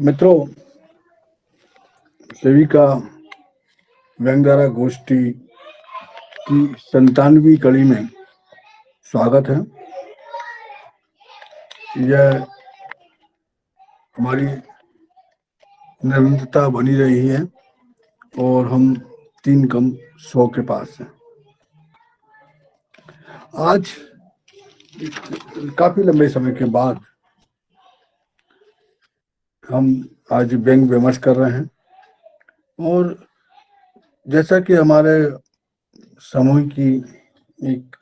मित्रों, सभी का व्यंगधारा गोष्ठी की 97वीं कड़ी में स्वागत है। यह हमारी निरंतरता बनी रही है और हम 3 कम 100 के पास हैं। आज काफी लंबे समय के बाद हम आज व्यंग विमर्श कर रहे हैं और जैसा कि हमारे समूह की एक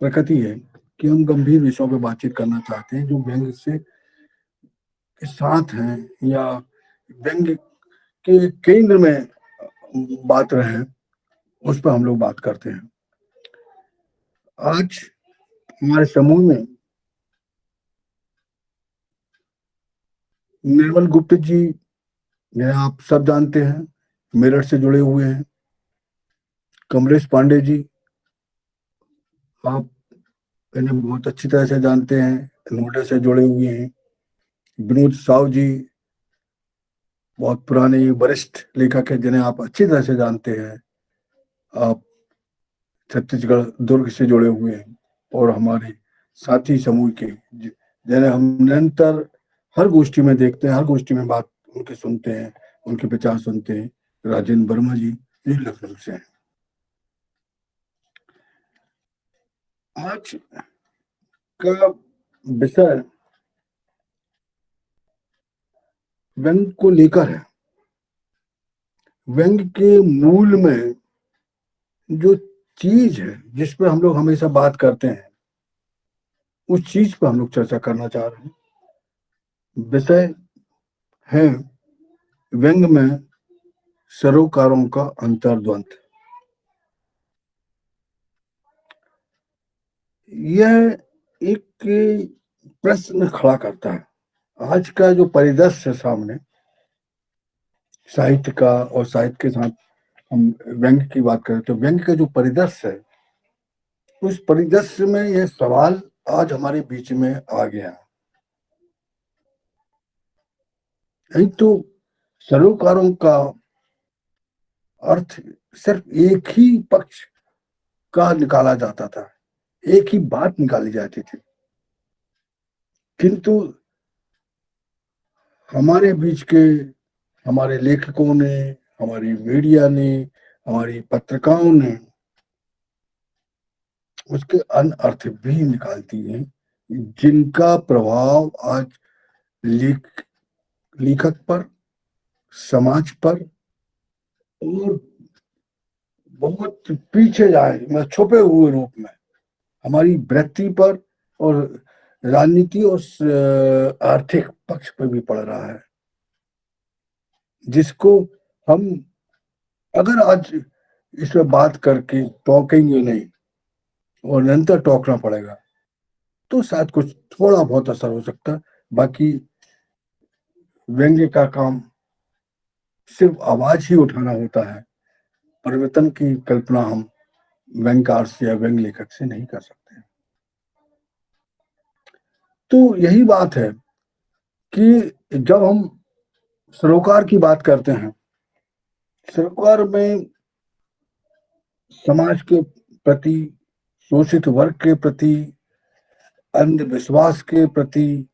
प्रकृति है कि हम गंभीर विषयों पर बातचीत करना चाहते हैं जो व्यंग से के साथ हैं या व्यंग के केंद्र में बात रहे, उस पर हम लोग बात करते हैं। आज हमारे समूह में निर्मल गुप्त जी, जिन्हें आप सब जानते हैं, मेरठ से जुड़े हुए हैं। कमलेश पांडे जी, आप इन्हें बहुत अच्छी तरह से जानते हैं, नोएडा से जुड़े हुए हैं। विनोद साव जी, बहुत पुराने वरिष्ठ लेखक हैं जिन्हें आप अच्छी तरह से जानते हैं। आप छत्तीसगढ़ दुर्ग से जुड़े हुए हैं और हमारे साथी समूह के जिन्हें हम निरंतर हर गोष्ठी में देखते हैं, हर गोष्ठी में बात उनके सुनते हैं, उनके विचार सुनते हैं। राजेंद्र वर्मा जी, ये लखनऊ से हैं। आज का विषय व्यंग को लेकर है। व्यंग के मूल में जो चीज है जिस पर हम लोग हमेशा बात करते हैं, उस चीज पर हम लोग चर्चा करना चाह रहे हैं। विषय है व्यंग में सरोकारों का अंतर्द्वंद। यह एक प्रश्न खड़ा करता है। आज का जो परिदृश्य है सामने साहित्य का, और साहित्य के साथ हम व्यंग की बात करें तो व्यंग का जो परिदृश्य है, उस परिदृश्य में यह सवाल आज हमारे बीच में आ गया। एक तो सरोकारों का अर्थ सिर्फ एक ही पक्ष का निकाला जाता था, एक ही बात निकाली जाती थी, किंतु हमारे बीच के हमारे लेखकों ने, हमारी मीडिया ने, हमारी पत्रिकाओं ने उसके अन्य अर्थ भी निकालती हैं, जिनका प्रभाव आज लेखक पर, समाज पर और बहुत पीछे जाए मतलब छुपे हुए रूप में हमारी वृत्ति पर और राजनीति और आर्थिक पक्ष पर भी पड़ रहा है, जिसको हम अगर आज इस पर बात करके टोकेंगे नहीं और निरंतर टोकना पड़ेगा तो शायद कुछ थोड़ा बहुत असर हो सकता है। बाकी व्यंग्य का काम सिर्फ आवाज ही उठाना होता है। परिवर्तन की कल्पना हम व्यंग्यकार से या व्यंग्य लेखक से नहीं कर सकते। तो यही बात है कि जब हम सरोकार की बात करते हैं, सरोकार में समाज के प्रति, शोषित वर्ग के प्रति, अंधविश्वास के प्रति,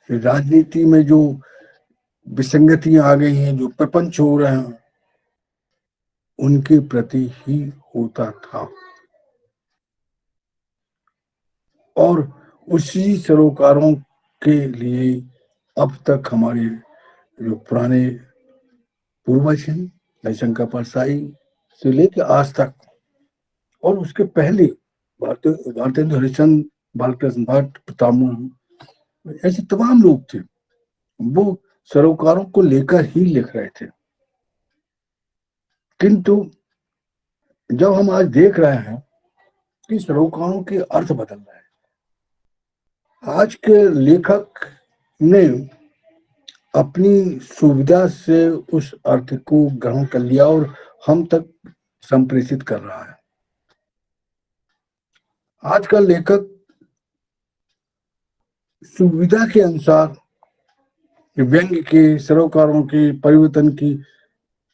राजनीति में जो विसंगतियां आ गई हैं, जो प्रपंच हो रहे हैं, उनके प्रति ही होता था। और उसी सरोकारों के लिए अब तक हमारे जो पुराने पूर्वज हैं, जयशंकर परसाई से लेकर आज तक, और उसके पहले भारतेंदु हरिश्चंद्र, बालकृष्ण भट्ट, प्रताप, ऐसे तमाम लोग थे, वो सरोकारों को लेकर ही लिख रहे थे। किंतु जब हम आज देख रहे हैं कि सरोकारों के अर्थ बदल रहे हैं, आज के लेखक ने अपनी सुविधा से उस अर्थ को ग्रहण कर लिया और हम तक संप्रेषित कर रहा है। आज का लेखक सुविधा के अनुसार कि व्यंग्य के, सरोकारों के परिवर्तन की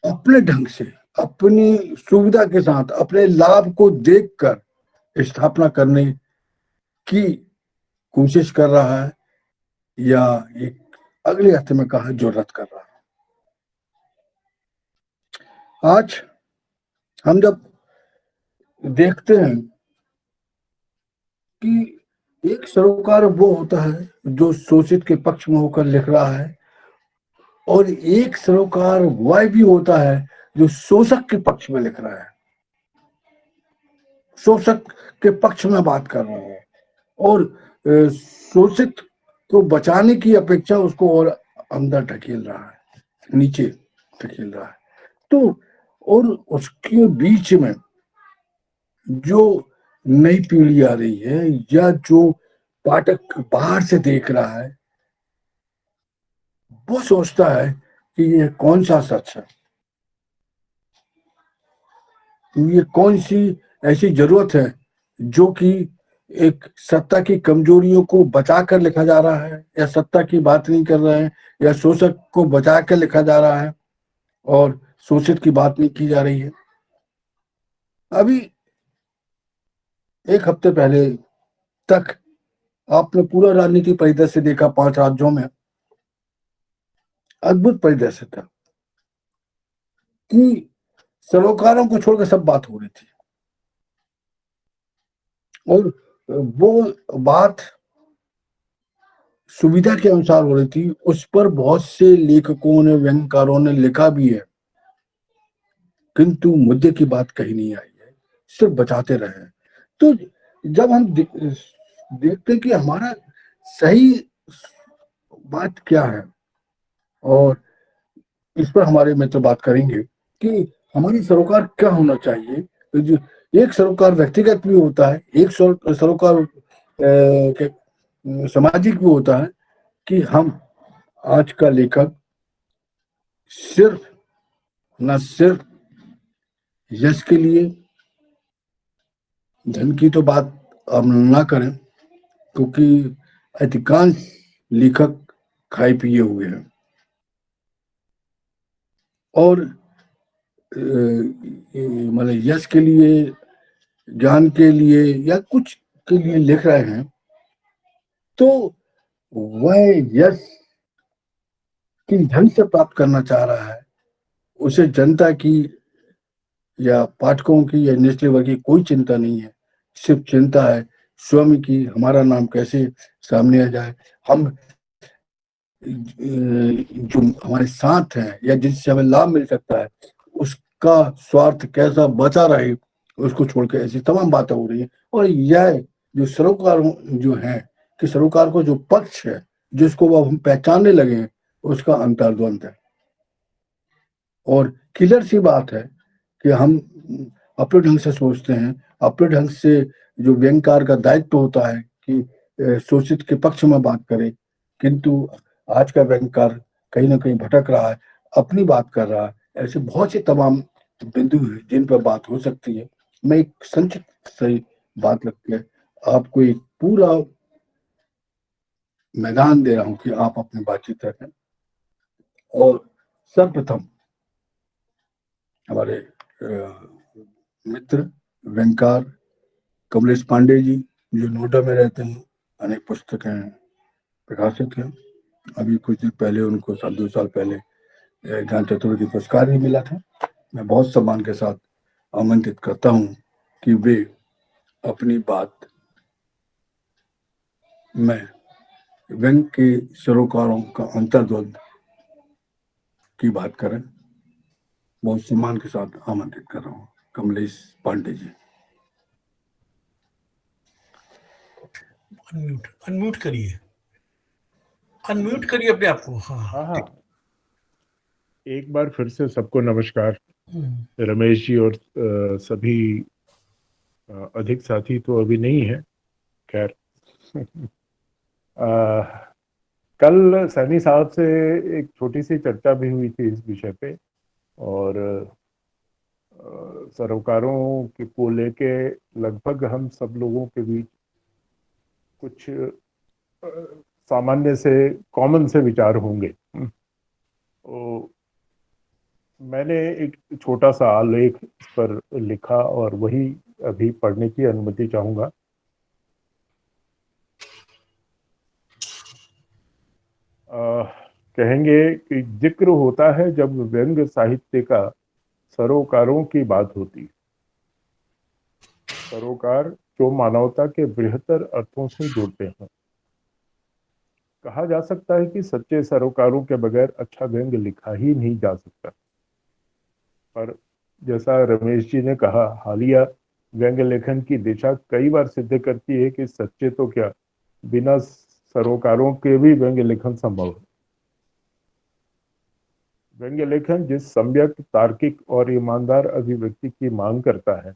अपने ढंग से, अपनी सुविधा के साथ, अपने लाभ को देखकर स्थापना करने की कोशिश कर रहा है, या एक अगले अर्थ में कहा जरूरत कर रहा है। आज हम जब देखते हैं कि एक सरोकार वो होता है जो शोषित के पक्ष में होकर लिख रहा है, और एक सरोकार वह भी होता है जो शोषक के पक्ष में लिख रहा है, शोषक के पक्ष में बात कर रहा है, और शोषित को बचाने की अपेक्षा उसको और अंदर ढकेल रहा है, नीचे ढकेल रहा है। तो और उसके बीच में जो नई पीढ़ी आ रही है, या जो पाठक बाहर से देख रहा है, वो सोचता है कि ये कौन सा सच है, ये कौन सी ऐसी जरूरत है जो कि एक सत्ता की कमजोरियों को बचा कर लिखा जा रहा है, या सत्ता की बात नहीं कर रहे हैं, या शोषक को बचा कर लिखा जा रहा है और शोषित की बात नहीं की जा रही है। अभी एक हफ्ते पहले तक आपने पूरा राजनीति परिदृश्य देखा, 5 राज्यों में अद्भुत परिदृश्य था कि सरोकारों को छोड़कर सब बात हो रही थी, और वो बात सुविधा के अनुसार हो रही थी। उस पर बहुत से लेखकों ने, व्यंग्यकारों ने लिखा भी है, किंतु मुद्दे की बात कहीं नहीं आई है, सिर्फ बचाते रहे। तो जब हम देखते हैं कि हमारा सही बात क्या है, और इस पर हमारे मित्र बात करेंगे कि हमारी सरोकार क्या होना चाहिए। तो जो एक सरोकार व्यक्तिगत भी होता है, एक सरोकार सामाजिक भी होता है, कि हम आज का लेखक सिर्फ, न सिर्फ यश के लिए, धन की तो बात हम ना करें, क्योंकि अधिकांश लेखक खाए पिए हुए हैं, और मतलब यश के लिए, ज्ञान के लिए, या कुछ के लिए लिख रहे हैं, तो वह यश किस ढंग से प्राप्त करना चाह रहा है, उसे जनता की या पाठकों की या निचले वर्ग की कोई चिंता नहीं है। सिर्फ चिंता है स्वयं की, हमारा नाम कैसे सामने आ जाए, हम जो हमारे साथ हैं या जिससे हमें लाभ मिल सकता है उसका स्वार्थ कैसा बचा रहे, उसको छोड़ के ऐसी तमाम बातें हो रही है। और यह जो सरोकार जो है, कि सरोकार को जो पक्ष है जिसको वो हम पहचानने लगे हैं, उसका अंतर्द्वंद है। और क्लियर सी बात है कि हम अपने ढंग से सोचते हैं, अपने ढंग से जो व्यंग्यकार का दायित्व होता है कि शोषित के पक्ष में बात करे, किंतु आज का व्यंग्यकार कहीं ना कहीं भटक रहा है, अपनी बात कर रहा है। ऐसे बहुत से तमाम बिंदु हैं जिन पर बात हो सकती है। मैं एक संक्षिप्त सही बात लगती है, आपको एक पूरा मैदान दे रहा हूं कि आप अपनी बातचीत रखें। और सर्वप्रथम हमारे मित्र व्यंग्यकार कमलेश पांडे जी, जो नोएडा में रहते हैं, अनेक पुस्तकें प्रकाशित हैं। अभी कुछ दिन पहले उनको, 2 साल पहले, ज्ञान चतुर्थी पुरस्कार भी मिला था। मैं बहुत सम्मान के साथ आमंत्रित करता हूँ कि वे अपनी बात में व्यंग्य के सरोकारों का अंतर्द्वंद की बात करें। बहुत सम्मान के साथ आमंत्रित कर रहा हूँ कमलेश पांडे जी। अनम्यूट अनम्यूट करिए, अनम्यूट करिए अपने आप को। हाँ हाँ, एक बार फिर से सबको नमस्कार। रमेश जी और सभी अधिक साथी तो अभी नहीं है, खैर। कल सैनी साहब से एक छोटी सी चर्चा भी हुई थी इस विषय पे, और सरोकारों को लेके लगभग हम सब लोगों के बीच कुछ सामान्य से कॉमन से विचार होंगे। तो मैंने एक छोटा सा आलेख इस पर लिखा और वही अभी पढ़ने की अनुमति चाहूंगा। कहेंगे कि जिक्र होता है जब व्यंग्य साहित्य का सरोकारों की बात होती है। सरोकार जो मानवता के बृहत्तर अर्थों से जुड़ते हैं। कहा जा सकता है कि सच्चे सरोकारों के बगैर अच्छा व्यंग्य लिखा ही नहीं जा सकता। पर जैसा रमेश जी ने कहा, हालिया व्यंग्य लेखन की दिशा कई बार सिद्ध करती है कि सच्चे तो क्या, बिना सरोकारों के भी व्यंग्य लेखन संभव है। व्यंग्य लेखन जिस सम्यक, तार्किक और ईमानदार अभिव्यक्ति की मांग करता है,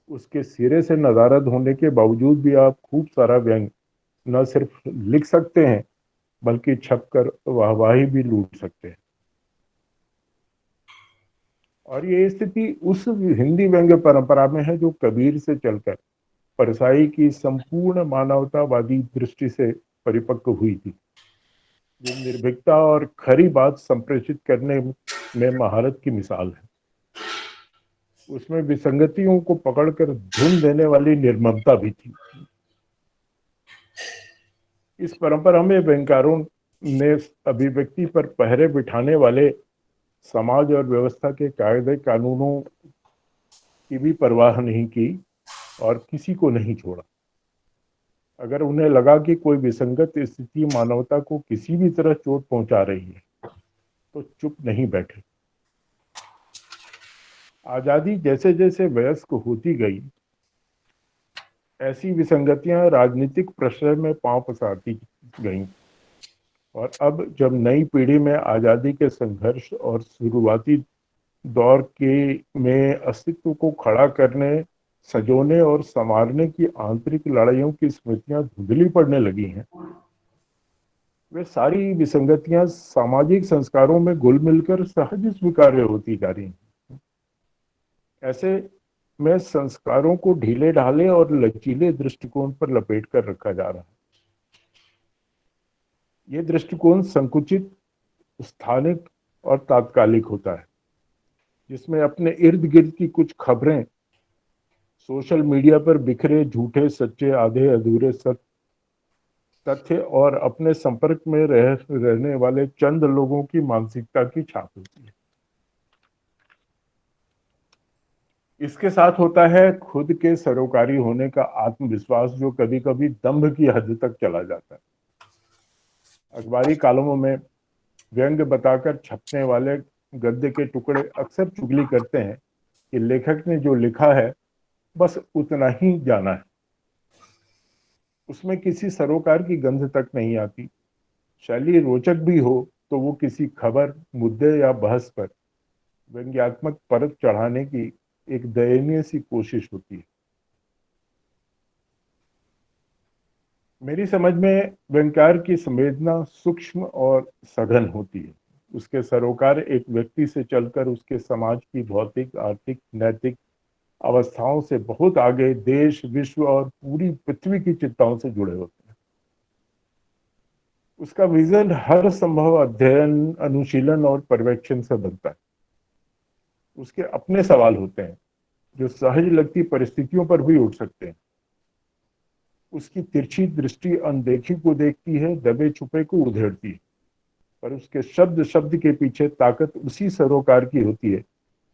उसके सिरे से नदारद होने के बावजूद भी आप खूब सारा व्यंग न सिर्फ लिख सकते हैं बल्कि छपकर वाहवाही भी लूट सकते हैं। और ये स्थिति उस हिंदी व्यंग्य परंपरा में है जो कबीर से चलकर परसाई की संपूर्ण मानवतावादी दृष्टि से परिपक्व हुई थी, जो निर्भीकता और खरी बात संप्रेषित करने में महारत की मिसाल है। उसमें विसंगतियों को पकड़कर धुन देने वाली निर्ममता भी थी। इस परंपरा में व्यंग्यकारों ने अभिव्यक्ति पर पहरे बिठाने वाले समाज और व्यवस्था के कायदे कानूनों की भी परवाह नहीं की और किसी को नहीं छोड़ा। अगर उन्हें लगा कि कोई विसंगत स्थिति मानवता को किसी भी तरह चोट पहुंचा रही है तो चुप नहीं बैठे। आजादी जैसे जैसे वयस्क होती गई, ऐसी विसंगतियां राजनीतिक प्रश्रय में पांव पसारती गईं। और अब जब नई पीढ़ी में आजादी के संघर्ष और शुरुआती दौर के में अस्तित्व को खड़ा करने, सजोने और संवारने की आंतरिक लड़ाइयों की स्मृतियां धुंधली पड़ने लगी हैं, वे सारी विसंगतियां सामाजिक संस्कारों में घुल मिलकर सहज स्वीकार्य होती जा रही हैं। ऐसे में संस्कारों को ढीले ढाले और लचीले दृष्टिकोण पर लपेट कर रखा जा रहा है। ये दृष्टिकोण संकुचित, स्थानिक और तात्कालिक होता है, जिसमें अपने इर्द गिर्द की कुछ खबरें, सोशल मीडिया पर बिखरे झूठे सच्चे आधे अधूरे तथ्य और अपने संपर्क में रहने वाले चंद लोगों की मानसिकता की छाप होती है। इसके साथ होता है खुद के सरोकारी होने का आत्मविश्वास, जो कभी कभी दंभ की हद तक चला जाता है। अखबारी कॉलमों में व्यंग्य बताकर छपने वाले गद्य के टुकड़े अक्सर चुगली करते हैं कि लेखक ने जो लिखा है बस उतना ही जाना है, उसमें किसी सरोकार की गंध तक नहीं आती। शैली रोचक भी हो तो वो किसी खबर, मुद्दे या बहस पर व्यंग्यात्मक परत चढ़ाने की एक दयनीय सी कोशिश होती है। मेरी समझ में व्यंग्यकार की संवेदना सूक्ष्म और सघन होती है। उसके सरोकार एक व्यक्ति से चलकर उसके समाज की भौतिक, आर्थिक, नैतिक अवस्थाओं से बहुत आगे देश, विश्व और पूरी पृथ्वी की चिंताओं से जुड़े होते हैं। उसका विजन हर संभव अध्ययन, अनुशीलन और पर्यवेक्षण से बनता है। उसके अपने सवाल होते हैं जो सहज लगती परिस्थितियों पर भी उठ सकते हैं। उसकी तिरछी दृष्टि अनदेखी को देखती है, दबे छुपे को उधेड़ती है, पर उसके शब्द शब्द के पीछे ताकत उसी सरोकार की होती है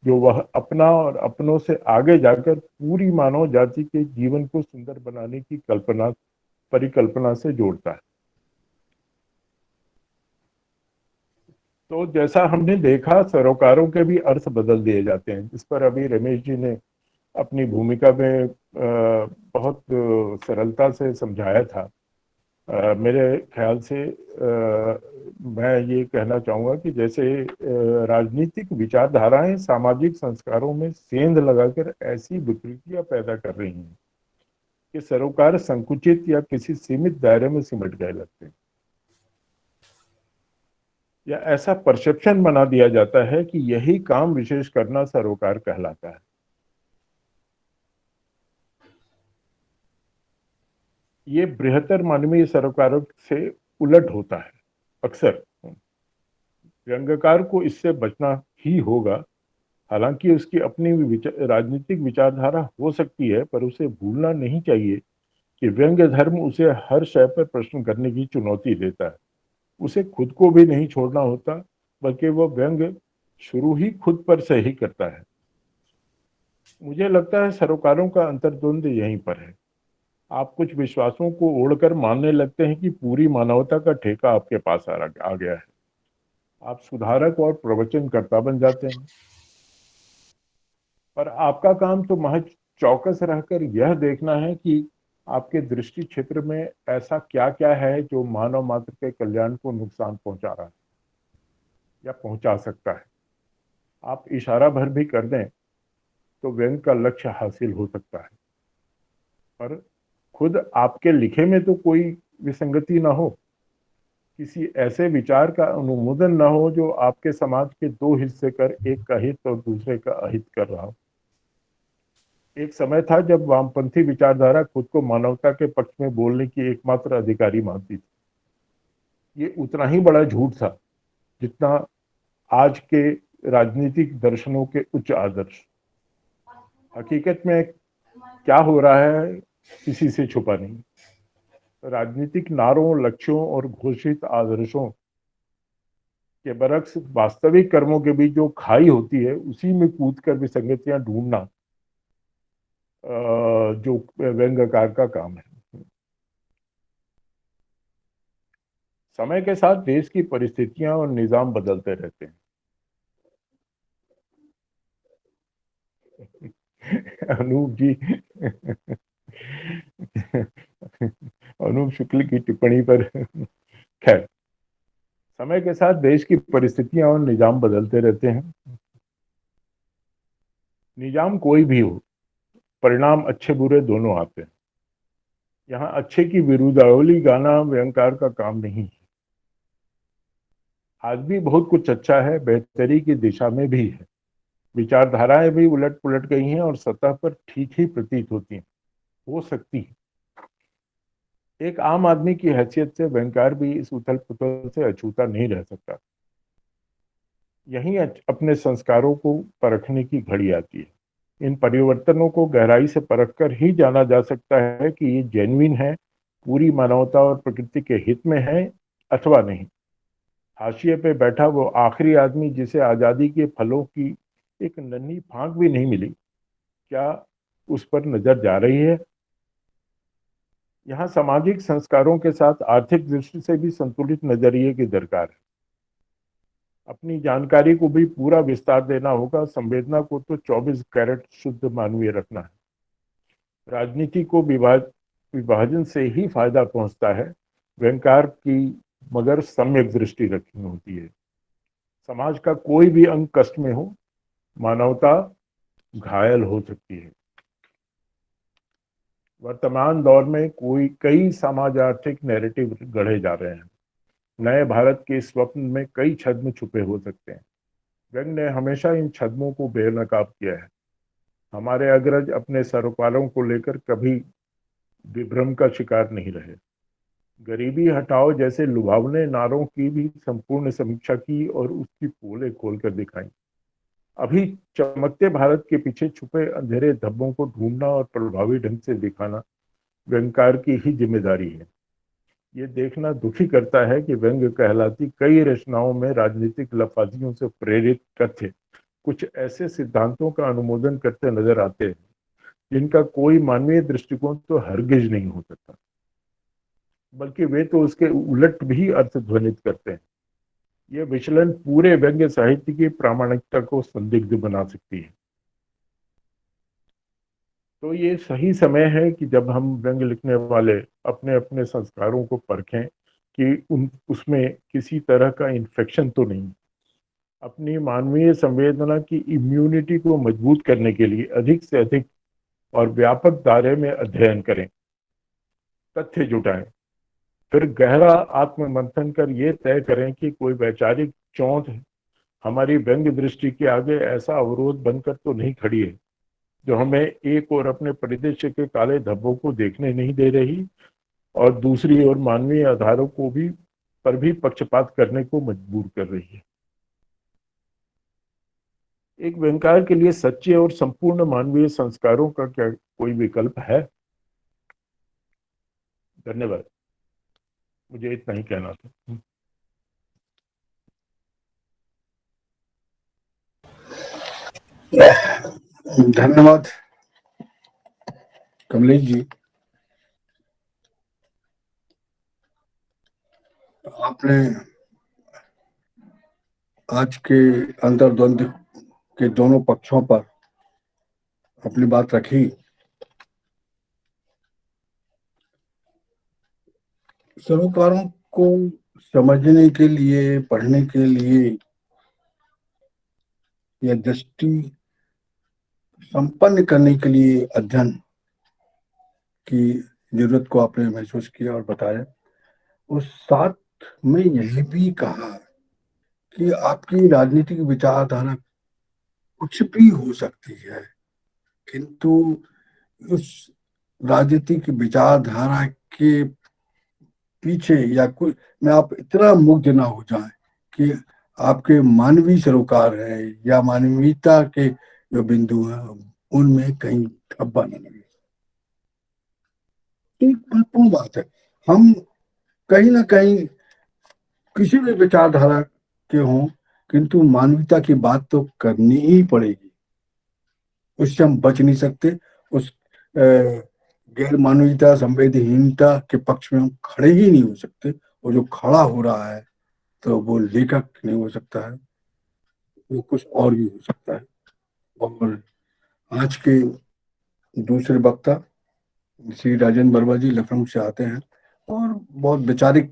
जो वह अपना और अपनों से आगे जाकर पूरी मानव जाति के जीवन को सुंदर बनाने की परिकल्पना से जोड़ता है। तो जैसा हमने देखा, सरोकारों के भी अर्थ बदल दिए जाते हैं, जिस पर अभी रमेश जी ने अपनी भूमिका में बहुत सरलता से समझाया था। मेरे ख्याल से मैं ये कहना चाहूँगा कि जैसे राजनीतिक विचारधाराएं सामाजिक संस्कारों में सेंध लगाकर ऐसी विकृतियां पैदा कर रही हैं कि सरोकार संकुचित या किसी सीमित दायरे में सिमट गए लगते हैं, या ऐसा परसेप्शन बना दिया जाता है कि यही काम विशेष करना सरोकार कहलाता है। ये बृहत्तर मानवीय सरोकारों से उलट होता है। अक्सर व्यंग्यकार को इससे बचना ही होगा। हालांकि उसकी अपनी राजनीतिक विचारधारा हो सकती है, पर उसे भूलना नहीं चाहिए कि व्यंग्य धर्म उसे हर शय पर प्रश्न करने की चुनौती देता है। उसे खुद को भी नहीं छोड़ना होता, बल्कि वह व्यंग्य शुरू ही खुद पर से ही करता है। मुझे लगता है सरोकारों का अंतर्द्वंद यहीं पर है। आप कुछ विश्वासों को ओढ़कर मानने लगते हैं कि पूरी मानवता का ठेका आपके पास आ गया है। आप सुधारक और प्रवचनकर्ता बन जाते हैं, पर आपका काम तो महज चौकस रहकर यह देखना है कि आपके दृष्टि क्षेत्र में ऐसा क्या क्या है जो मानव मात्र के कल्याण को नुकसान पहुंचा रहा है या पहुंचा सकता है। आप इशारा भर भी कर दें तो व्यंग का लक्ष्य हासिल हो सकता है, पर खुद आपके लिखे में तो कोई विसंगति ना हो, किसी ऐसे विचार का अनुमोदन न हो जो आपके समाज के दो हिस्से कर एक का हित और दूसरे का अहित कर रहा हो। एक समय था जब वामपंथी विचारधारा खुद को मानवता के पक्ष में बोलने की एकमात्र अधिकारी मानती थी। ये उतना ही बड़ा झूठ था जितना आज के राजनीतिक दर्शनों के उच्च आदर्श। हकीकत में क्या हो रहा है किसी से छुपा नहीं। राजनीतिक नारों, लक्ष्यों और घोषित आदर्शों के बरक्स वास्तविक कर्मों के बीच जो खाई होती है, उसी में कूदकर विसंगतियां ढूंढना जो व्यंग्यकार का काम है। समय के साथ देश की परिस्थितियां और निजाम बदलते रहते हैं। अनूप जी अनूप शुक्ल की टिप्पणी पर खैर, समय के साथ देश की परिस्थितियां और निजाम बदलते रहते हैं। निजाम कोई भी हो, परिणाम अच्छे बुरे दोनों आते हैं। यहाँ अच्छे की विरुद्धावली गाना व्यंग्यकार का काम नहीं है। आज भी बहुत कुछ अच्छा है, बेहतरी की दिशा में भी है। विचारधाराएं भी उलट पुलट गई हैं और सतह पर ठीक ही प्रतीत होती हैं, हो सकती है। एक आम आदमी की हैसियत से व्यंग्यकार भी इस उथल पुथल से अछूता नहीं रह सकता। यहीं अपने संस्कारों को परखने की घड़ी आती है। इन परिवर्तनों को गहराई से परख कर ही जाना जा सकता है कि ये जेन्युइन है, पूरी मानवता और प्रकृति के हित में है अथवा नहीं। हाशिए पे बैठा वो आखिरी आदमी जिसे आजादी के फलों की एक नन्ही फांक भी नहीं मिली, क्या उस पर नजर जा रही है? यहाँ सामाजिक संस्कारों के साथ आर्थिक दृष्टि से भी संतुलित नजरिए की दरकार है। अपनी जानकारी को भी पूरा विस्तार देना होगा, संवेदना को तो 24 कैरेट शुद्ध मानवीय रखना है। राजनीति को विभाजन से ही फायदा पहुंचता है, व्यंग्यकार की मगर सम्यक दृष्टि रखनी होती है। समाज का कोई भी अंग कष्ट में हो, मानवता घायल हो सकती है। वर्तमान दौर में कई समाज आर्थिक नैरेटिव गढ़े जा रहे हैं। नए भारत के स्वप्न में कई छद्म छुपे हो सकते हैं। व्यंग्य ने हमेशा इन छद्मों को बेनकाब किया है। हमारे अग्रज अपने सरोकारों को लेकर कभी विभ्रम का शिकार नहीं रहे। गरीबी हटाओ जैसे लुभावने नारों की भी संपूर्ण समीक्षा की और उसकी पोलें खोलकर दिखाई। अभी चमकते भारत के पीछे छुपे अंधेरे धब्बों को ढूंढना और प्रभावी ढंग से दिखाना व्यंग्यकार की ही जिम्मेदारी है। ये देखना दुखी करता है कि व्यंग्य कहलाती कई रचनाओं में राजनीतिक लफाजियों से प्रेरित तथ्य कुछ ऐसे सिद्धांतों का अनुमोदन करते नजर आते हैं जिनका कोई मानवीय दृष्टिकोण तो हरगिज नहीं हो सकता, बल्कि वे तो उसके उलट भी अर्थ ध्वनित करते हैं। यह विचलन पूरे व्यंग्य साहित्य की प्रामाणिकता को संदिग्ध बना सकती है। तो ये सही समय है कि जब हम व्यंग्य लिखने वाले अपने अपने संस्कारों को परखें कि उसमें किसी तरह का इन्फेक्शन तो नहीं। अपनी मानवीय संवेदना की इम्यूनिटी को मजबूत करने के लिए अधिक से अधिक और व्यापक दायरे में अध्ययन करें, तथ्य जुटाएं, फिर गहरा आत्ममंथन कर ये तय करें कि कोई वैचारिक चौंध हमारी व्यंग्य दृष्टि के आगे ऐसा अवरोध बनकर तो नहीं खड़ी है जो हमें एक और अपने परिदृश्य के काले धब्बों को देखने नहीं दे रही और दूसरी ओर मानवीय आधारों को भी पर भी पक्षपात करने को मजबूर कर रही है। एक व्यंग्यकार के लिए सच्चे और संपूर्ण मानवीय संस्कारों का क्या कोई विकल्प है? धन्यवाद, मुझे इतना ही कहना था। धन्यवाद कमलेश जी। आपने आज के अंतर्द्वंद के दोनों पक्षों पर अपनी बात रखी। सरोकारों को समझने के लिए, पढ़ने के लिए या दृष्टि संपन्न करने के लिए अध्ययन की जरूरत को आपने महसूस किया और बताया। उस साथ में यही भी कहा कि आपकी राजनीतिक विचारधारा कुछ भी हो सकती है, किंतु उस राजनीतिक विचारधारा के पीछे या कोई में आप इतना मुग्ध ना हो जाएं कि आपके मानवीय सरोकार है या मानवीयता के जो बिंदु हैं उनमें कहीं धब्बा न लगे। एक महत्वपूर्ण बात है, हम कहीं ना कहीं किसी भी विचारधारा के हों, किंतु मानवीयता की बात तो करनी ही पड़ेगी, उससे हम बच नहीं सकते। उस गैर मानवीयता, संवेदनहीनता के पक्ष में हम खड़े ही नहीं हो सकते। और जो खड़ा हो रहा है तो वो लेखक नहीं हो सकता है, वो कुछ और भी हो सकता है। और आज के दूसरे वक्ता श्री राजेंद्र वर्मा जी लखनऊ से आते हैं और बहुत वैचारिक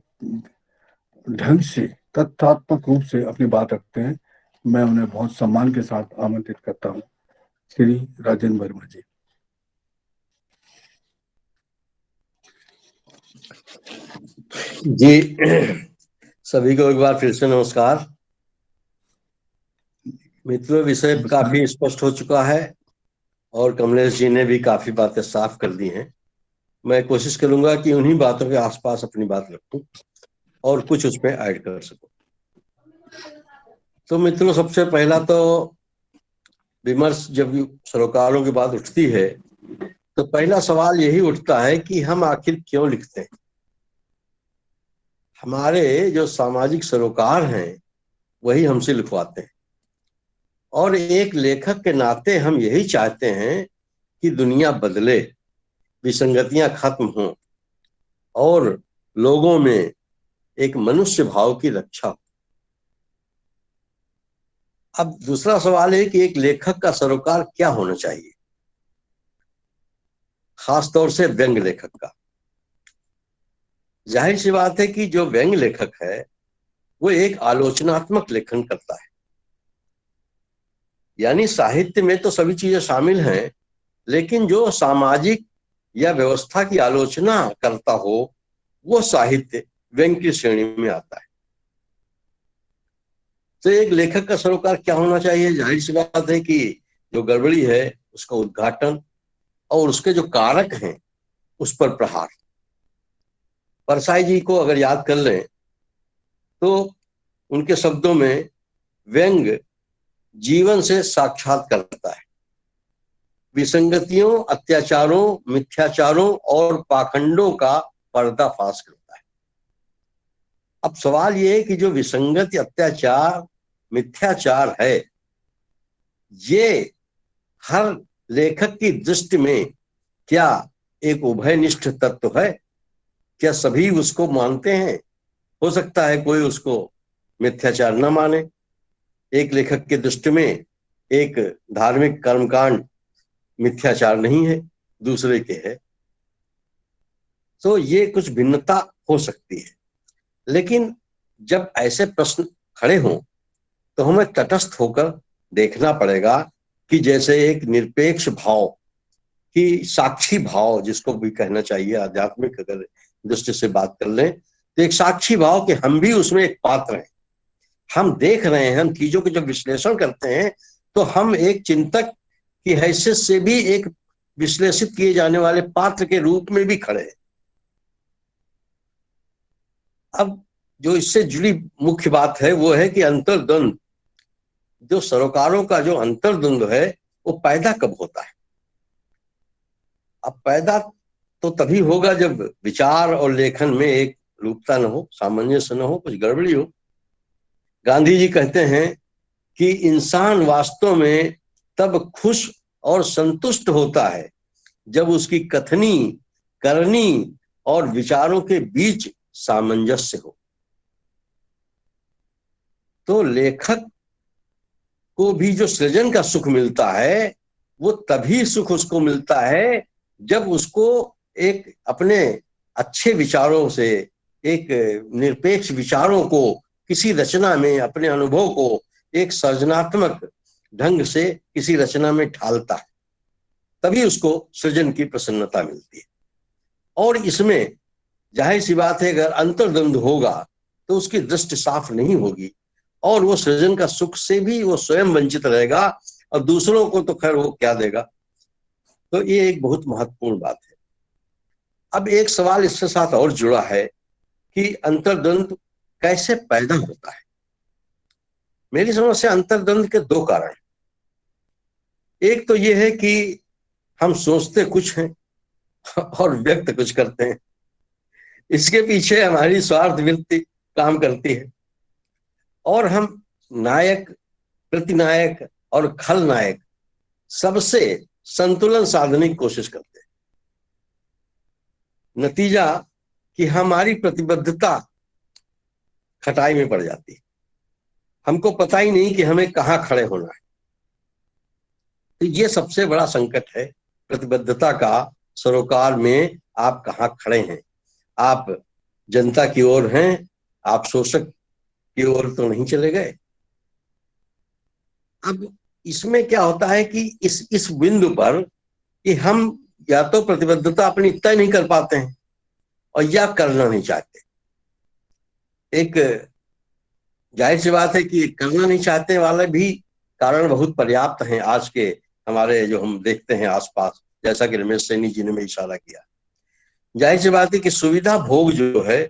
ढंग से, तथ्यात्मक रूप से अपनी बात रखते हैं। मैं उन्हें बहुत सम्मान के साथ आमंत्रित करता हूँ। श्री राजेंद्र वर्मा जी। जी, सभी को एक बार फिर से नमस्कार। मित्रों, विषय काफी स्पष्ट हो चुका है और कमलेश जी ने भी काफी बातें साफ कर दी हैं। मैं कोशिश करूंगा कि उन्हीं बातों के आसपास अपनी बात रखूं और कुछ उसमें ऐड कर सकूं। तो मित्रों, सबसे पहला तो विमर्श, जब सरोकारों की बात उठती है तो पहला सवाल यही उठता है कि हम आखिर क्यों लिखते हैं। हमारे जो सामाजिक सरोकार हैं वही हमसे लिखवाते हैं, और एक लेखक के नाते हम यही चाहते हैं कि दुनिया बदले, विसंगतियां खत्म हों और लोगों में एक मनुष्य भाव की रक्षा हो। अब दूसरा सवाल है कि एक लेखक का सरोकार क्या होना चाहिए, खासतौर से व्यंग्य लेखक का। जाहिर सी बात है कि जो व्यंग्य लेखक है वो एक आलोचनात्मक लेखन करता है, यानी साहित्य में तो सभी चीजें शामिल हैं, लेकिन जो सामाजिक या व्यवस्था की आलोचना करता हो वो साहित्य व्यंग्य की श्रेणी में आता है। तो एक लेखक का सरोकार क्या होना चाहिए? जाहिर सी बात है कि जो गड़बड़ी है उसका उद्घाटन और उसके जो कारक हैं उस पर प्रहार। परसाई जी को अगर याद कर लें तो उनके शब्दों में व्यंग्य जीवन से साक्षात करता है, विसंगतियों, अत्याचारों, मिथ्याचारों और पाखंडों का पर्दाफाश करता है। अब सवाल ये है कि जो विसंगति, अत्याचार, मिथ्याचार है, ये हर लेखक की दृष्टि में क्या एक उभयनिष्ठ तत्व है? क्या सभी उसको मानते हैं? हो सकता है कोई उसको मिथ्याचार न माने। एक लेखक की दृष्टि में एक धार्मिक कर्मकांड मिथ्याचार नहीं है, दूसरे के है। तो ये कुछ भिन्नता हो सकती है, लेकिन जब ऐसे प्रश्न खड़े हों तो हमें तटस्थ होकर देखना पड़ेगा कि जैसे एक निरपेक्ष भाव की, साक्षी भाव जिसको भी कहना चाहिए, आध्यात्मिक अगर दृष्टि से बात कर लें तो एक साक्षी भाव कि हम भी उसमें एक पात्र हैं, हम देख रहे हैं, हम चीजों के जब विश्लेषण करते हैं तो हम एक चिंतक की हैसियत से भी एक विश्लेषित किए जाने वाले पात्र के रूप में भी खड़े हैं। अब जो इससे जुड़ी मुख्य बात है वो है कि अंतर्द्वंद, जो सरोकारों का जो अंतर्द्वंद है वो पैदा कब होता है। अब पैदा तो तभी होगा जब विचार और लेखन में एक रूपता न हो, सामंजस्य न हो, कुछ गड़बड़ी हो। गांधी जी कहते हैं कि इंसान वास्तव में तब खुश और संतुष्ट होता है जब उसकी कथनी, करनी और विचारों के बीच सामंजस्य हो। तो लेखक को भी जो सृजन का सुख मिलता है वो तभी सुख उसको मिलता है जब उसको एक अपने अच्छे विचारों से, एक निरपेक्ष विचारों को किसी रचना में, अपने अनुभव को एक सृजनात्मक ढंग से किसी रचना में ढालता है, तभी उसको सृजन की प्रसन्नता मिलती है। और इसमें जाहिर सी बात है अगर अंतर्द्वंद होगा तो उसकी दृष्टि साफ नहीं होगी और वो सृजन का सुख से भी वो स्वयं वंचित रहेगा और दूसरों को तो खैर वो क्या देगा। तो ये एक बहुत महत्वपूर्ण बात है। अब एक सवाल इसके साथ और जुड़ा है कि अंतर्द्वंद कैसे पैदा होता है। मेरी समझ से अंतर्द्वंद के दो कारण। एक तो ये है कि हम सोचते कुछ हैं और व्यक्त कुछ करते हैं, इसके पीछे हमारी स्वार्थ वृत्ति काम करती है और हम नायक, प्रतिनायक और खलनायक सबसे संतुलन साधने की कोशिश करते हैं। नतीजा कि हमारी प्रतिबद्धता खटाई में पड़ जाती है, हमको पता ही नहीं कि हमें कहाँ खड़े होना है। तो ये सबसे बड़ा संकट है प्रतिबद्धता का, सरोकार में आप कहाँ खड़े हैं। आप जनता की ओर हैं, आप शोषक की ओर तो नहीं चले गए। अब इसमें क्या होता है कि इस बिंदु पर कि हम या तो प्रतिबद्धता अपनी तय नहीं कर पाते हैं और या करना नहीं चाहते। एक जाहिर सी बात है कि करना नहीं चाहते वाले भी कारण बहुत पर्याप्त हैं आज के हमारे जो हम देखते हैं आसपास, जैसा कि रमेश सैनी जी ने भी इशारा किया। जाहिर सी बात है कि सुविधा भोग जो है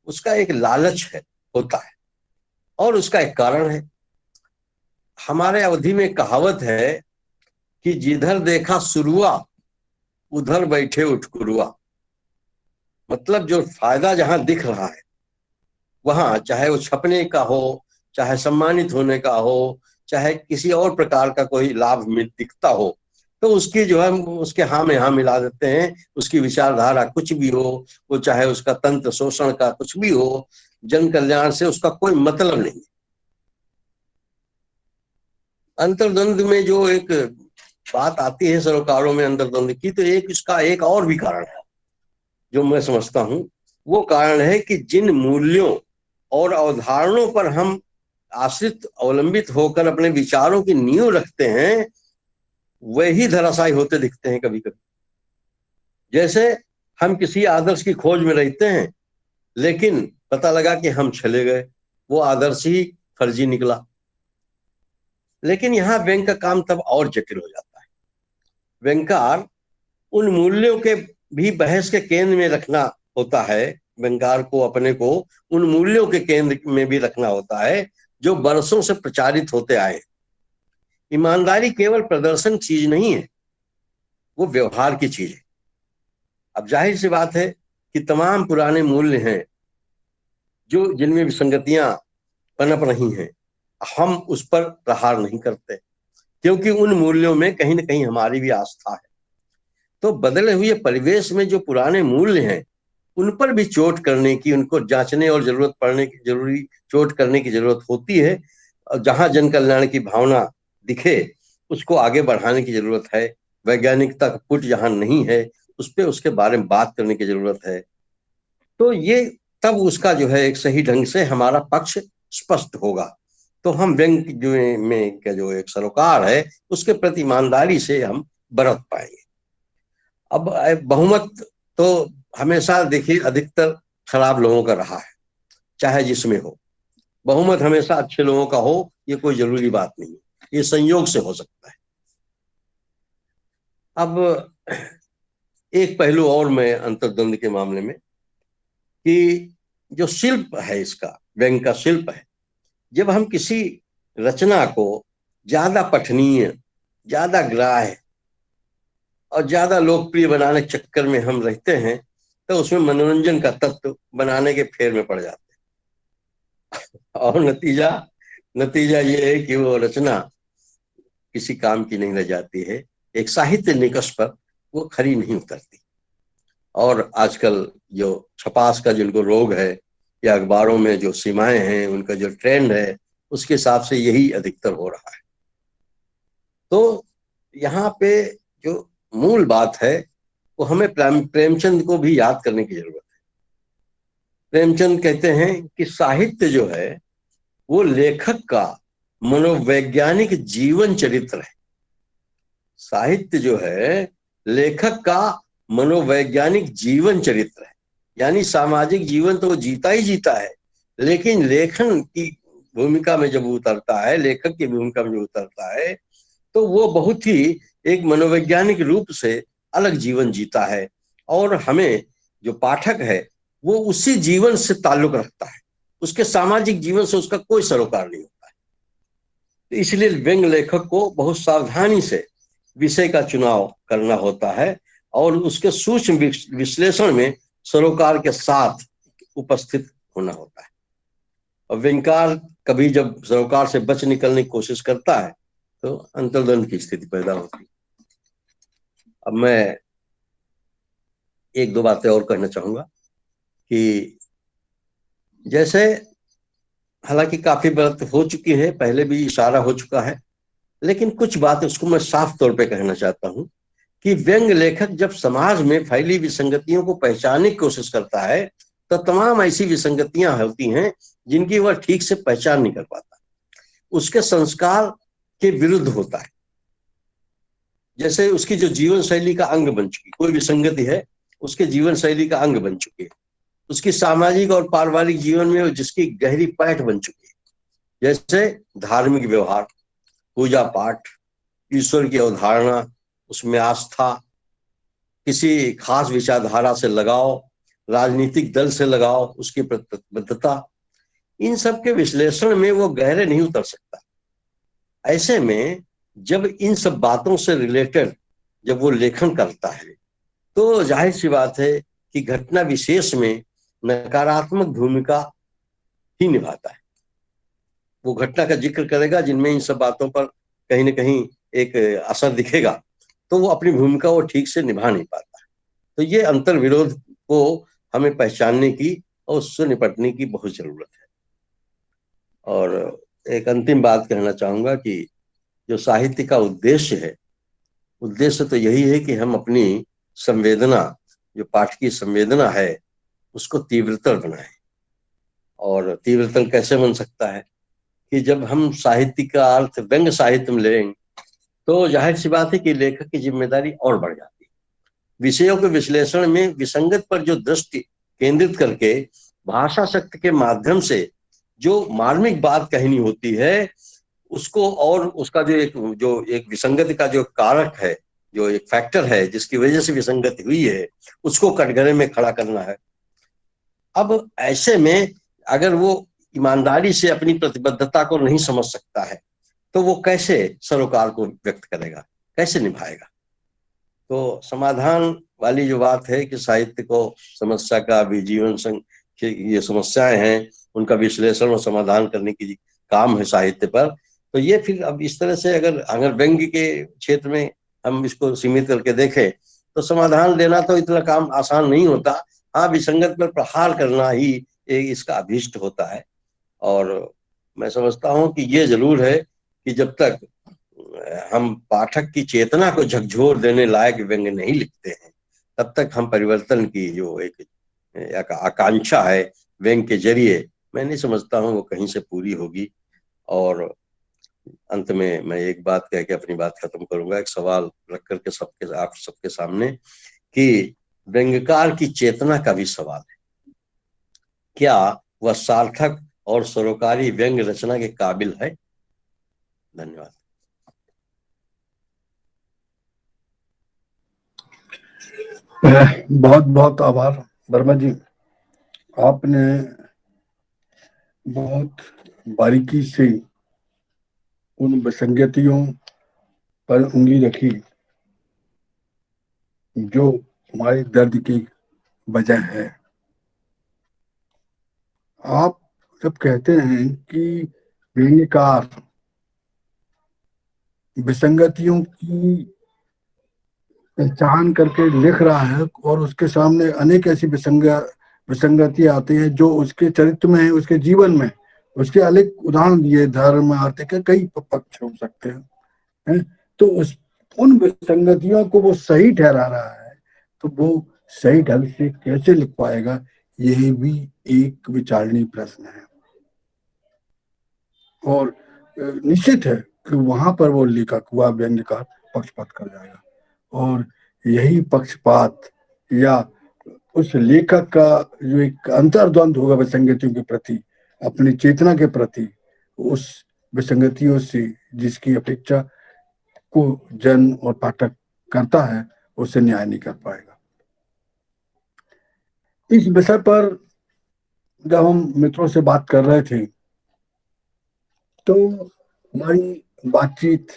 उसका एक लालच है, होता है, और उसका एक कारण है। हमारे अवधि में कहावत है कि जिधर देखा सुरुआ उधर बैठे उठकुरुआ। मतलब जो फायदा जहां दिख रहा है वहां, चाहे वो छपने का हो, चाहे सम्मानित होने का हो, चाहे किसी और प्रकार का कोई लाभ में दिखता हो, तो उसकी जो है उसके हाँ में हाँ मिला देते हैं। उसकी विचारधारा कुछ भी हो, वो चाहे उसका तंत्र शोषण का कुछ भी हो, जन कल्याण से उसका कोई मतलब नहीं। अंतर्द्वंद में जो एक बात आती है सरोकारों में अंतर्द्वंद की, तो एक इसका एक और भी कारण है जो मैं समझता हूं। वो कारण है कि जिन मूल्यों और अवधारणों पर हम आश्रित, अवलंबित होकर अपने विचारों की नींव रखते हैं, वही धराशायी होते दिखते हैं कभी कभी। जैसे हम किसी आदर्श की खोज में रहते हैं लेकिन पता लगा कि हम चले गए, वो आदर्श ही फर्जी निकला। लेकिन यहाँ व्यंग का काम तब और जटिल हो जाता है। व्यंगकार उन मूल्यों के भी बहस के केंद्र में रखना होता है। व्यंगकार को अपने को उन मूल्यों के केंद्र में भी रखना होता है जो बरसों से प्रचारित होते आए। ईमानदारी केवल प्रदर्शन चीज नहीं है, वो व्यवहार की चीज है। अब जाहिर सी बात है कि तमाम पुराने मूल्य हैं जो जिनमें विसंगतियां पनप रही हैं, हम उस पर प्रहार नहीं करते क्योंकि उन मूल्यों में कहीं ना कहीं हमारी भी आस्था है। तो बदले हुए परिवेश में जो पुराने मूल्य हैं उन पर भी चोट करने की, उनको जांचने और जरूरत पड़ने की, जरूरी चोट करने की जरूरत होती है। और जहां जन कल्याण की भावना दिखे उसको आगे बढ़ाने की जरूरत है। वैज्ञानिकता का पुट जहां नहीं है उस पर उसके बारे में बात करने की जरूरत है। तो ये तब उसका जो है एक सही ढंग से हमारा पक्ष स्पष्ट होगा। तो हम व्यंग जो में का जो एक सरोकार है उसके प्रति ईमानदारी से हम बरत पाएंगे। अब बहुमत तो हमेशा देखिए अधिकतर खराब लोगों का रहा है, चाहे जिसमें हो। बहुमत हमेशा अच्छे लोगों का हो ये कोई जरूरी बात नहीं है, ये संयोग से हो सकता है। अब एक पहलू और मैं अंतर्द्वंद के मामले में कि जो शिल्प है, इसका व्यंग का शिल्प है, जब हम किसी रचना को ज्यादा पठनीय, ज्यादा ग्राह्य और ज्यादा लोकप्रिय बनाने के चक्कर में हम रहते हैं, तो उसमें मनोरंजन का तत्व बनाने के फेर में पड़ जाते हैं। और नतीजा ये है कि वो रचना किसी काम की नहीं रह जाती है, एक साहित्य निकष पर वो खरी नहीं उतरती। और आजकल जो छपास का जिनको रोग है, या अखबारों में जो सीमाएं हैं, उनका जो ट्रेंड है, उसके हिसाब से यही अधिकतर हो रहा है। तो यहाँ पे जो मूल बात है, वो हमें प्रेमचंद को भी याद करने की जरूरत है। प्रेमचंद कहते हैं कि साहित्य जो है वो लेखक का मनोवैज्ञानिक जीवन चरित्र है। साहित्य जो है लेखक का मनोवैज्ञानिक जीवन चरित्र है, यानी सामाजिक जीवन तो वो जीता ही जीता है, लेकिन लेखन की भूमिका में जब उतरता है, लेखक की भूमिका में जब उतरता है, तो वो बहुत ही एक मनोवैज्ञानिक रूप से अलग जीवन जीता है। और हमें जो पाठक है वो उसी जीवन से ताल्लुक रखता है, उसके सामाजिक जीवन से उसका कोई सरोकार नहीं होता है। तो इसलिए व्यंग लेखक को बहुत सावधानी से विषय का चुनाव करना होता है और उसके सूक्ष्म विश्लेषण में सरोकार के साथ उपस्थित होना होता है। और व्यंगकार कभी जब सरोकार से बच निकलने की कोशिश करता है तो अंतर्द्वंद की स्थिति पैदा होती है। अब मैं एक दो बातें और कहना चाहूंगा कि जैसे हालांकि काफी बात हो चुकी है, पहले भी इशारा हो चुका है, लेकिन कुछ बात उसको मैं साफ तौर पे कहना चाहता हूं कि व्यंग लेखक जब समाज में फैली विसंगतियों को पहचानने की कोशिश करता है, तो तमाम ऐसी विसंगतियां होती हैं जिनकी वह ठीक से पहचान नहीं कर पाता, उसके संस्कार के विरुद्ध होता है। जैसे उसकी जो जीवन शैली का अंग बन चुकी, कोई विसंगति है उसके जीवन शैली का अंग बन चुकी है, उसकी सामाजिक और पारिवारिक जीवन में जिसकी गहरी पैठ बन चुकी है, जैसे धार्मिक व्यवहार, पूजा पाठ, ईश्वर की अवधारणा, उसमें आस्था, किसी खास विचारधारा से लगाव, राजनीतिक दल से लगाव, उसकी प्रतिबद्धता, इन सब के विश्लेषण में वो गहरे नहीं उतर सकता। ऐसे में जब इन सब बातों से रिलेटेड जब वो लेखन करता है, तो जाहिर सी बात है कि घटना विशेष में नकारात्मक भूमिका ही निभाता है। वो घटना का जिक्र करेगा जिनमें इन सब बातों पर कहीं ना कहीं एक असर दिखेगा, तो वो अपनी भूमिका वो ठीक से निभा नहीं पाता है। तो ये अंतर विरोध को हमें पहचानने की और उससे निपटने की बहुत जरूरत है। और एक अंतिम बात कहना चाहूंगा कि जो साहित्य का उद्देश्य है, उद्देश्य तो यही है कि हम अपनी संवेदना, जो पाठ की संवेदना है, उसको तीव्रतर बनाएं। और तीव्रतर कैसे बन सकता है कि जब हम साहित्य का अर्थ व्यंग साहित्य में लेंगे, तो जाहिर सी बात है कि लेखक की जिम्मेदारी और बढ़ जाती है। विषयों के विश्लेषण में विसंगत पर जो दृष्टि केंद्रित करके भाषा शक्ति के माध्यम से जो मार्मिक बात कहनी होती है, उसको, और उसका जो एक विसंगति का जो कारक है, जो एक फैक्टर है जिसकी वजह से विसंगति हुई है, उसको कटघरे में खड़ा करना है। अब ऐसे में अगर वो ईमानदारी से अपनी प्रतिबद्धता को नहीं समझ सकता है, तो वो कैसे सरोकार को व्यक्त करेगा, कैसे निभाएगा? तो समाधान वाली जो बात है कि साहित्य को समस्या का विजीवन ये समस्याएं हैं, उनका विश्लेषण और समाधान करने की काम है साहित्य पर। तो ये फिर अब इस तरह से अगर व्यंग्य के क्षेत्र में हम इसको सीमित करके देखें, तो समाधान देना तो इतना काम आसान नहीं होता। हाँ, विसंगत पर प्रहार करना ही इसका अभीष्ट होता है। और मैं समझता हूँ कि ये जरूर है कि जब तक हम पाठक की चेतना को झकझोर देने लायक व्यंग्य नहीं लिखते हैं, तब तक हम परिवर्तन की जो एक आकांक्षा है व्यंग्य के जरिए, मैं नहीं समझता हूँ वो कहीं से पूरी होगी। और अंत में मैं एक बात कह के अपनी बात खत्म करूंगा, एक सवाल रख करके आप सबके सामने कि व्यंग्यकार की चेतना का भी सवाल है, क्या वह सार्थक और सरोकारी व्यंग्य रचना के काबिल है? धन्यवाद। बहुत बहुत आभार वर्मा जी, आपने बहुत बारीकी से उन विसंगतियों पर उंगली रखी जो हमारे दर्द की वजह है। आप जब कहते हैं कि व्यंग्यकार विसंगतियों की पहचान करके लिख रहा है और उसके सामने अनेक ऐसी विसंगतियां आती हैं जो उसके चरित्र में है, उसके जीवन में, उसके अनेक उदाहरण दिए, धर्म आर्थिक के कई पक्ष हो सकते हैं। तो उन विसंगतियों को वो सही ठहरा रहा है, तो वो सही ढंग से कैसे लिख पाएगा, यही भी एक विचारणीय प्रश्न है। और निश्चित है कि वहां पर वो लेखक, वह व्यंग्यकार पक्षपात कर जाएगा, और यही पक्षपात या उस लेखक का जो एक अंतर्द्वंद होगा विसंगतियों के प्रति, अपनी चेतना के प्रति, उस विसंगतियों से जिसकी अपेक्षा को जन और पाठक करता है, उससे न्याय नहीं कर पाएगा। इस विषय पर जब हम मित्रों से बात कर रहे थे तो हमारी बातचीत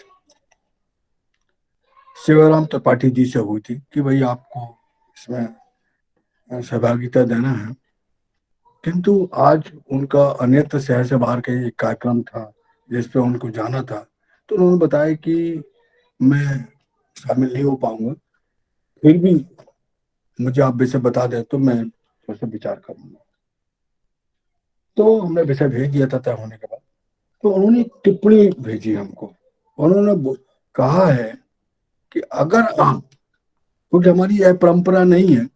शिवराम त्रिपाठी जी से हुई थी कि भाई आपको इसमें सहभागिता देना है, किंतु आज उनका अन्यत्र शहर से बाहर का एक कार्यक्रम था जिस पे उनको जाना था, तो उन्होंने बताया कि मैं शामिल नहीं हो पाऊंगा, फिर भी मुझे आप विषय बता दें तो मैं थोड़ा सा विचार करूंगा। तो हमने विषय भेज दिया था तय होने के बाद, तो उन्होंने टिप्पणी भेजी हमको। उन्होंने कहा है कि अगर आप, क्योंकि हमारी यह परंपरा नहीं है,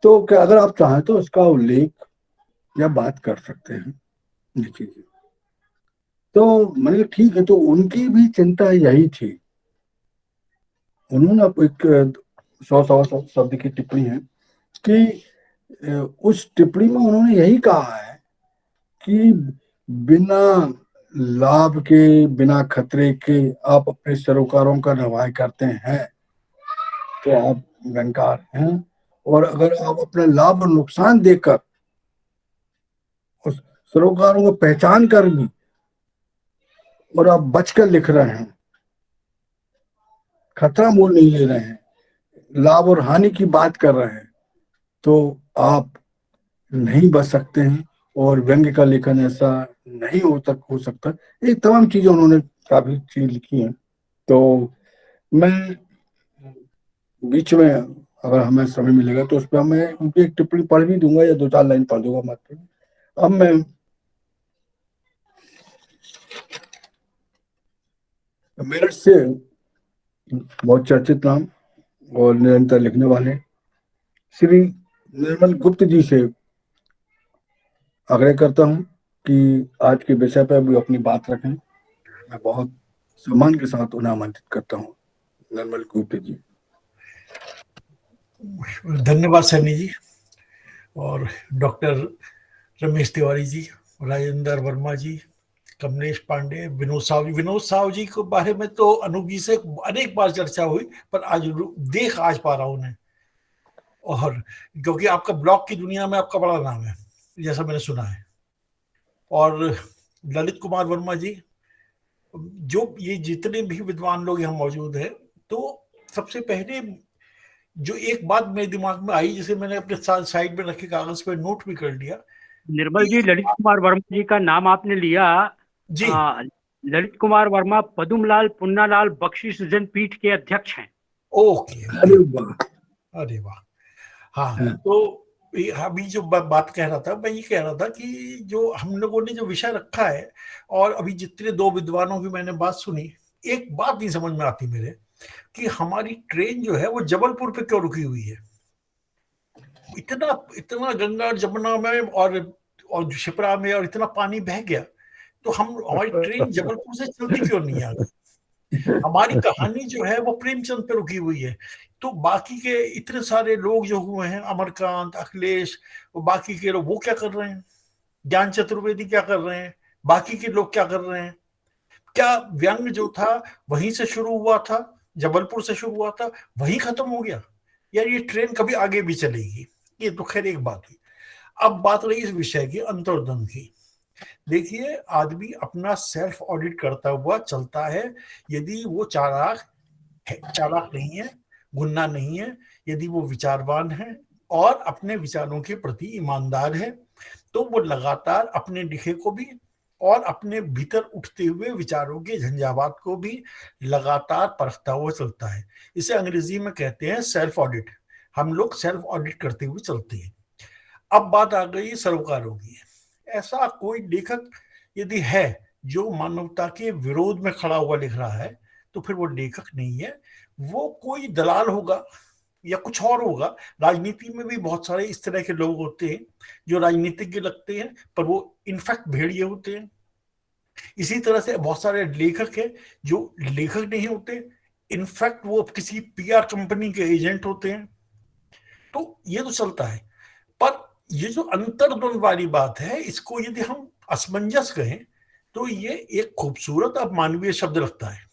तो क्या अगर आप चाहें तो इसका उल्लेख या बात कर सकते हैं। देखिए, तो मैंने कहा ठीक है। तो उनकी भी चिंता यही थी। उन्होंने एक 100 शब्द की टिप्पणी है कि उस टिप्पणी में उन्होंने यही कहा है कि बिना लाभ के, बिना खतरे के आप अपने सरोकारों का निर्वाह करते हैं तो आप व्यंग्यकार हैं, और अगर आप अपने लाभ और नुकसान देकर उस सरोकारों को पहचान कर भी और आप बचकर लिख रहे हैं, खतरा मोल नहीं ले रहे हैं, लाभ और हानि की बात कर रहे हैं, तो आप नहीं बच सकते हैं, और व्यंग्य का लेखन ऐसा नहीं हो सकता। ये तमाम चीजें उन्होंने काफी चीज लिखी हैं। तो मैं बीच में अगर हमें समय मिलेगा तो उस पर मैं उनकी एक टिप्पणी पढ़ भी दूंगा या 2-4 लाइन पढ़ दूंगा मात्र। अब मैं मेरठ से बहुत चर्चित नाम और निरंतर लिखने वाले श्री निर्मल गुप्त जी से आग्रह करता हूं कि आज के विषय पर भी अपनी बात रखें। मैं बहुत सम्मान के साथ उन्हें आमंत्रित करता हूं। निर्मल गुप्त जी। धन्यवाद सैनी जी, और डॉक्टर रमेश तिवारी जी, राजेंद्र वर्मा जी, कमलेश पांडे, विनोद साहु जी। विनोद साहु जी के बारे में तो अनूप जी से अनेक बार चर्चा हुई, पर आज आज पा रहा हूं उन्हें, और क्योंकि आपका ब्लॉग की दुनिया में आपका बड़ा नाम है जैसा मैंने सुना है। और ललित कुमार वर्मा जी, जो ये जितने भी विद्वान लोग यहाँ मौजूद हैं, तो सबसे पहले जो एक बात मेरे दिमाग में आई, जिसे मैंने अपने साथ साइड में रखे कागज पे नोट भी कर लिया। निर्मल जी, ललित कुमार वर्मा जी का नाम आपने लिया जी। ललित कुमार वर्मा पदुमलाल पुन्नालाल बख्शिश जनपीठ के अध्यक्ष हैं। ओके, अरे वाह, अरे वाह। हाँ, तो अभी जो बात कह रहा था, मैं ये कह रहा था कि जो हम लोगों ने जो विषय रखा है, और अभी जितने दो विद्वानों की मैंने बात सुनी, एक बात नहीं समझ में आती मेरे, कि हमारी ट्रेन जो है वो जबलपुर पे क्यों रुकी हुई है। इतना इतना गंगा जमुना में और शिप्रा में और इतना पानी बह गया, तो हमारी ट्रेन जबलपुर से चलती क्यों नहीं आ गई। हमारी कहानी जो है वो प्रेमचंद पे रुकी हुई है। तो बाकी के इतने सारे लोग जो हुए हैं, अमरकांत, अखिलेश, वो बाकी के लोग वो क्या कर रहे हैं, ज्ञान चतुर्वेदी क्या कर रहे हैं, बाकी के लोग क्या कर रहे हैं। क्या व्यंग जो था वहीं से शुरू हुआ था, जबलपुर से शुरू हुआ था, वहीं खत्म हो गया, या ये ट्रेन कभी आगे भी चलेगी। ये तो खैर एक बात हुई। अब बात रही इस विषय की, अंतर्द्वंद की। देखिए, आदमी अपना सेल्फ ऑडिट करता हुआ चलता है। यदि वो चालाक नहीं है, गुन्ना नहीं है, यदि वो विचारवान है और अपने विचारों के प्रति ईमानदार है, तो वो लगातार अपने लिखे को भी और अपने भीतर उठते हुए विचारों के झंझावात को भी लगातार परखता हुआ चलता है। इसे अंग्रेजी में कहते हैं सेल्फ ऑडिट। हम लोग सेल्फ ऑडिट करते हुए चलते हैं। अब बात आ गई सरोकारों की। ऐसा कोई लेखक यदि है जो मानवता के विरोध में खड़ा हुआ लिख रहा है, तो फिर वो लेखक नहीं है, वो कोई दलाल होगा या कुछ और होगा। राजनीति में भी बहुत सारे इस तरह के लोग होते हैं जो राजनीतिज्ञ लगते हैं, पर वो इनफैक्ट भेड़िए होते हैं। इसी तरह से बहुत सारे लेखक हैं जो लेखक नहीं होते, इनफैक्ट वो किसी पीआर कंपनी के एजेंट होते हैं। तो ये तो चलता है, पर ये जो अंतर्द्वंद वाली बात है, इसको यदि हम असमंजस कहें तो ये एक खूबसूरत अब मानवीय शब्द लगता है।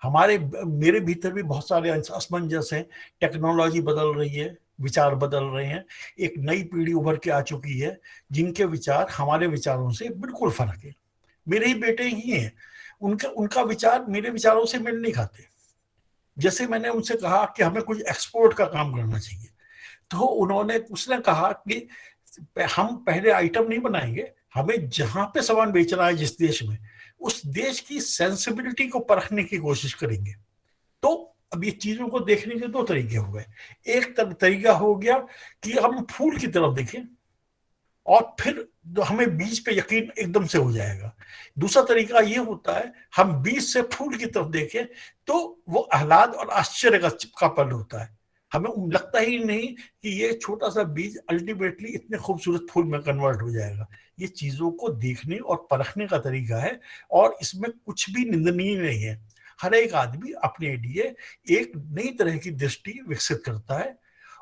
मेरे भीतर भी बहुत सारे असमंजस हैं। टेक्नोलॉजी बदल रही है, विचार बदल रहे हैं, एक नई पीढ़ी उभर के आ चुकी है जिनके विचार हमारे विचारों से बिल्कुल फर्क है। मेरे ही बेटे ही हैं, उनका विचार मेरे विचारों से मेल नहीं खाते। जैसे मैंने उनसे कहा कि हमें कुछ एक्सपोर्ट का काम करना चाहिए, तो उसने कहा कि हम पहले आइटम नहीं बनाएंगे, हमें जहां पे सामान बेचना है जिस देश में, उस देश की सेंसिबिलिटी को परखने की कोशिश करेंगे। तो अब ये चीजों को देखने के दो तरीके हो गए। एक तरीका हो गया कि हम फूल की तरफ देखें और फिर हमें बीज पे यकीन एकदम से हो जाएगा। दूसरा तरीका ये होता है हम बीज से फूल की तरफ देखें तो वो आह्लाद और आश्चर्य का पल होता है। हमें लगता ही नहीं कि ये छोटा सा बीज अल्टीमेटली इतने खूबसूरत फूल में कन्वर्ट हो जाएगा। ये चीजों को देखने और परखने का तरीका है और इसमें कुछ भी निंदनीय नहीं है। हर एक आदमी अपने लिए एक नई तरह की दृष्टि विकसित करता है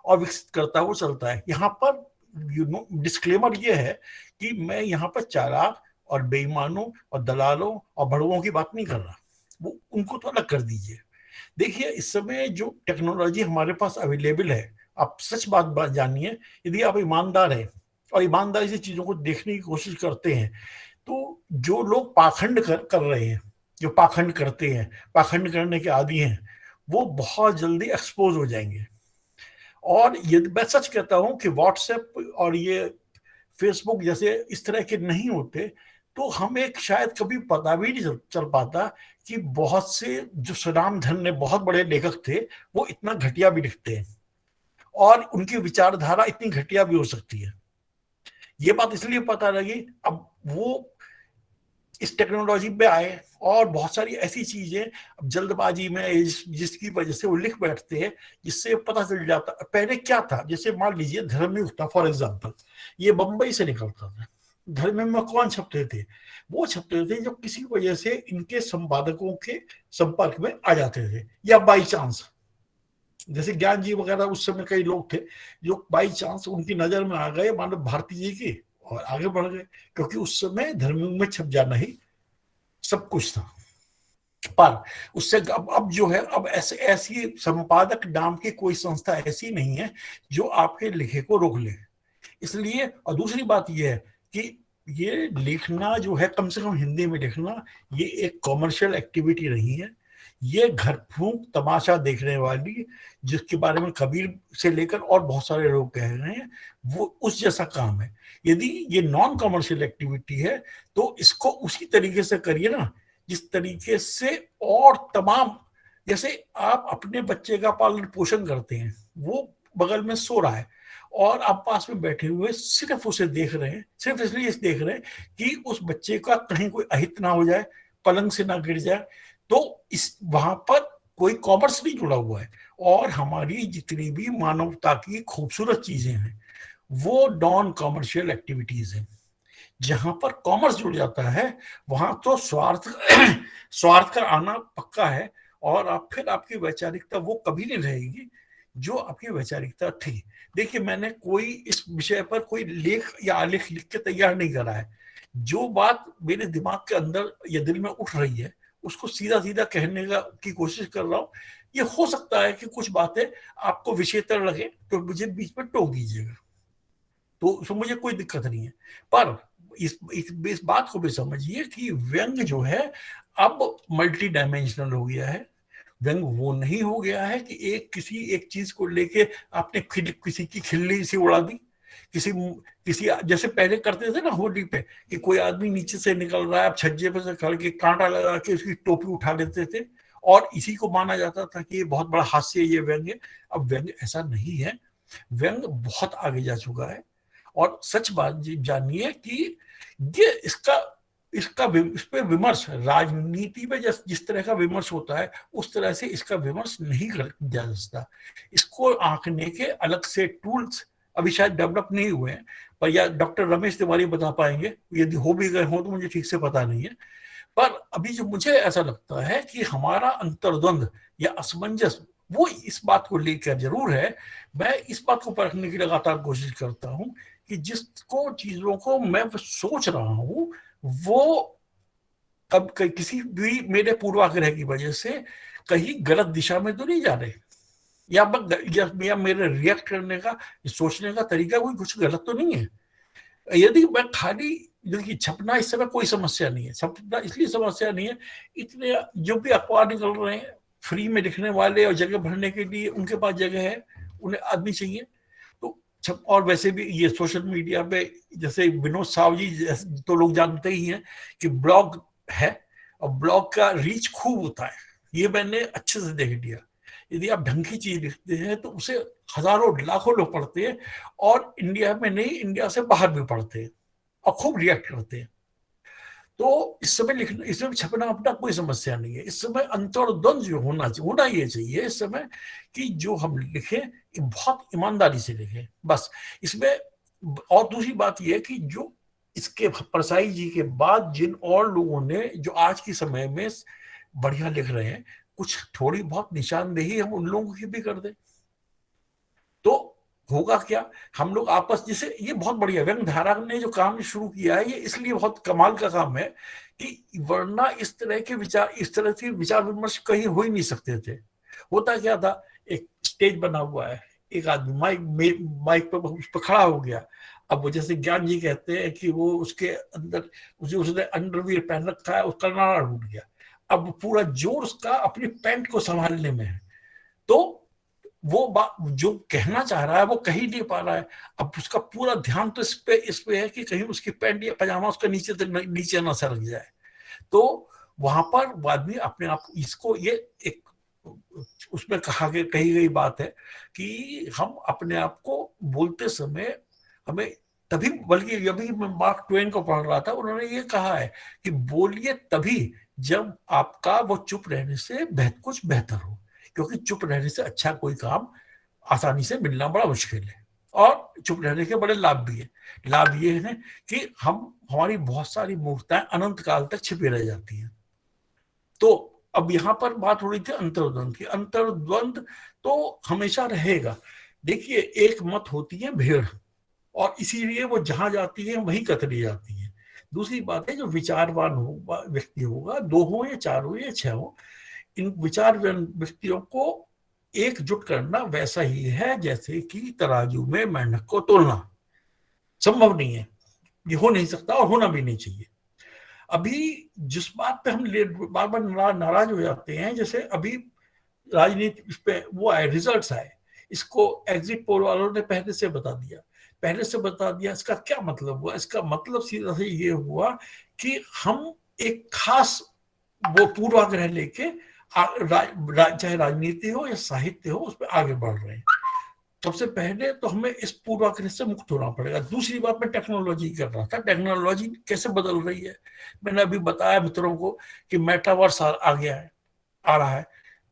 और विकसित करता हुआ चलता है। यहाँ पर डिस्क्लेमर ये है कि मैं यहाँ पर चालाक और बेईमानों और दलालों और भड़ुओं की बात नहीं कर रहा, वो उनको तो अलग कर दीजिए। देखिए, इस समय जो टेक्नोलॉजी हमारे पास अवेलेबल है, आप सच बात जानिए, यदि आप ईमानदार हैं और ईमानदारी से चीजों को देखने की कोशिश करते हैं, तो जो लोग पाखंड कर रहे हैं, जो पाखंड करते हैं, पाखंड करने के आदी हैं, वो बहुत जल्दी एक्सपोज हो जाएंगे। और ये मैं सच कहता हूं कि व्हाट्सएप और ये फेसबुक जैसे इस तरह के नहीं होते तो हमें शायद कभी पता भी नहीं चल पाता कि बहुत से जो सुनाम धन्य बहुत बड़े लेखक थे वो इतना घटिया भी लिखते हैं और उनकी विचारधारा इतनी घटिया भी हो सकती है। ये बात इसलिए पता लगी, अब वो इस टेक्नोलॉजी पे आए और बहुत सारी ऐसी चीजें अब जल्दबाजी में जिसकी वजह से वो लिख बैठते हैं, जिससे पता चल जाता। पहले क्या था, जैसे मान लीजिए धर्मयुग था फॉर एग्जांपल, ये बम्बई से निकलता था। धर्मयुग में कौन छपते थे? वो छपते थे जो किसी वजह से इनके संपादकों के संपर्क में आ जाते थे या बाई चांस। जैसे ज्ञान जी वगैरह उस समय कई लोग थे जो बाई चांस उनकी नजर में आ गए मानव भारती जी की और आगे बढ़ गए, क्योंकि उस समय धर्मयुग में छप जाना ही सब कुछ था। पर उससे अब जो है, अब ऐसी संपादक नाम की कोई संस्था ऐसी नहीं है जो आपके लिखे को रोक ले। इसलिए, और दूसरी बात यह है कि ये लिखना जो है, कम से कम हिंदी में लिखना, ये एक कॉमर्शियल एक्टिविटी नहीं है। ये घर फूंक तमाशा देखने वाली, जिसके बारे में कबीर से लेकर और बहुत सारे लोग कह रहे हैं, वो उस जैसा काम है। यदि ये नॉन कॉमर्शियल एक्टिविटी है तो इसको उसी तरीके से करिए ना जिस तरीके से और तमाम, जैसे आप अपने बच्चे का पालन पोषण करते हैं, वो बगल में सो रहा है और आप पास में बैठे हुए सिर्फ उसे देख रहे हैं, सिर्फ इसलिए देख रहे हैं कि उस बच्चे का कहीं कोई अहित ना हो जाए, पलंग से ना गिर जाए। तो इस वहां पर कोई कॉमर्स नहीं जुड़ा हुआ है। और हमारी जितनी भी मानवता की खूबसूरत चीजें हैं वो नॉन कॉमर्शियल एक्टिविटीज हैं। जहां पर कॉमर्स जुड़ जाता है वहां तो स्वार्थ का आना पक्का है और फिर आपकी वैचारिकता वो कभी नहीं रहेगी जो आपकी वैचारिकता थी। देखिए, मैंने कोई इस विषय पर कोई लेख या आलेख लिख के तैयार नहीं करा है। जो बात मेरे दिमाग के अंदर या दिल में उठ रही है उसको सीधा सीधा कहने की कोशिश कर रहा हूँ। ये हो सकता है कि कुछ बातें आपको विषेतर लगे तो मुझे बीच में टोक दीजिएगा, तो उसमें मुझे कोई दिक्कत नहीं है। पर इस बात को भी समझिए कि व्यंग जो है अब मल्टी डायमेंशनल हो गया है। व्यंग वो नहीं हो गया है कि किसी एक चीज को लेके आपने किसी की खिल्ली से उड़ा दी, किसी जैसे पहले करते थे ना होली पे कि कोई आदमी नीचे से निकल रहा है, आप छज्जे पे से खड़ के कांटा लगा के उसकी टोपी उठा लेते थे और इसी को माना जाता था कि ये बहुत बड़ा हास्य, ये व्यंग है। अब व्यंग ऐसा नहीं है, व्यंग बहुत आगे जा चुका है। और सच बात जानिए कि ये इस पे विमर्श राजनीति में जिस तरह का विमर्श होता है उस तरह से इसका विमर्श नहीं किया जा सकता। इसको आंकने के अलग से टूल्स अभी शायद डेवलप नहीं हुए हैं, पर या डॉक्टर रमेश तिवारी बता पाएंगे, यदि हो भी गए हो तो मुझे ठीक से पता नहीं है। पर अभी जो मुझे ऐसा लगता है कि हमारा अंतर्द्वंद या असमंजस वो इस बात को लेकर जरूर है। मैं इस बात को परखने की लगातार कोशिश करता हूं कि जिसको चीजों को मैं सोच रहा हूं वो कब किसी भी मेरे पूर्वाग्रह की वजह से कहीं गलत दिशा में तो नहीं जा रहे, या मेरे रिएक्ट करने का, सोचने का तरीका कोई कुछ गलत तो नहीं है। यदि मैं खाली, देखिए छपना इस समय कोई समस्या नहीं है, छपना इसलिए समस्या नहीं है, इतने जो भी अखबार निकल रहे हैं फ्री में लिखने वाले और जगह भरने के लिए उनके पास जगह है, उन्हें आदमी चाहिए तो छप। और वैसे भी ये सोशल मीडिया पे जैसे विनोद साव जी तो लोग जानते ही हैं कि ब्लॉग है और ब्लॉग का रीच खूब होता है, ये मैंने अच्छे से देख लिया। यदि आप ढंग की चीज लिखते हैं तो उसे हजारों लाखों लोग पढ़ते हैं और इंडिया में नहीं, इंडिया से बाहर भी पढ़ते हैं और खूब रिएक्ट करते हैं। तो इस समय लिखना, इसमें छपना अपना कोई समस्या नहीं है। इस समय अंतर्द्वंद जो होना ये चाहिए इस समय कि जो हम लिखें बहुत ईमानदारी से लिखें बस इसमें। और दूसरी बात यह कि जो इसके परसाई जी के बाद जिन और लोगों ने जो आज के समय में बढ़िया लिख रहे हैं, कुछ थोड़ी बहुत निशानदेही हम उन लोगों की भी कर दें तो होगा क्या। हम लोग आपस, जैसे ये बहुत बढ़िया व्यंग धारा ने जो काम शुरू किया है ये इसलिए बहुत कमाल का काम है कि वरना इस तरह के विचार विमर्श कहीं हो ही नहीं सकते थे। होता क्या था, एक स्टेज बना हुआ है, एक आदमी माइक पर उस पर खड़ा हो गया। अब वो जैसे ज्ञान जी कहते हैं कि वो उसके अंदर उसने अंडरवियर पहन रखा है, उसका नाड़ा टूट गया। अब पूरा जोर उसका अपनी पैंट को संभालने में है, तो वो बात जो कहना चाह रहा है वो कह ही नहीं पा रहा है। अब उसका पूरा ध्यान तो इस पे है कि कहीं उसकी पैंट या पजामा उसका नीचे ना सरक जाए। तो वहां पर आदमी अपने आप इसको, ये एक उसमें कही गई बात है कि हम अपने आप को बोलते समय हमें तभी, बल्कि अभी मैं मार्क ट्वेन को पढ़ रहा था, उन्होंने ये कहा है कि बोलिए तभी जब आपका वो चुप रहने से कुछ बेहतर हो, क्योंकि चुप रहने से अच्छा कोई काम आसानी से मिलना बड़ा मुश्किल है। और चुप रहने के बड़े लाभ भी है। लाभ ये है कि हमारी बहुत सारी मूर्खताएं अनंत काल तक छिपी रह जाती हैं। तो अब यहां पर बात हो रही थी अंतर्द्वंद की। अंतर्द्वंद तो हमेशा रहेगा। देखिए, एक मत होती है भेड़, और इसीलिए वो जहां जाती है वहीं कतरी जाती है। दूसरी बात है, जो विचारवान व्यक्ति होगा, 2 हो या 4 हो या 6 हो, इन विचारवान व्यक्तियों को एकजुट करना वैसा ही है जैसे कि तराजू में मेंढक को तोलना। संभव नहीं है, ये हो नहीं सकता और होना भी नहीं चाहिए। अभी जिस बात पे हम बार बार नाराज हो जाते हैं, जैसे अभी राजनीति इस पे वो आए, रिजल्ट्स आए, इसको एग्जिट पोल वालों ने पहले से बता दिया। इसका क्या मतलब हुआ? इसका मतलब सीधा से ये हुआ कि हम एक खास वो पूर्वाग्रह लेके चाहे राजनीति हो या साहित्य हो, उस पर आगे बढ़ रहे हैं। सबसे पहले तो हमें इस पूर्वाग्रह से मुक्त होना पड़ेगा। दूसरी बात, मैं टेक्नोलॉजी कर रहा था, टेक्नोलॉजी कैसे बदल रही है। मैंने अभी बताया मित्रों को कि मेटावर्स आ रहा है।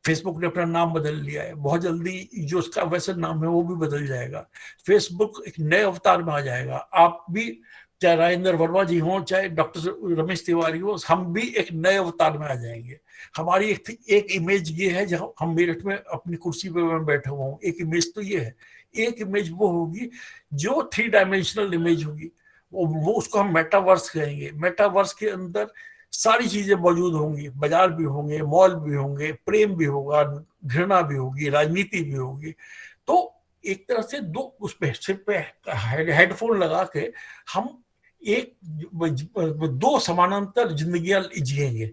फेसबुक ने अपना नाम बदल लिया है, बहुत जल्दी जो उसका वैसे नाम है वो भी बदल जाएगा। फेसबुक एक नए अवतार में आ जाएगा। आप भी, चाहे राजेंद्र वर्मा जी हो, चाहे डॉक्टर रमेश तिवारी हो, हम भी एक नए अवतार में आ जाएंगे। हमारी एक इमेज ये है, जहां हम मेरठ में अपनी कुर्सी पे मैं बैठा हुआ हूँ, एक इमेज तो ये है। एक इमेज वो होगी जो 3 डायमेंशनल इमेज होगी, वो उसको हम मेटावर्स कहेंगे। मेटावर्स के अंदर सारी चीजें मौजूद होंगी, बाजार भी होंगे, मॉल भी होंगे, प्रेम भी होगा, घृणा भी होगी, राजनीति भी होगी। तो एक तरह से उस पे सिर पे हेडफोन लगा के हम एक दो समानांतर जिंदगियां जिएंगे।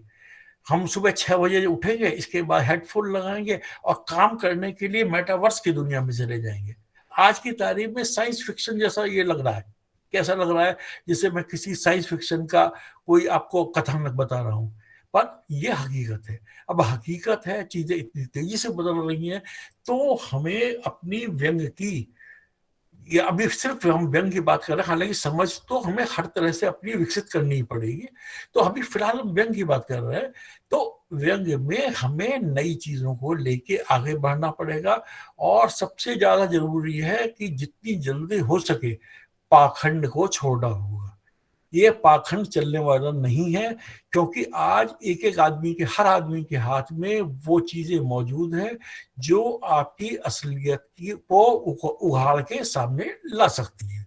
हम सुबह 6 बजे उठेंगे, इसके बाद हेडफोन लगाएंगे और काम करने के लिए मेटावर्स की दुनिया में चले जाएंगे। आज की तारीख में साइंस फिक्शन जैसा ये लग रहा है। कैसा लग रहा है? जैसे मैं किसी साइंस फिक्शन का कोई आपको कथानक बता रहा हूं, पर यह हकीकत है। अब हकीकत है, चीजें इतनी तेजी से बदल रही हैं, तो हमें अपनी व्यंग की, ये अभी सिर्फ हम व्यंग की बात कर रहे हैं, हालांकि समझ तो हमें हर तरह से अपनी विकसित करनी ही पड़ेगी। तो अभी फिलहाल हम व्यंग की बात कर रहे हैं, तो व्यंग में हमें नई चीजों को लेके आगे बढ़ना पड़ेगा। और सबसे ज्यादा जरूरी है कि जितनी जल्दी हो सके पाखंड को छोड़ना होगा। ये पाखंड चलने वाला नहीं है, क्योंकि आज एक एक आदमी के, हर आदमी के हाथ में वो चीजें मौजूद हैं जो आपकी असलियत की को उघाड़ के सामने ला सकती है।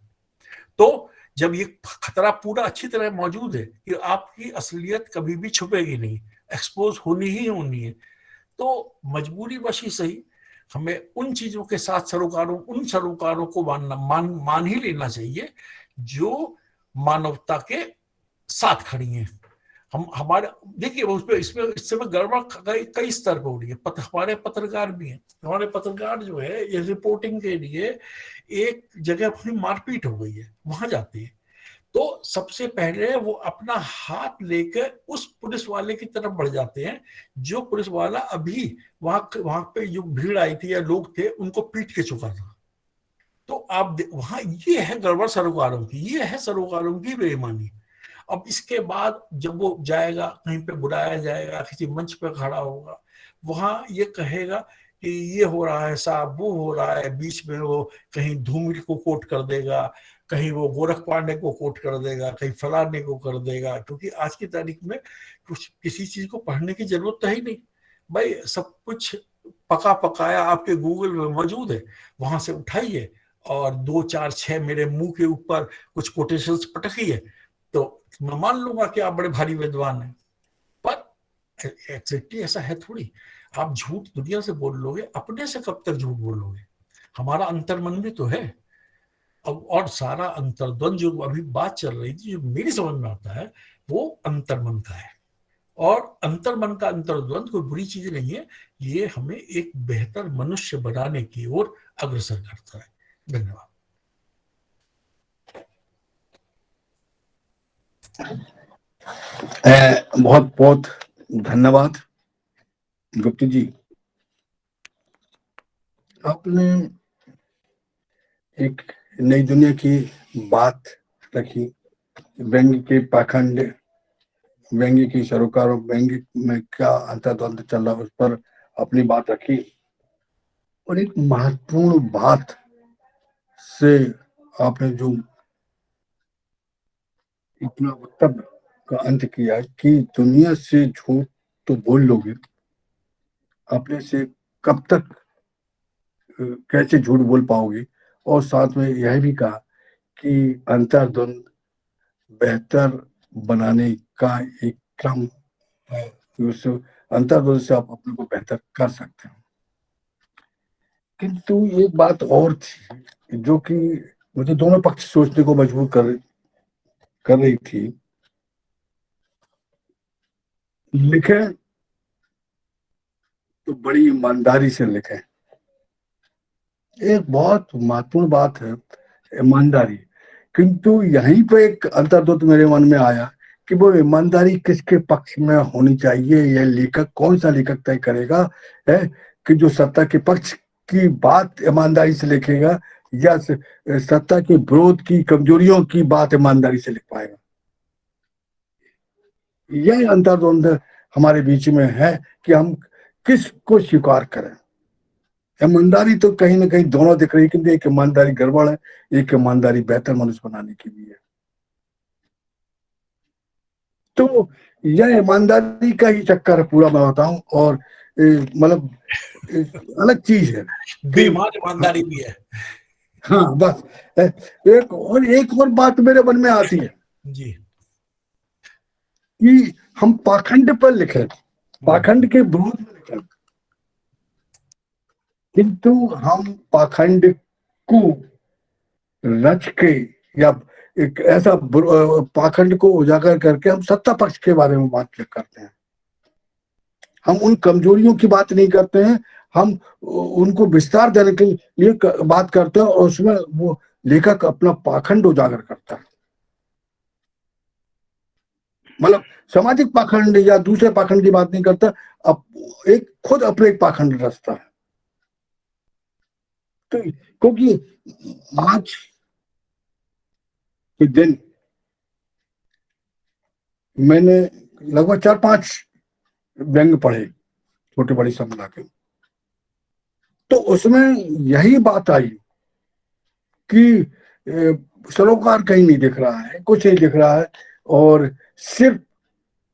तो जब ये खतरा पूरा अच्छी तरह मौजूद है कि आपकी असलियत कभी भी छुपेगी नहीं, एक्सपोज होनी ही होनी है, तो मजबूरी वश ही सही हमें उन चीजों के साथ उन सरोकारों को मान ही लेना चाहिए जो मानवता के साथ खड़ी हैं। हम हमारे देखिए उसपे इसमें इससे गड़बड़ कई स्तर पर हो रही है। हमारे पत्रकार भी हैं, हमारे पत्रकार जो है ये रिपोर्टिंग के लिए एक जगह अपनी मारपीट हो गई है, वहां जाते हैं तो सबसे पहले वो अपना हाथ लेकर उस पुलिस वाले की तरफ बढ़ जाते हैं जो पुलिस वाला अभी वहां पे जो भीड़ आई थी या लोग थे उनको पीट के चुका था। तो आप वहां ये है गड़बड़ सरोकारों की, ये है सरोकारों की बेईमानी। अब इसके बाद जब वो जाएगा, कहीं पे बुलाया जाएगा, किसी मंच पे खड़ा होगा, वहां ये कहेगा कि ये हो रहा है साहब, वो हो रहा है, बीच में वो कहीं धूमिल को कोट कर देगा, कहीं वो गोरख पांडे को कोट कर देगा, कहीं फलाने को कर देगा। क्योंकि आज की तारीख में कुछ किसी चीज को पढ़ने की जरूरत तो ही नहीं भाई, सब कुछ पका पकाया आपके गूगल में मौजूद है, वहां से उठाइए और 2 4 6 मेरे मुंह के ऊपर कुछ कोटेशंस पटकिए तो मैं मान लूंगा कि आप बड़े भारी विद्वान हैं। पर एग्जैक्टली ऐसा है थोड़ी। आप झूठ दुनिया से बोल लोगे, अपने से कब तक झूठ बोलोगे? हमारा अंतर्मन भी तो है। अब और सारा अंतर्द्वंद जो अभी बात चल रही थी, जो मेरी समझ में आता है, वो अंतर्मन का है। और अंतर्मन का अंतर्द्वंद कोई बुरी चीज नहीं है, ये हमें एक बेहतर मनुष्य बनाने की ओर अग्रसर करता है। धन्यवाद। बहुत बहुत धन्यवाद गुप्ता जी। आपने एक नई दुनिया की बात रखी, व्यंग्य के पाखंड, व्यंग्य की सरोकारों, व्यंग्य में क्या अंतर्द्वंद चल रहा है उस पर अपनी बात रखी। और एक महत्वपूर्ण बात से आपने जो इतना वक्तव्य का अंत किया कि दुनिया से झूठ तो बोल लोगे, अपने से कब तक कैसे झूठ बोल पाओगे। और साथ में यह भी कहा कि अंतर्द्वंद बेहतर बनाने का एक क्रम है, उस अंतर्द्वंद से आप अपने को बेहतर कर सकते हो। किंतु एक बात और थी जो कि मुझे दोनों पक्ष सोचने को मजबूर कर रही थी। लिखे तो बड़ी ईमानदारी से लिखे, एक बहुत महत्वपूर्ण बात है ईमानदारी। किंतु यहीं पे एक अंतर्द्वंद मेरे मन में आया कि वो ईमानदारी किसके पक्ष में होनी चाहिए। यह लेखक, कौन सा लेखक तय करेगा है कि जो सत्ता के पक्ष की बात ईमानदारी से लिखेगा या सत्ता के विरोध की कमजोरियों की बात ईमानदारी से लिख पाएगा। यह अंतर्द्वंद हमारे बीच में है कि हम किस को स्वीकार करें। ईमानदारी तो कहीं ना कहीं दोनों दिख रही है, किंतु एक ईमानदारी गड़बड़ है, एक ईमानदारी बेहतर मनुष्य बनाने की भी है। तो यह ईमानदारी का ही चक्कर है पूरा, मैं बताऊं। और मतलब अलग चीज है, बेईमान ईमानदारी भी है। हाँ बस एक और बात मेरे मन में आती है जी कि हम पाखंड पर लिखे, पाखंड के विरोध में लिखे, किंतु हम पाखंड को रच के या एक ऐसा पाखंड को उजागर करके हम सत्ता पक्ष के बारे में बात करते हैं। हम उन कमजोरियों की बात नहीं करते हैं, हम उनको विस्तार देने के लिए बात करते हैं, और उसमें वो लेखक अपना पाखंड उजागर करता है। मतलब सामाजिक पाखंड या दूसरे पाखंड की बात नहीं करता, अब एक खुद अपने एक पाखंड रचता है। तो क्योंकि आज के दिन मैंने लगभग 4-5 व्यंग पढ़े, छोटे बड़ी सब मिला के, तो उसमें यही बात आई कि सरोकार कहीं नहीं दिख रहा है, कुछ नहीं दिख रहा है, और सिर्फ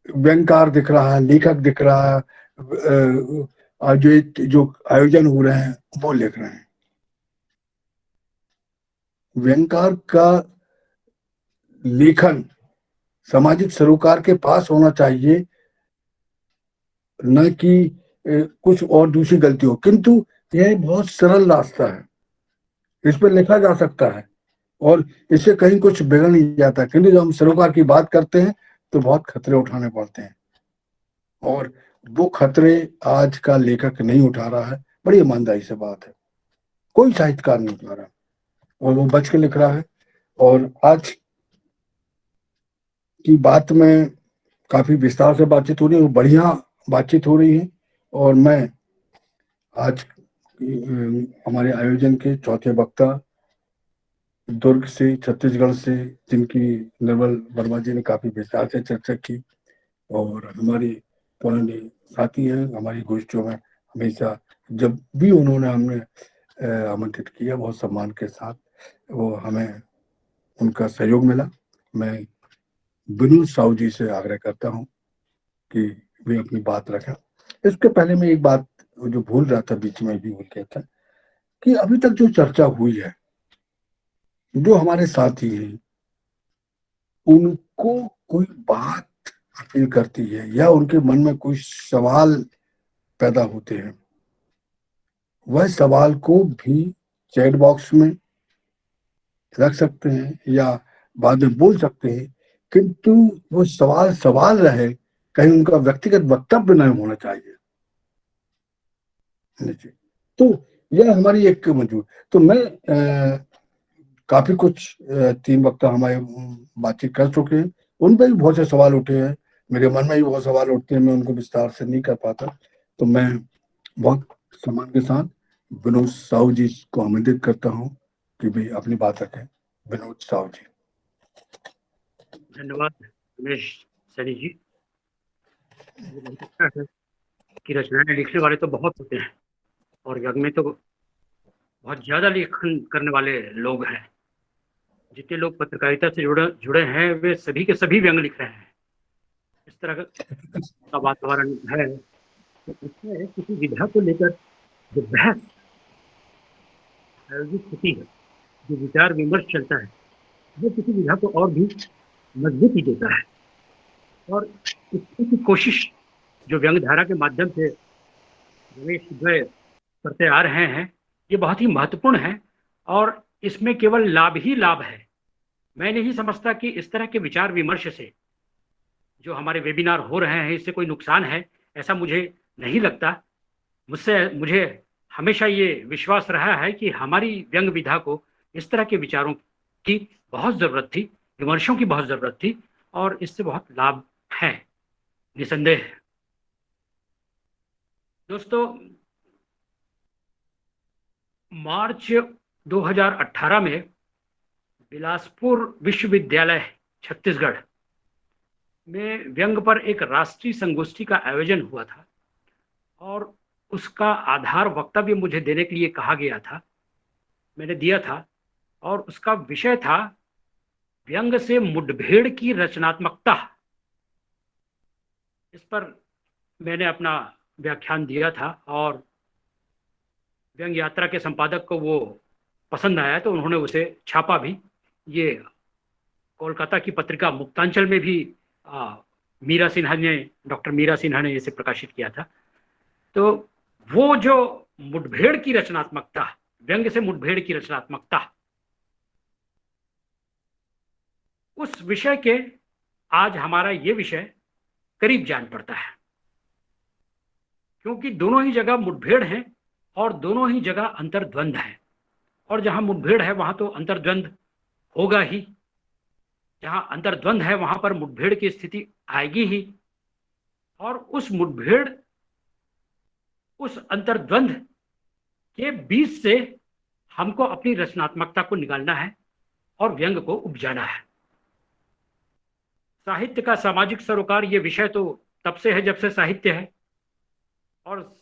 व्यंगकार दिख रहा है, लेखक दिख रहा है, जो आयोजन हो रहे हैं वो लिख रहे हैं। व्यंगकार का लेखन सामाजिक सरोकार के पास होना चाहिए, न कि कुछ और दूसरी गलती हो, किंतु यह बहुत सरल रास्ता है, इस पर लिखा जा सकता है और इससे कहीं कुछ बिगड़ नहीं जाता। किंतु जब हम सरोकार की बात करते हैं तो बहुत खतरे उठाने पड़ते हैं, और वो खतरे आज का लेखक नहीं उठा रहा है। बड़ी ईमानदारी से बात है, कोई साहित्यकार नहीं उठा रहा, और वो बच के लिख रहा है। और आज की बात में काफी विस्तार से बातचीत हो रही है, बढ़िया बातचीत हो रही है। और मैं आज हमारे आयोजन के चौथे वक्ता दुर्ग से, छत्तीसगढ़ से, जिनकी निर्मल वर्मा जी ने काफी विस्तार से चर्चा की, और हमारी पुरानी साथी हैं, हमारी गोष्ठियों में हमेशा जब भी उन्होंने हमें आमंत्रित किया बहुत सम्मान के साथ, वो हमें उनका सहयोग मिला। मैं विनोद साहू जी से आग्रह करता हूं कि वे अपनी बात रखें। इसके पहले मैं एक बात जो भूल रहा था, बीच में भी भूल गया था, कि अभी तक जो चर्चा हुई है, जो हमारे साथी हैं, उनको कोई बात अपील करती है या उनके मन में कोई सवाल पैदा होते हैं, वह सवाल को भी चैट बॉक्स में रख सकते हैं या बाद में बोल सकते हैं, किंतु वो सवाल सवाल रहे, कहीं उनका व्यक्तिगत वक्तव्य नहीं होना चाहिए। तो यह हमारी एक मजबूर। तो मैं काफी कुछ 3 वक्ता हमारे बातचीत कर चुके हैं, उन पर भी बहुत से सवाल उठे हैं, मेरे मन में भी बहुत सवाल उठते हैं, मैं उनको विस्तार से नहीं कर पाता। तो मैं बहुत सम्मान के साथ विनोद साहू जी को आमंत्रित करता हूँ कि भाई अपनी बात रखें। विनोद साहू जी। धन्यवाद रमेश सैनी जी। कि रचनाएं लिखने वाले तो बहुत होते हैं, और व्यंग में तो बहुत ज्यादा लेखन करने वाले लोग हैं। जितने लोग पत्रकारिता से जुड़े हैं, वे सभी के सभी व्यंग लिख रहे हैं। इस तरह का वातावरण है। तो इसमें किसी विधा को लेकर जो बहस आयोजित होती है, जो विचार विमर्श चलता है, वो किसी विधा को और भी मजबूती देता है। और इसकी कोशिश जो व्यंग धारा के माध्यम से रमेश द्वय करते आ रहे हैं, ये बहुत ही महत्वपूर्ण है, और इसमें केवल लाभ ही लाभ है। मैं नहीं समझता कि इस तरह के विचार विमर्श से जो हमारे वेबिनार हो रहे हैं, इससे कोई नुकसान है, ऐसा मुझे नहीं लगता। मुझे हमेशा ये विश्वास रहा है कि हमारी व्यंग विधा को इस तरह के विचारों की बहुत जरूरत थी, विमर्शों की बहुत जरूरत थी, और इससे बहुत लाभ है, निसंदेह। दोस्तों, मार्च 2018 में बिलासपुर विश्वविद्यालय छत्तीसगढ़ में व्यंग पर एक राष्ट्रीय संगोष्ठी का आयोजन हुआ था, और उसका आधार वक्तव्य मुझे देने के लिए कहा गया था। मैंने दिया था, और उसका विषय था व्यंग से मुठभेड़ की रचनात्मकता। इस पर मैंने अपना व्याख्यान दिया था, और व्यंग यात्रा के संपादक को वो पसंद आया, तो उन्होंने उसे छापा भी। ये कोलकाता की पत्रिका मुक्तांचल में भी डॉक्टर मीरा सिन्हा ने इसे प्रकाशित किया था। तो वो जो मुठभेड़ की रचनात्मकता, व्यंग से मुठभेड़ की रचनात्मकता, उस विषय के आज हमारा ये विषय करीब जान पड़ता है, क्योंकि दोनों ही जगह मुठभेड़ है और दोनों ही जगह अंतर्द्वंद है। और जहां मुठभेड़ है वहां तो अंतर्द्वंद होगा ही, जहां अंतर्द्वंद है वहां पर मुठभेड़ की स्थिति आएगी ही। और उस मुठभेड़, उस अंतर्द्वंद के बीच से हमको अपनी रचनात्मकता को निकालना है और व्यंग को उपजाना है। साहित्य का सामाजिक सरोकार ये विषय तो तब से है जब से साहित्य है, और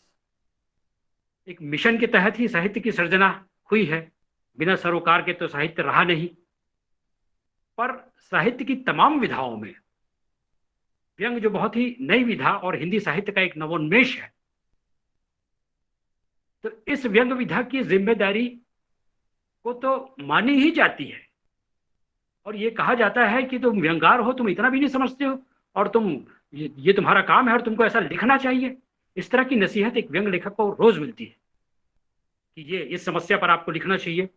एक मिशन के तहत ही साहित्य की सृजना हुई है। बिना सरोकार के तो साहित्य रहा नहीं। पर साहित्य की तमाम विधाओं में व्यंग जो बहुत ही नई विधा और हिंदी साहित्य का एक नवोन्मेष है, तो इस व्यंग विधा की जिम्मेदारी को तो मानी ही जाती है। और ये कहा जाता है कि तुम व्यंगकार हो, तुम इतना भी नहीं समझते हो, और तुम ये तुम्हारा काम है और तुमको ऐसा लिखना चाहिए। इस तरह की नसीहत एक व्यंग लेखक को रोज मिलती है कि ये इस समस्या पर आपको लिखना चाहिए,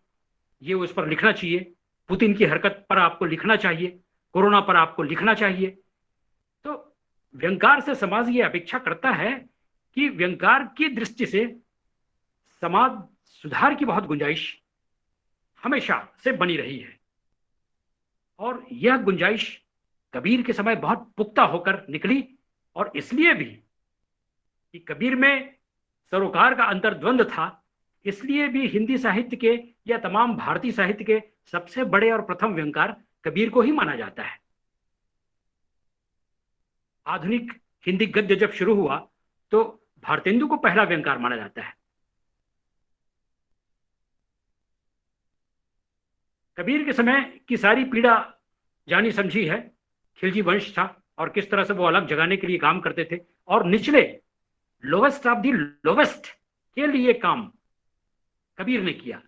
ये उस पर लिखना चाहिए, पुतिन की हरकत पर आपको लिखना चाहिए, कोरोना पर आपको लिखना चाहिए। तो व्यंगकार से समाज ये अपेक्षा करता है कि व्यंगकार की दृष्टि से समाज सुधार की बहुत गुंजाइश हमेशा से बनी रही है। और यह गुंजाइश कबीर के समय बहुत पुख्ता होकर निकली, और इसलिए भी कि कबीर में सरोकार का अंतर्द्वंद था, इसलिए भी हिंदी साहित्य के या तमाम भारतीय साहित्य के सबसे बड़े और प्रथम व्यंगकार कबीर को ही माना जाता है। आधुनिक हिंदी गद्य जब शुरू हुआ तो भारतेंदु को पहला व्यंगकार माना जाता है। कबीर के समय की सारी पीड़ा जानी समझी है। खिलजी वंश था और किस तरह से वो अलग जगाने के लिए काम करते थे, और निचले लोवेस्ट ऑफ दी लोवेस्ट के लिए काम कबीर ने किया।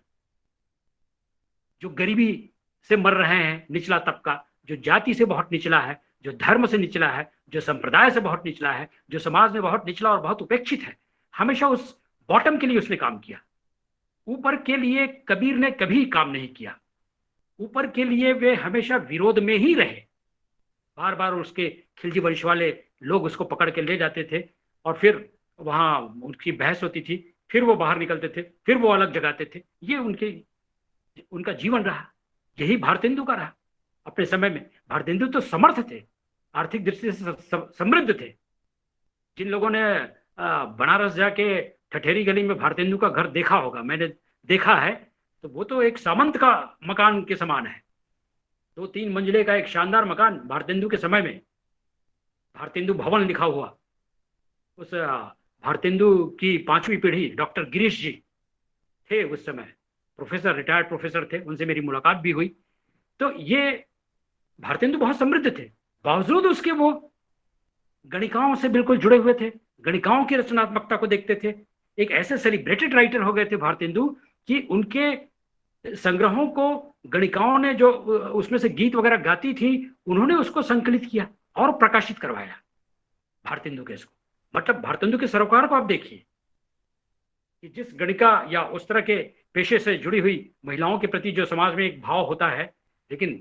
जो गरीबी से मर रहे हैं, निचला तबका, जो जाति से बहुत निचला है, जो धर्म से निचला है, जो संप्रदाय से बहुत निचला है, जो समाज में बहुत निचला और बहुत उपेक्षित है, हमेशा उस बॉटम के लिए उसने काम किया। ऊपर के लिए कबीर ने कभी काम नहीं किया। ऊपर के लिए वे हमेशा विरोध में ही रहे। बार बार उसके खिलजी वंश वाले लोग उसको पकड़ के ले जाते थे और फिर वहां उनकी बहस होती थी, फिर वो बाहर निकलते थे, फिर वो अलग जगाते थे। ये उनका जीवन रहा। यही भारतेंदु का रहा। अपने समय में भारतेंदु तो समर्थ थे, आर्थिक दृष्टि से समृद्ध थे। जिन लोगों ने बनारस जाके ठठेरी गली में भारतेंदु का घर देखा होगा, मैंने देखा है, तो वो तो एक सामंत का मकान के समान है। 2-3 मंजिले का एक शानदार मकान भारतेंदु के समय में, भारतेंदु भवन लिखा हुआ। उस भारतेंदु की 5वीं पीढ़ी डॉक्टर गिरीश जी थे उस समय, प्रोफेसर, रिटायर्ड प्रोफेसर थे, उनसे मेरी मुलाकात भी हुई। तो ये भारतेंदु बहुत समृद्ध थे, बावजूद उसके वो गणिकाओं से बिल्कुल जुड़े हुए थे, गणिकाओं की रचनात्मकता को देखते थे। एक ऐसे सेलिब्रेटेड राइटर हो गए थे भारतेंदु कि उनके संग्रहों को गणिकाओं ने, जो उसमें से गीत वगैरह गाती थी, उन्होंने उसको संकलित किया और प्रकाशित करवाया भारतेंदु के इसको। मतलब भारतेंदु के सरोकार को आप देखिए कि जिस गणिका या उस तरह के पेशे से जुड़ी हुई महिलाओं के प्रति जो समाज में एक भाव होता है, लेकिन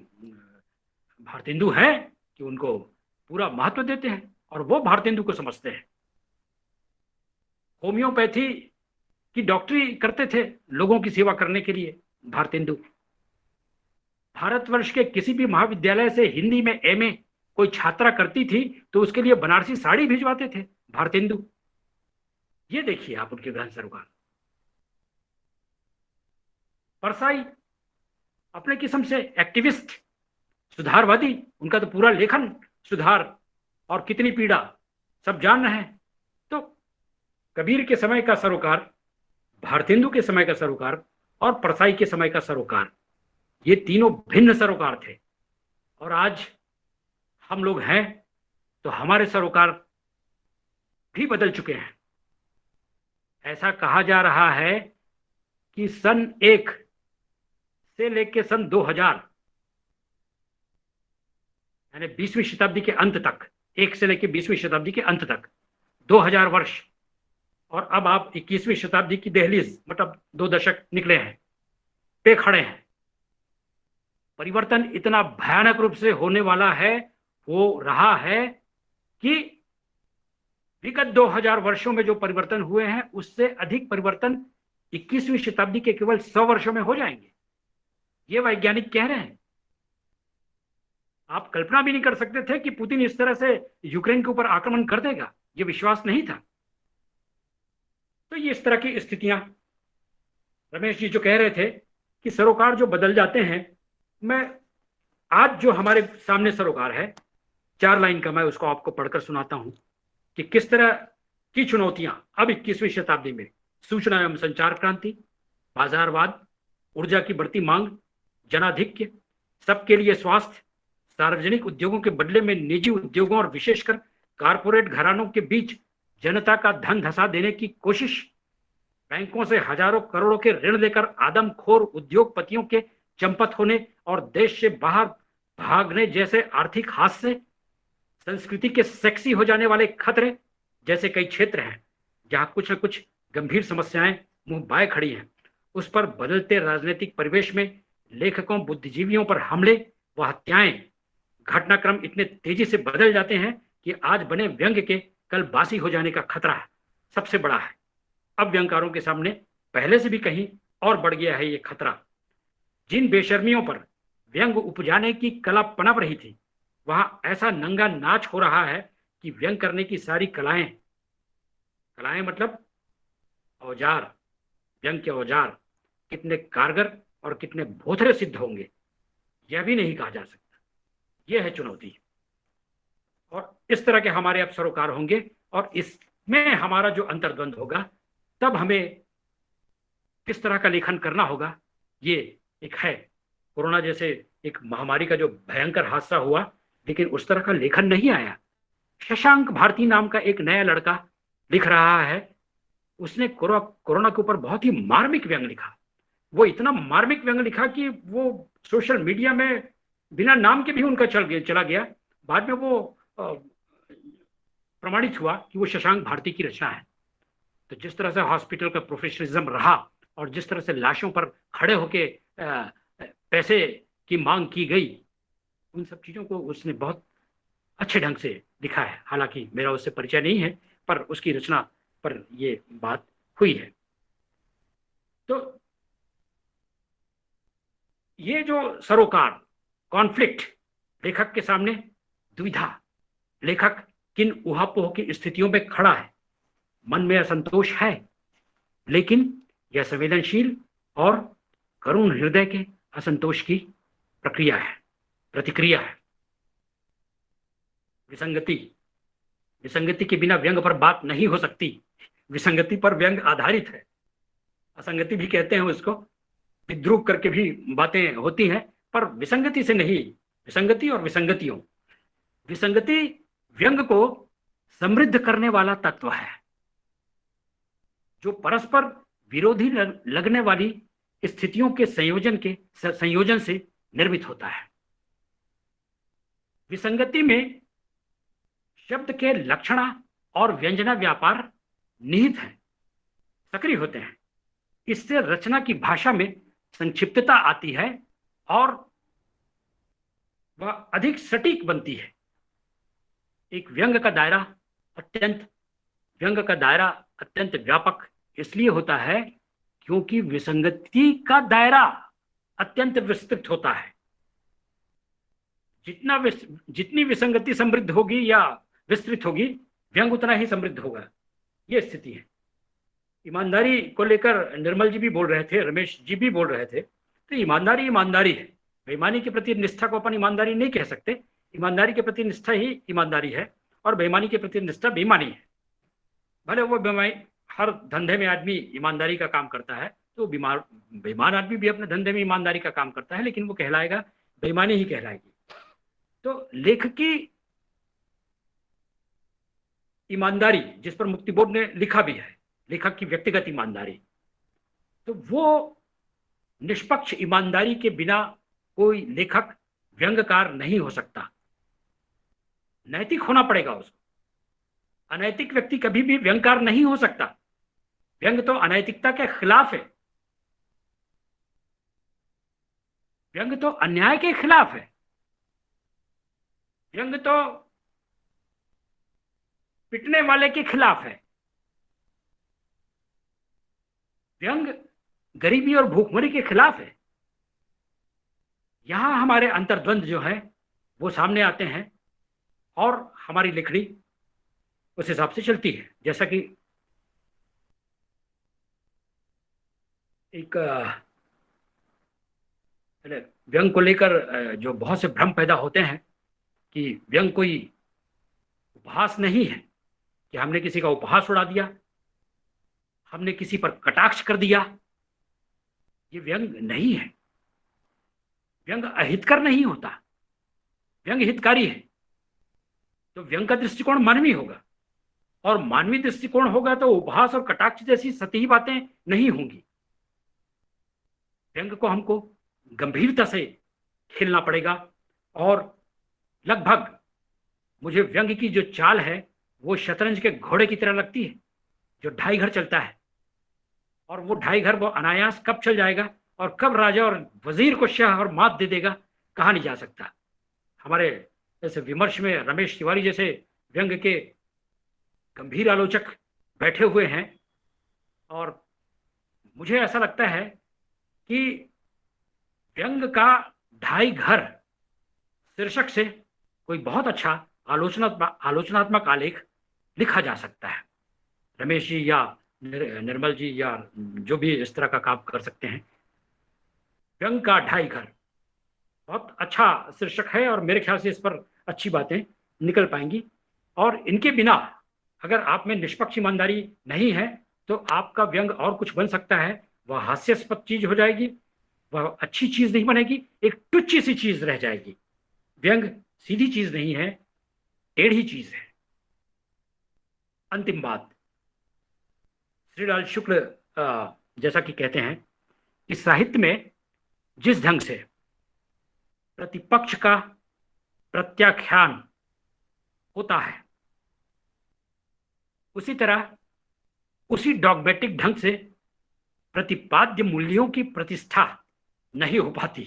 भारतेंदु है कि उनको पूरा महत्व देते हैं और वो भारतेंदु को समझते हैं। होम्योपैथी की डॉक्टरी करते थे लोगों की सेवा करने के लिए भारतेंदु। भारतवर्ष के किसी भी महाविद्यालय से हिंदी में एमए कोई छात्रा करती थी तो उसके लिए बनारसी साड़ी भिजवाते थे भारतेंदु। ये देखिए आप उनके ग्रंथ सरोकार। परसाई अपने किस्म से एक्टिविस्ट, सुधारवादी, उनका तो पूरा लेखन सुधार और कितनी पीड़ा सब जान रहे हैं। तो कबीर के समय का सरोकार, भारतेंदु के समय का सरोकार और परसाई के समय का सरोकार, ये तीनों भिन्न सरोकार थे। और आज हम लोग हैं तो हमारे सरोकार भी बदल चुके हैं। ऐसा कहा जा रहा है कि सन 1 से लेकर सन 2000, यानी 20वीं शताब्दी के अंत तक, 1 से लेकर 20वीं शताब्दी के अंत तक 2000 वर्ष, और अब आप 21वीं शताब्दी की दहलीज, मतलब 2 दशक निकले हैं, पे खड़े हैं। परिवर्तन इतना भयानक रूप से होने वाला है, हो रहा है कि विगत 2000 वर्षों में जो परिवर्तन हुए हैं उससे अधिक परिवर्तन 21वीं शताब्दी के केवल 100 वर्षों में हो जाएंगे। ये वैज्ञानिक कह रहे हैं। आप कल्पना भी नहीं कर सकते थे कि पुतिन इस तरह से यूक्रेन के ऊपर आक्रमण कर देगा, ये विश्वास नहीं था। तो ये इस तरह की स्थितियां, रमेश जी जो कह रहे थे कि सरोकार जो बदल जाते हैं, मैं आज जो हमारे सामने सरोकार है 4 लाइन का, मैं उसको आपको पढ़कर सुनाता हूं कि किस तरह की चुनौतियां अब 21वीं शताब्दी में, सूचना एवं संचार क्रांति, बाजारवाद, ऊर्जा की बढ़ती मांग, जनाधिक्य, सबके लिए स्वास्थ्य, सार्वजनिक उद्योगों के बदले में निजी उद्योगों और विशेषकर कारपोरेट घरानों के बीच जनता का धन धसा देने की कोशिश, बैंकों से हजारों करोड़ों के ऋण लेकर आदमखोर उद्योगपतियों के चंपत होने और देश से बाहर भागने जैसे आर्थिक हादसे, संस्कृति के सेक्सी हो जाने वाले खतरे जैसे कई क्षेत्र हैं जहां कुछ न कुछ गंभीर समस्याएं मुंह बाए खड़ी हैं। उस पर बदलते राजनीतिक परिवेश में लेखकों, बुद्धिजीवियों पर हमले व हत्याएं, घटनाक्रम इतने तेजी से बदल जाते हैं कि आज बने व्यंग्य के कल बासी हो जाने का खतरा है, सबसे बड़ा है। अब व्यंग्यकारों के सामने पहले से भी कहीं और बढ़ गया है ये खतरा। जिन बेशर्मियों पर व्यंग उपजाने की कला पनप रही थी, वहां ऐसा नंगा नाच हो रहा है कि व्यंग करने की सारी कलाएं मतलब औजार, व्यंग के औजार कितने कारगर और कितने भोथरे सिद्ध होंगे यह भी नहीं कहा जा सकता। यह है चुनौती। और इस तरह के हमारे अब सरोकार होंगे और इसमें हमारा जो अंतर्द्वंद होगा, तब हमें किस तरह का लेखन करना होगा, ये एक है। कोरोना जैसे एक महामारी का जो भयंकर हादसा हुआ, लेकिन उस तरह का लेखन नहीं आया। शशांक भारती नाम का एक नया लड़का लिख रहा है, उसने कोरोना के ऊपर बहुत ही मार्मिक व्यंग लिखा। वो इतना मार्मिक व्यंग लिखा कि वो सोशल मीडिया में बिना नाम के भी उनका चला गया। बाद में वो प्रमाणित हुआ कि वो शशांक भारती की रचना है। तो जिस तरह से हॉस्पिटल का प्रोफेशनलिज्म रहा और जिस तरह से लाशों पर खड़े होके पैसे की मांग की गई, उन सब चीजों को उसने बहुत अच्छे ढंग से लिखा है। हालांकि मेरा उससे परिचय नहीं है, पर उसकी रचना पर ये बात हुई है। तो ये जो सरोकार, कॉन्फ्लिक्ट, लेखक के सामने दुविधा, लेखक किन उहापोह की स्थितियों में खड़ा है। मन में असंतोष है, लेकिन यह संवेदनशील और करुण हृदय के असंतोष की प्रतिक्रिया है। विसंगति के बिना व्यंग पर बात नहीं हो सकती। विसंगति पर व्यंग आधारित है। असंगति भी कहते हैं उसको, विद्रूप करके भी बातें होती हैं, पर विसंगति से नहीं। विसंगति और विसंगतियों, विसंगति व्यंग को समृद्ध करने वाला तत्व है, जो परस्पर विरोधी लगने वाली स्थितियों के संयोजन से निर्मित होता है। विसंगति में शब्द के लक्षणा और व्यंजना व्यापार निहित हैं, सक्रिय होते हैं। इससे रचना की भाषा में संक्षिप्तता आती है और वह अधिक सटीक बनती है। एक व्यंग का दायरा अत्यंत व्यापक इसलिए होता है क्योंकि विसंगति का दायरा अत्यंत विस्तृत होता है। जितनी विसंगति समृद्ध होगी या विस्तृत होगी, व्यंग उतना ही समृद्ध होगा। यह स्थिति है। ईमानदारी को लेकर निर्मल जी भी बोल रहे थे, रमेश जी भी बोल रहे थे। तो ईमानदारी है। बेईमानी के प्रति निष्ठा को अपन ईमानदारी नहीं कह सकते। ईमानदारी के प्रति निष्ठा ही ईमानदारी है और बेईमानी के प्रति निष्ठा बेईमानी है। भले वो हर धंधे में आदमी ईमानदारी का काम करता है, तो बेईमान आदमी भी अपने धंधे में ईमानदारी का काम करता है, लेकिन वो कहलाएगा बेईमानी ही कहलाएगी। तो लेखक की ईमानदारी, जिस पर मुक्ति बोध ने लिखा भी है, लेखक की व्यक्तिगत ईमानदारी, तो वो निष्पक्ष ईमानदारी के बिना कोई लेखक व्यंग्यकार नहीं हो सकता। नैतिक होना पड़ेगा उसको। अनैतिक व्यक्ति कभी भी व्यंग्यकार नहीं हो सकता। व्यंग तो अनैतिकता के खिलाफ है। व्यंग तो अन्याय के खिलाफ है, व्यंग तो पिटने वाले के खिलाफ है, व्यंग गरीबी और भूखमरी के खिलाफ है। यहां हमारे अंतर्द्वंद जो है वो सामने आते हैं और हमारी लिखनी उस हिसाब से चलती है। जैसा कि एक व्यंग को लेकर जो बहुत से भ्रम पैदा होते हैं कि व्यंग कोई उपहास नहीं है, कि हमने किसी का उपहास उड़ा दिया, हमने किसी पर कटाक्ष कर दिया। ये व्यंग नहीं है। व्यंग अहितकर नहीं होता, व्यंग हितकारी है। तो व्यंग का दृष्टिकोण मानवीय होगा, और मानवीय दृष्टिकोण होगा तो उपहास और कटाक्ष जैसी सतही बातें नहीं होंगी। व्यंग को हमको गंभीरता से खेलना पड़ेगा, और लगभग मुझे व्यंग की जो चाल है वो शतरंज के घोड़े की तरह लगती है, जो ढाई घर चलता है, और वो ढाई घर वो अनायास कब चल जाएगा और कब राजा और वजीर को शाह और मात दे देगा, कहा नहीं जा सकता। हमारे ऐसे विमर्श में रमेश तिवारी जैसे व्यंग के गंभीर आलोचक बैठे हुए हैं, और मुझे ऐसा लगता है कि व्यंग का ढाई घर शीर्षक से कोई बहुत अच्छा आलोचनात्मक आलेख लिखा जा सकता है। रमेश जी या निर्मल जी या जो भी इस तरह का काम कर सकते हैं, व्यंग का ढाई घर बहुत अच्छा शीर्षक है, और मेरे ख्याल से इस पर अच्छी बातें निकल पाएंगी। और इनके बिना अगर आप में निष्पक्ष ईमानदारी नहीं है तो आपका व्यंग और कुछ बन सकता है, वह हास्यास्पद चीज हो जाएगी, वह अच्छी चीज नहीं बनेगी, एक टुच्ची सी चीज रह जाएगी। व्यंग सीधी चीज नहीं है, टेढ़ी चीज है। अंतिम बात, श्रीलाल शुक्ल जैसा कि कहते हैं कि साहित्य में जिस ढंग से प्रतिपक्ष का प्रत्याख्यान होता है, उसी तरह उसी डॉगमेटिक ढंग से प्रतिपाद्य मूल्यों की प्रतिष्ठा नहीं हो पाती।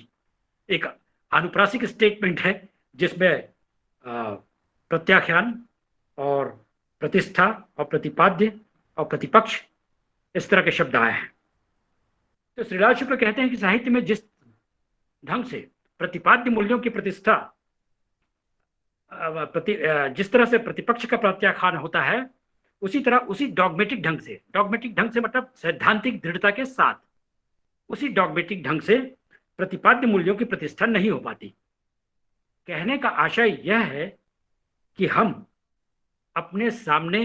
एक अनुप्रासिक स्टेटमेंट है जिसमें प्रत्याख्यान और प्रतिष्ठा और प्रतिपाद्य और प्रतिपक्ष इस तरह के शब्द आए हैं। तो श्रीलाल शुक्ल कहते हैं कि साहित्य में जिस ढंग से प्रतिपाद्य मूल्यों की प्रतिष्ठा जिस तरह से प्रतिपक्ष का प्रत्याख्यान होता है, उसी तरह उसी डॉगमेटिक ढंग से मतलब सैद्धांतिक दृढ़ता के साथ उसी डॉगमेटिक ढंग से प्रतिपाद्य मूल्यों की प्रतिष्ठा नहीं हो पाती। कहने का आशय यह है कि हम अपने सामने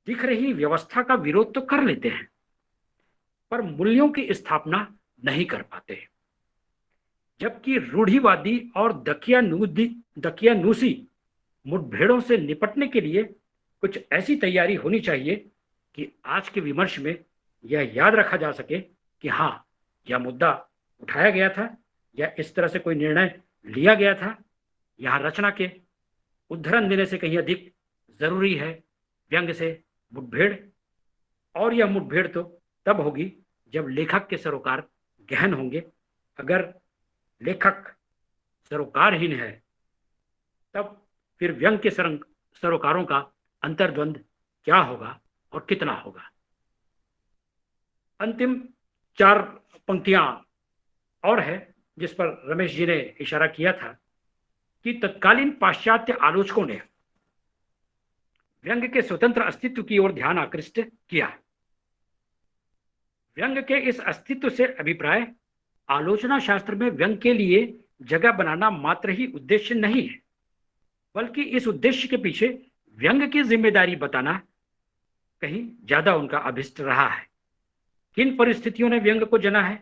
दिख रही व्यवस्था का विरोध तो कर लेते हैं, पर मूल्यों की स्थापना नहीं कर पाते। जबकि रूढ़िवादी और दकियानूसी मुठभेड़ों से निपटने के लिए कुछ ऐसी तैयारी होनी चाहिए कि आज के विमर्श में यह याद रखा जा सके कि हाँ, यह मुद्दा उठाया गया था या इस तरह से कोई निर्णय लिया गया था। यहाँ रचना के उद्धरण देने से कहीं अधिक जरूरी है व्यंग से मुठभेड़, और यह मुठभेड़ तो तब होगी जब लेखक के सरोकार गहन होंगे। अगर लेखक सरोकारहीन है तब फिर व्यंग के सरोकारों का अंतर्द्वंद क्या होगा और कितना होगा। अंतिम 4 पंक्तियां और है जिस पर रमेश जी ने इशारा किया था कि तत्कालीन पाश्चात्य आलोचकों ने व्यंग के स्वतंत्र अस्तित्व की ओर ध्यान आकृष्ट किया। व्यंग के इस अस्तित्व से अभिप्राय आलोचना शास्त्र में व्यंग के लिए जगह बनाना मात्र ही उद्देश्य नहीं है, बल्कि इस उद्देश्य के पीछे व्यंग की जिम्मेदारी बताना कहीं ज्यादा उनका अभिष्ट रहा है। किन परिस्थितियों ने व्यंग को जना है,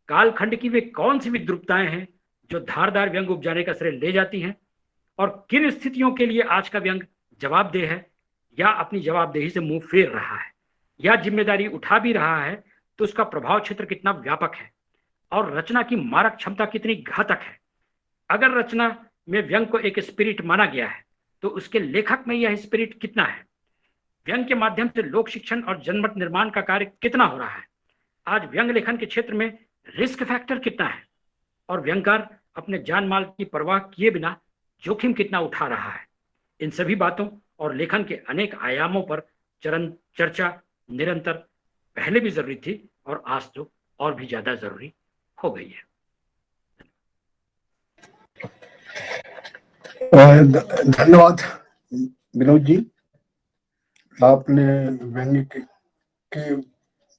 कालखंड की वे कौन सी विद्रुपताएं हैं जो धारदार व्यंग उपजाने का श्रेय ले जाती हैं, और किन स्थितियों के लिए आज का व्यंग जवाबदेह है या अपनी जवाबदेही से मुंह फेर रहा है, या जिम्मेदारी उठा भी रहा है तो उसका प्रभाव क्षेत्र कितना व्यापक है और रचना की मारक क्षमता कितनी घातक है। अगर रचना में व्यंग को एक स्पिरिट माना गया है तो उसके लेखक में यह स्पिरिट कितना है। व्यंग के माध्यम से लोक शिक्षण और जनमत निर्माण का कार्य कितना हो रहा है। आज व्यंग लेखन के क्षेत्र में रिस्क फैक्टर कितना है और व्यंगकार अपने जान माल की परवाह किए बिना जोखिम कितना उठा रहा है। इन सभी बातों और लेखन के अनेक आयामों पर चर्चा निरंतर पहले भी जरूरी थी और आज तो और भी ज्यादा जरूरी हो गई है। धन्यवाद विनोद जी। आपने व्यंग्य के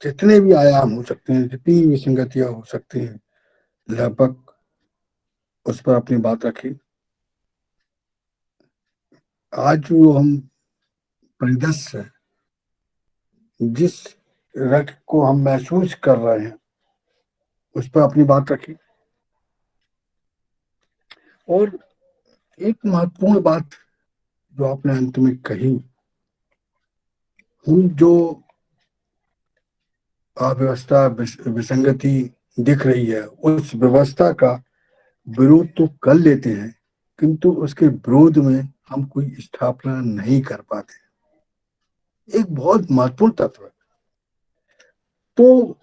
जितने भी आयाम हो सकते हैं, जितनी विसंगतियां हो सकती हैं, लगभग उस पर अपनी बात रखी। आज जो हम परिदृश्य, जिस रंग को हम महसूस कर रहे हैं, उस पर अपनी बात रखी। और एक महत्वपूर्ण बात जो आपने अंत में कही, हम जो अव्यवस्था विसंगति दिख रही है, उस व्यवस्था का विरोध तो कर लेते हैं, किंतु उसके विरोध में हम कोई स्थापना नहीं कर पाते। एक बहुत महत्वपूर्ण तत्व है। तो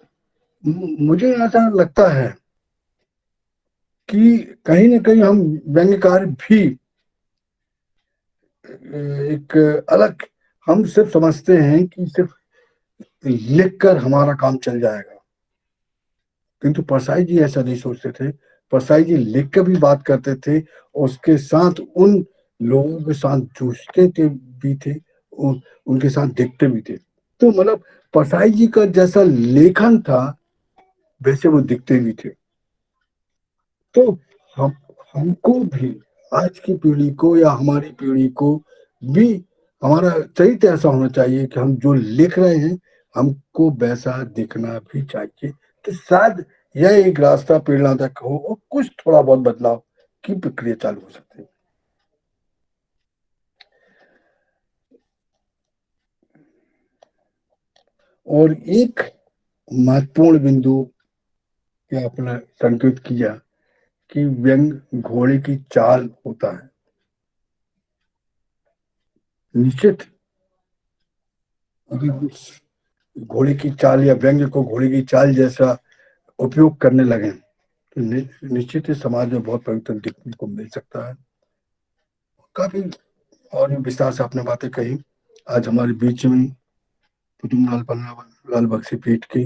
मुझे ऐसा लगता है कि कहीं ना कहीं हम व्यंग्यकार भी एक अलग, हम सिर्फ समझते हैं कि सिर्फ लिखकर हमारा काम चल जाएगा, किंतु परसाई जी ऐसा नहीं सोचते थे। परसाई जी लिख कर भी बात करते थे, उसके साथ उन लोगों के साथ जूझते थे भी थे, उनके साथ देखते भी थे। तो मतलब परसाई जी का जैसा लेखन था, वैसे वो दिखते भी थे। तो हम हमको भी, आज की पीढ़ी को या हमारी पीढ़ी को भी, हमारा चरित्र ऐसा होना चाहिए कि हम जो लिख रहे हैं हमको वैसा दिखना भी चाहिए। तो शायद यह एक रास्ता प्रेरणा तक हो और कुछ थोड़ा बहुत बदलाव की प्रक्रिया चालू हो सकती है। और एक महत्वपूर्ण बिंदु क्या आपने संकेत किया कि व्यंग घोड़े की चाल होता है। निश्चित, अगर उस घोड़े की चाल या व्यंग को घोड़े की चाल जैसा उपयोग करने लगे तो निश्चित ही समाज में बहुत परिवर्तन देखने को मिल सकता है। काफी और भी विस्तार से आपने बातें कही। आज हमारे बीच में कुतुबलाल पन्ना लाल बख्शी पीठ के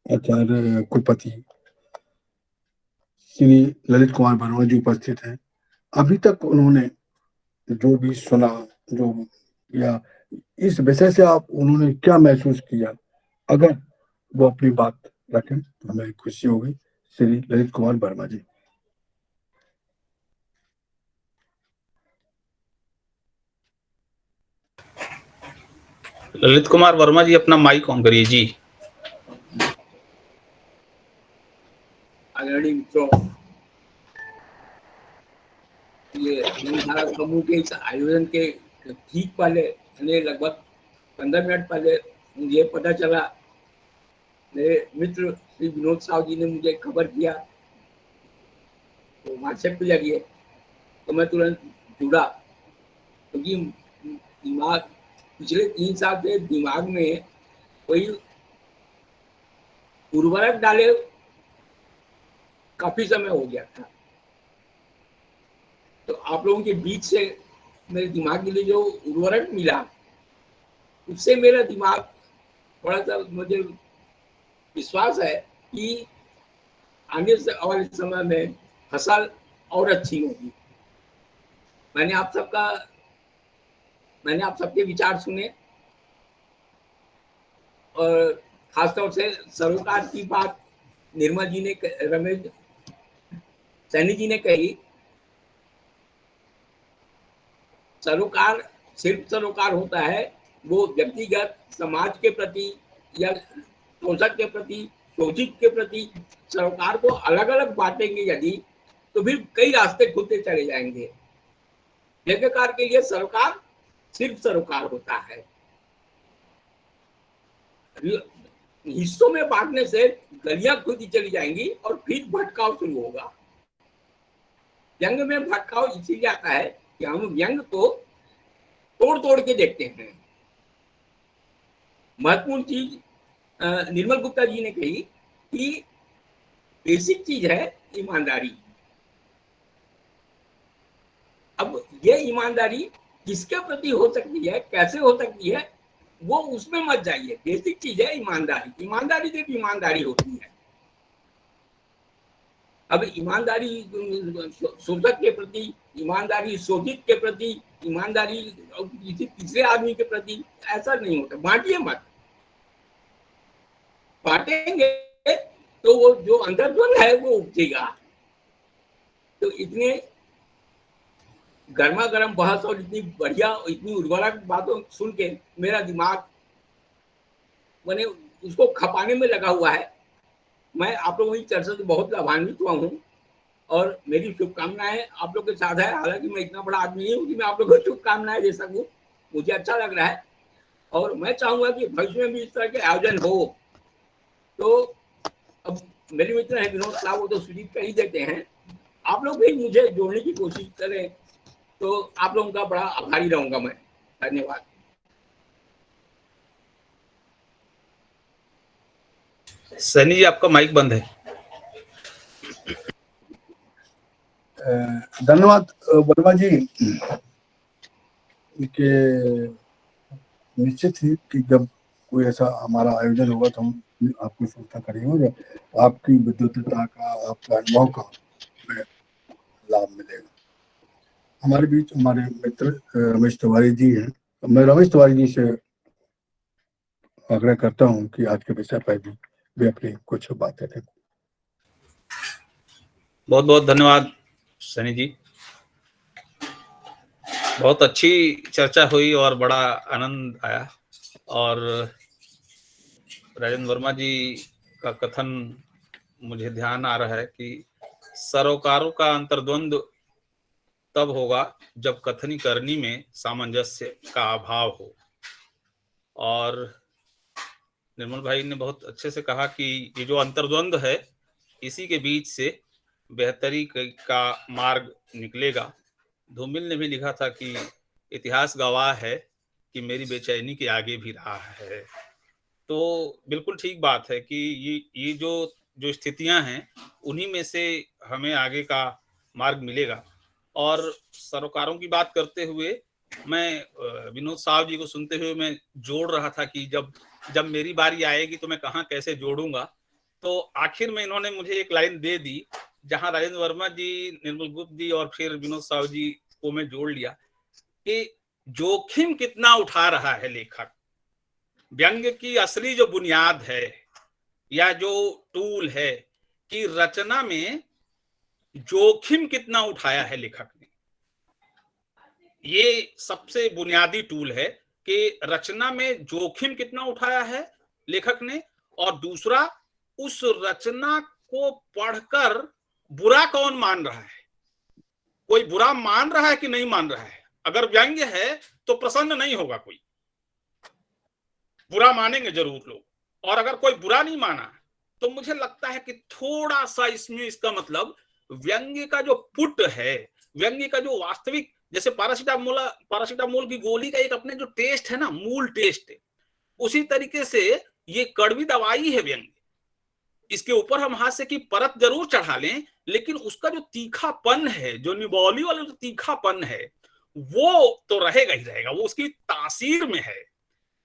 आचार्य कुलपति श्री ललित कुमार वर्मा जी उपस्थित हैं। अभी तक उन्होंने जो भी सुना, जो या इस विषय से आप उन्होंने क्या महसूस किया, अगर वो अपनी बात रखें तो हमें खुशी होगी। श्री ललित कुमार वर्मा जी। ललित कुमार वर्मा जी, अपना माइक ऑन करिए जी। आदरणीय मित्रों, ये धर्मशाला समूह के इस आयोजन के ठीक पहले, लगभग 15 मिनट पहले मुझे पता चला, मेरे मित्र श्री विनोद साहु जी ने मुझे खबर किया तो व्हाट्सएप के जरिए, तो मैं तुरंत जुड़ा, क्योंकि दिमाग पिछले 3 साल से दिमाग में कोई उर्वरक डाले काफी समय हो गया था। तो आप लोगों के बीच से मेरे दिमाग के लिए जो उर्वरक मिला, उससे मेरा दिमाग थोड़ा सा, मुझे विश्वास है कि आने वाले समय में फसल और अच्छी होगी। मैंने आप सबके विचार सुने और खासतौर से सरोकार की बात निर्मल जी ने, रमेश सैनी जी ने कही। सरोकार सिर्फ सरोकार होता है, वो व्यक्तिगत समाज के प्रति या शोषक के प्रति, शोषित के प्रति सरोकार को अलग अलग बांटेंगे यदि, तो फिर कई रास्ते खुलते चले जाएंगे। व्यंग्यकार के लिए सरोकार सिर्फ सरोकार होता है। हिस्सों में बांटने से गलियां खुलती चली जाएंगी और फिर भटकाव शुरू होगा। व्यंग में भटकाव इसीलिए आता है कि हम व्यंग को तोड़ तोड़ के देखते हैं। महत्वपूर्ण चीज निर्मल गुप्ता जी ने कही कि बेसिक चीज है ईमानदारी। अब ये ईमानदारी किसके प्रति हो सकती है, कैसे हो सकती है, वो उसमें मत जाइए। बेसिक चीज है ईमानदारी। ईमानदारी सिर्फ ईमानदारी होती है। अब ईमानदारी शोषक के प्रति, ईमानदारी शोषित के प्रति, ईमानदारी किसी तीसरे आदमी के प्रति, ऐसा नहीं होता। बांटिए मत। बांटेंगे तो वो जो अंतर्द्वंद है वो उपजेगा। तो इतने गर्मा गर्म बहस और इतनी बढ़िया, इतनी उर्वरक बातों सुन के मेरा दिमाग मैंने उसको खपाने में लगा हुआ है। मैं आप लोगों की चर्चा से बहुत लाभान्वित हुआ हूँ और मेरी शुभकामनाएं आप लोग के साथ है। हालांकि मैं इतना बड़ा आदमी नहीं हूँ कि मैं आप लोगों को शुभकामनाएं दे सकूं। मुझे अच्छा लग रहा है और मैं चाहूंगा कि भविष्य में भी इस तरह के आयोजन हो। तो अब मेरे मित्र हैं विनोद साहब, वो तो सूचित कर ही देते हैं। आप लोग भी मुझे जोड़ने की कोशिश करें तो आप लोगों का बड़ा आभारी रहूंगा मैं। धन्यवाद। सैनी जी आपका माइक बंद है। धन्यवाद वर्मा जी के निश्चित ही कि जब कोई ऐसा हमारा आयोजन होगा तो हम आपकी सूचना करेंगे और आपकी विद्युतता का, आपका अनुभव का लाभ मिलेगा। हमारे बीच हमारे मित्र रमेश तिवारी जी हैं। मैं रमेश तिवारी जी से आग्रह करता हूं कि आज के विषय पर भी अपनी कुछ बातें दें। बहुत बहुत धन्यवाद सनी जी। बहुत अच्छी चर्चा हुई और बड़ा आनंद आया। और राजेंद्र वर्मा जी का कथन मुझे ध्यान आ रहा है कि सरोकारों का अंतर्द्वंद तब होगा जब कथनी करनी में सामंजस्य का अभाव हो। और निर्मल भाई ने बहुत अच्छे से कहा कि ये जो अंतर्द्वंद है इसी के बीच से बेहतरी का मार्ग निकलेगा। धूमिल ने भी लिखा था कि इतिहास गवाह है कि मेरी बेचैनी के आगे भी रहा है। तो बिल्कुल ठीक बात है कि ये जो स्थितियां हैं उन्हीं में से हमें आगे का मार्ग मिलेगा। और सरोकारों की बात करते हुए मैं विनोद साहब जी को सुनते हुए मैं जोड़ रहा था कि जब मेरी बारी आएगी तो मैं कहाँ कैसे जोड़ूंगा। तो आखिर में इन्होंने मुझे एक लाइन दे दी जहां राजेंद्र वर्मा जी, निर्मल गुप्त जी और फिर विनोद साहब जी को मैं जोड़ लिया कि जोखिम कितना उठा रहा है लेखक। व्यंग्य की असली जो बुनियाद है या जो टूल है कि रचना में जोखिम कितना उठाया है लेखक ने, ये सबसे बुनियादी टूल है कि रचना में जोखिम कितना उठाया है लेखक ने। और दूसरा, उस रचना को पढ़कर बुरा कौन मान रहा है, कोई बुरा मान रहा है कि नहीं मान रहा है। अगर व्यंग्य है तो प्रसन्न नहीं होगा कोई, बुरा मानेंगे जरूर लोग। और अगर कोई बुरा नहीं माना तो मुझे लगता है कि थोड़ा सा इसमें इसका मतलब व्यंग्य का जो पुट है, व्यंग्य का जो वास्तविक, जैसे पैरासिटामोल की गोली का एक अपने जो टेस्ट है ना, मूल टेस्ट है, उसी तरीके से ये कड़वी दवाई है व्यंग्य। इसके ऊपर हम हास्य की परत जरूर चढ़ा लें, लेकिन उसका जो तीखापन है, जो निबौली वाला जो तीखापन है, वो तो रहेगा ही रहेगा, वो उसकी तासीर में है।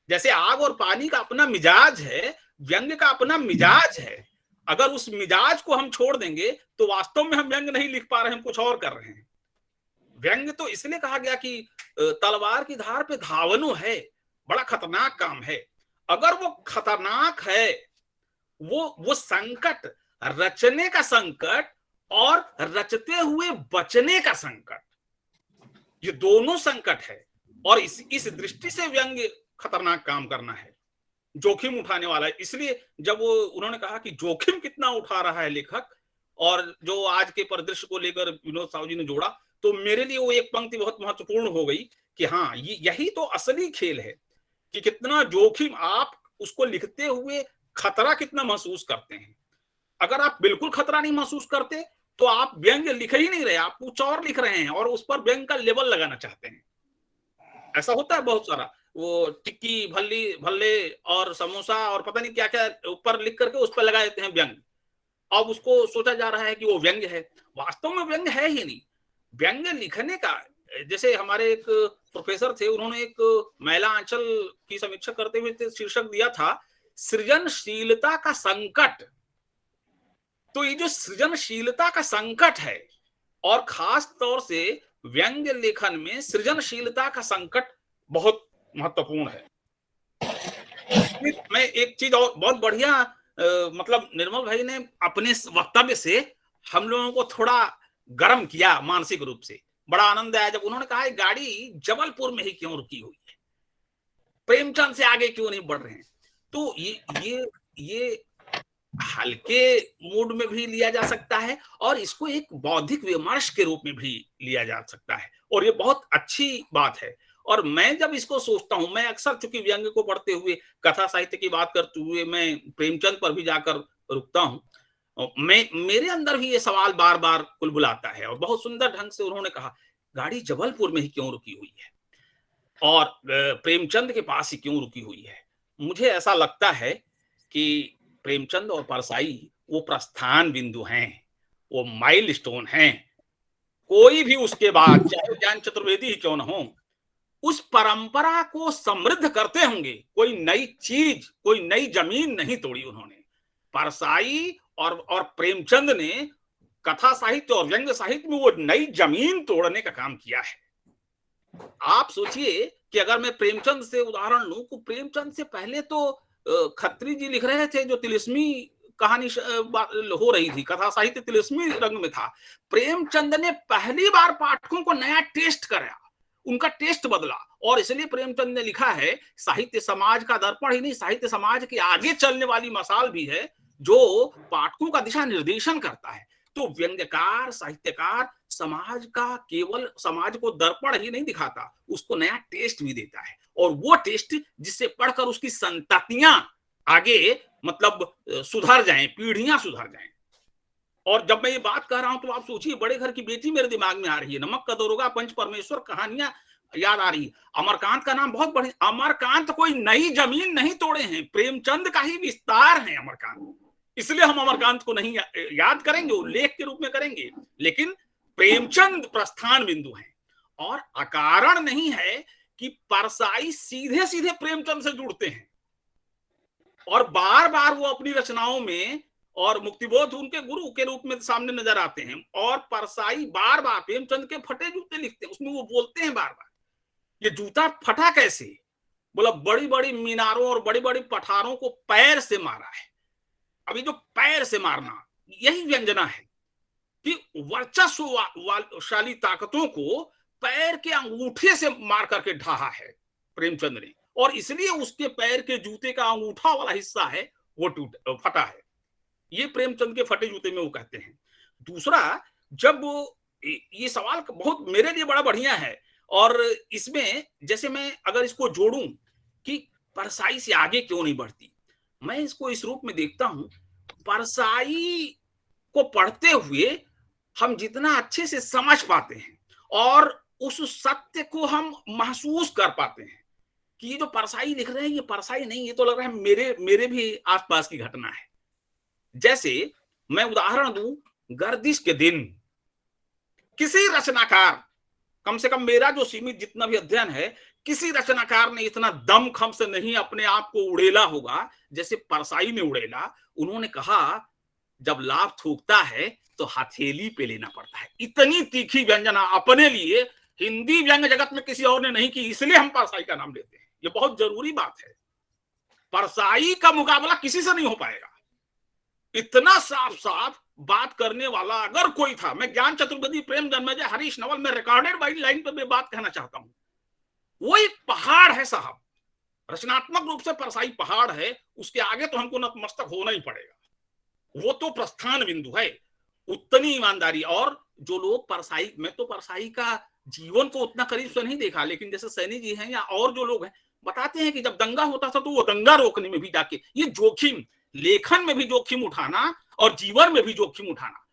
जैसे आग और पानी का अपना मिजाज है, व्यंग्य का अपना मिजाज है। अगर उस मिजाज को हम छोड़ देंगे तो वास्तव में हम व्यंग्य नहीं लिख पा रहे हैं, हम कुछ और कर रहे हैं। व्यंग्य तो इसलिए कहा गया कि तलवार की धार पे धावनो है, बड़ा खतरनाक काम है। अगर वो खतरनाक है, वो संकट, रचने का संकट और रचते हुए बचने का संकट, ये दोनों संकट है। और इस दृष्टि से व्यंग्य खतरनाक काम करना है, जोखिम उठाने वाला है। इसलिए जब उन्होंने कहा कि जोखिम कितना उठा रहा है लेखक, और जो आज के परिदृश्य को लेकर विनोद साहू जी ने जोड़ा, तो मेरे लिए वो एक पंक्ति बहुत महत्वपूर्ण हो गई कि हाँ, यही तो असली खेल है कि कितना जोखिम, आप उसको लिखते हुए खतरा कितना महसूस करते हैं। अगर आप बिल्कुल खतरा नहीं महसूस करते तो आप व्यंग्य लिख ही नहीं रहे, आप कुछ और लिख रहे हैं और उस पर व्यंग्य का लेबल लगाना चाहते हैं। ऐसा होता है बहुत सारा। वो टिक्की भल्ली भल्ले और समोसा और पता नहीं क्या क्या ऊपर लिख करके उस पर लगा देते हैं व्यंग। अब उसको सोचा जा रहा है कि वो व्यंग्य है, वास्तव में व्यंग्य है ही नहीं। व्यंग्य लिखने का, जैसे हमारे एक प्रोफेसर थे, उन्होंने एक महिला आंचल की समीक्षा करते हुए शीर्षक दिया था सृजनशीलता का संकट। तो ये जो सृजनशीलता का संकट है, और खास तौर से व्यंग्य लेखन में सृजनशीलता का संकट बहुत महत्वपूर्ण है। मैं एक चीज और बहुत बढ़िया, मतलब निर्मल भाई ने अपने वक्तव्य से हम लोगों को थोड़ा गर्म किया मानसिक रूप से। बड़ा आनंद आया जब उन्होंने कहा गाड़ी जबलपुर में ही क्यों रुकी हुई है, प्रेमचंद से आगे क्यों नहीं बढ़ रहे हैं। तो ये हल्के मूड में भी लिया जा सकता है और इसको एक बौद्धिक विमर्श के रूप में भी लिया जा सकता है, और ये बहुत अच्छी बात है। और मैं जब इसको सोचता हूं, मैं अक्सर चूंकि व्यंग्य को पढ़ते हुए, कथा साहित्य की बात करते हुए मैं प्रेमचंद पर भी जाकर रुकता हूं, मेरे अंदर भी ये सवाल बार बार कुलबुलाता है। और बहुत सुंदर ढंग से उन्होंने कहा गाड़ी जबलपुर में ही क्यों रुकी हुई है और प्रेमचंद के पास ही क्यों रुकी हुई है। मुझे ऐसा लगता है कि प्रेमचंद और परसाई वो प्रस्थान बिंदु हैं, वो माइलस्टोन हैं। कोई भी उसके बाद, चाहे ज्ञान चतुर्वेदी ही क्यों न हो, उस परंपरा को समृद्ध करते होंगे। कोई नई चीज, कोई नई जमीन नहीं तोड़ी उन्होंने। परसाई और प्रेमचंद ने कथा साहित्य और व्यंग्य साहित्य में वो नई जमीन तोड़ने का काम किया है। आप सोचिए कि अगर मैं प्रेमचंद से उदाहरण लूं, तो प्रेमचंद से पहले तो खत्री जी लिख रहे थे, जो तिलिस्मी कहानी हो रही थी, कथा साहित्य तिलिस्मी रंग में था। प्रेमचंद ने पहली बार पाठकों को नया टेस्ट कराया, उनका टेस्ट बदला, और इसलिए प्रेमचंद ने लिखा है साहित्य समाज का दर्पण ही नहीं, साहित्य समाज के आगे चलने वाली मसाल भी है, जो पाठकों का दिशा निर्देशन करता है। तो व्यंग्यकार, साहित्यकार समाज का, केवल समाज को दर्पण ही नहीं दिखाता, उसको नया टेस्ट भी देता है, और वो टेस्ट जिससे पढ़कर उसकी संततियां आगे मतलब सुधर जाएं, पीढ़ियां सुधर जाएं। और जब मैं ये बात कह रहा हूं तो आप सोचिए, बड़े घर की बेटी मेरे दिमाग में आ रही है, नमक का दरोगा, पंच परमेश्वर कहानियां याद आ रही है। अमरकांत का नाम बहुत बढ़िया। अमरकांत कोई नई जमीन नहीं तोड़े हैं, प्रेमचंद का ही विस्तार है अमरकांत। इसलिए हम अमरकांत को नहीं याद करेंगे, उल्लेख के रूप में करेंगे, लेकिन प्रेमचंद प्रस्थान बिंदु है। और अकारण नहीं है कि परसाई सीधे सीधे प्रेमचंद से जुड़ते हैं, और बार बार वो अपनी रचनाओं में, और मुक्तिबोध उनके गुरु के रूप में सामने नजर आते हैं, और परसाई बार बार प्रेमचंद के फटे जूते लिखते हैं, उसमें वो बोलते हैं बार बार ये जूता फटा कैसे, बोला बड़ी बड़ी मीनारों और बड़ी बड़ी पठारों को पैर से मारा है। अभी जो पैर से मारना, यही व्यंजना है कि वर्चस्वशाली ताकतों को पैर के अंगूठे से मार करके ढहा है प्रेमचंद ने, और इसलिए उसके पैर के जूते का अंगूठा वाला हिस्सा है वो फटा है। ये प्रेमचंद के फटे जूते में वो कहते हैं। दूसरा, जब ये सवाल बहुत मेरे लिए बड़ा बढ़िया है, और इसमें जैसे मैं अगर इसको जोड़ूं कि परसाई से आगे क्यों नहीं बढ़ती, मैं इसको इस रूप में देखता हूं, परसाई को पढ़ते हुए हम जितना अच्छे से समझ पाते हैं और उस सत्य को हम महसूस कर पाते हैं कि ये जो परसाई लिख रहे हैं ये परसाई नहीं, ये तो लग रहा है मेरे भी आसपास की घटना है। जैसे मैं उदाहरण दूं, गर्दिश के दिन किसी रचनाकार, कम से कम मेरा जो सीमित जितना भी अध्ययन है, किसी रचनाकार ने इतना दमखम से नहीं अपने आप को उड़ेला होगा जैसे परसाई ने उड़ेला। उन्होंने कहा जब लाभ थूकता है तो हथेली पे लेना पड़ता है। इतनी तीखी व्यंजना अपने लिए हिंदी व्यंग्य जगत में किसी और ने नहीं की, इसलिए हम परसाई का नाम लेते हैं। ये बहुत जरूरी बात है। परसाई का मुकाबला किसी से नहीं हो पाएगा। इतना साफ साफ बात करने वाला अगर कोई था, मैं ज्ञान चतुर्वेदी, प्रेम जन्मेजय, हरीश नवल, मैं रिकॉर्डेड बाई लाइन पे मैं बात कहना चाहता हूं। वो एक पहाड़ है साहब, रचनात्मक रूप से परसाई पहाड़ है, उसके आगे तो हमको नतमस्तक होना ही पड़ेगा। वो तो प्रस्थान बिंदु है। उतनी ईमानदारी, और जो लोग परसाई, मैं तो परसाई का जीवन को उतना करीब से नहीं देखा, लेकिन जैसे सैनी जी हैं या और जो लोग हैं बताते हैं कि जब दंगा होता था तो वो दंगा रोकने में भी जाके ये जोखिम, लेखन में भी जोखिम उठाना और जीवन में भी जोखिम उठाना,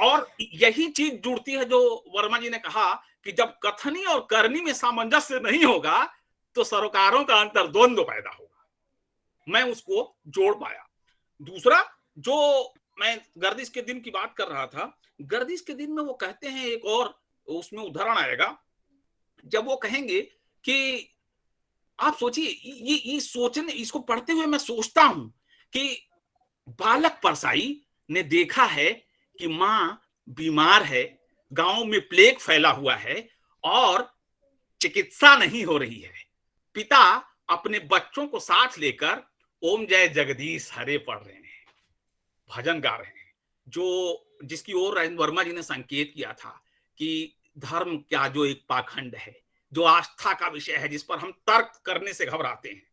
और यही चीज जुड़ती है जो वर्मा जी ने कहा कि जब कथनी और करनी में सामंजस्य नहीं होगा तो सरोकारों का अंतर्द्वंद पैदा होगा। मैं उसको जोड़ पाया। दूसरा, जो मैं गर्दिश के दिन की बात कर रहा था, गर्दिश के दिन में वो कहते हैं, एक और उसमें उदाहरण आएगा जब वो कहेंगे कि आप सोचिए, ये सोचने, इसको पढ़ते हुए मैं सोचता हूं कि बालक परसाई ने देखा है कि मां बीमार है, गांव में प्लेग फैला हुआ है और चिकित्सा नहीं हो रही है। पिता अपने बच्चों को साथ लेकर ओम जय जगदीश हरे पढ़ रहे हैं, भजन गा रहे हैं, जो जिसकी ओर राजेंद्र वर्मा जी ने संकेत किया था कि धर्म क्या जो एक पाखंड है, जो आस्था का विषय है, जिस पर हम तर्क करने से घबराते हैं।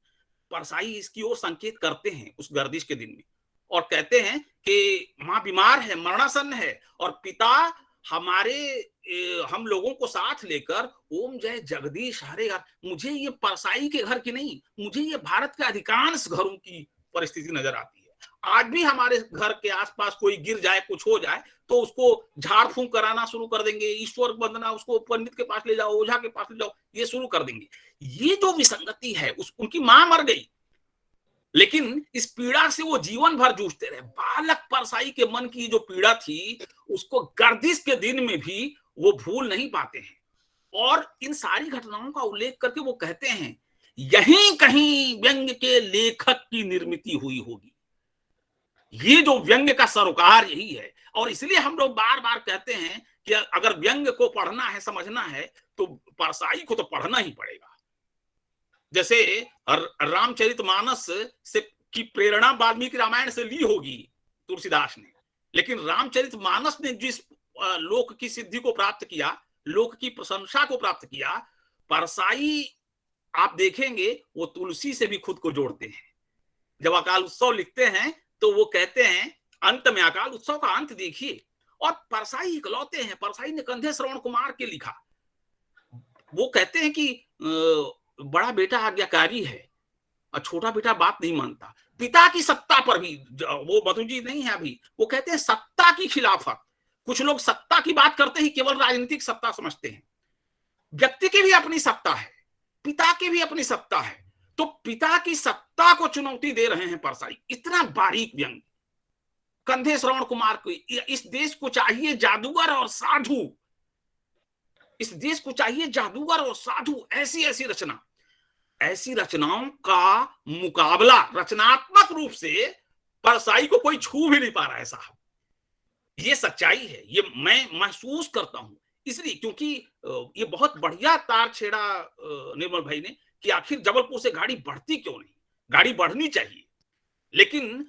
परसाई इसकी ओर संकेत करते हैं उस गर्दिश के दिन में और कहते हैं कि मां बीमार है, मरणासन्न है और पिता हम लोगों को साथ लेकर ओम जय जगदीश हरे। मुझे ये परसाई के घर की नहीं, मुझे ये भारत के अधिकांश घरों की परिस्थिति नजर आती है। आज भी हमारे घर के आसपास कोई गिर जाए, कुछ हो जाए, तो उसको झाड़ फूंक कराना शुरू कर देंगे, ईश्वर वंदना, उसको पंडित के पास ले जाओ, ओझा के पास ले जाओ, ये शुरू कर देंगे। ये जो विसंगति है, उनकी मां मर गई, लेकिन इस पीड़ा से वो जीवन भर जूझते रहे। बालक परसाई के मन की जो पीड़ा थी, उसको गर्दिश के दिन में भी वो भूल नहीं पाते हैं। और इन सारी घटनाओं का उल्लेख करके वो कहते हैं, यहीं कहीं व्यंग्य के लेखक की निर्मिति हुई होगी। ये जो व्यंग्य का सरोकार यही है। और इसलिए हम लोग बार बार कहते हैं कि अगर व्यंग्य को पढ़ना है, समझना है, तो परसाई को तो पढ़ना ही पड़ेगा। जैसे रामचरितमानस से की प्रेरणा वाल्मीकि रामायण से ली होगी तुलसीदास ने, लेकिन रामचरितमानस ने जिस लोक की सिद्धि को प्राप्त किया, लोक की प्रशंसा को प्राप्त किया, परसाई आप देखेंगे वो तुलसी से भी खुद को जोड़ते हैं। जब अकाल उत्सव लिखते हैं तो वो कहते हैं अंत में अकाल उत्सव का अंत देखिए। और परसाई इकलौते हैं, परसाई ने कंधे श्रवण कुमार के लिखा। वो कहते हैं कि बड़ा बेटा आज्ञाकारी है और छोटा बेटा बात नहीं मानता। पिता की सत्ता पर भी, वो मधु जी नहीं है अभी, वो कहते हैं सत्ता की खिलाफत। कुछ लोग सत्ता की बात करते ही केवल राजनीतिक सत्ता समझते हैं। व्यक्ति की भी अपनी सत्ता है, पिता की भी अपनी सत्ता है, तो पिता की सत्ता को चुनौती दे रहे हैं परसाई। इतना बारीक व्यंग्य कंधे श्रवण कुमार को। इस देश को चाहिए जादूगर और साधु, इस देश को चाहिए जादूगर और साधु। ऐसी ऐसी रचना, ऐसी रचनाओं का मुकाबला रचनात्मक रूप से परसाई को कोई छू भी नहीं पा रहा है साहब। ये सच्चाई है, ये मैं महसूस करता हूं। इसलिए क्योंकि ये बहुत बढ़िया तार छेड़ा निर्मल भाई ने कि आखिर जबलपुर से गाड़ी बढ़ती क्यों नहीं। गाड़ी बढ़नी चाहिए, लेकिन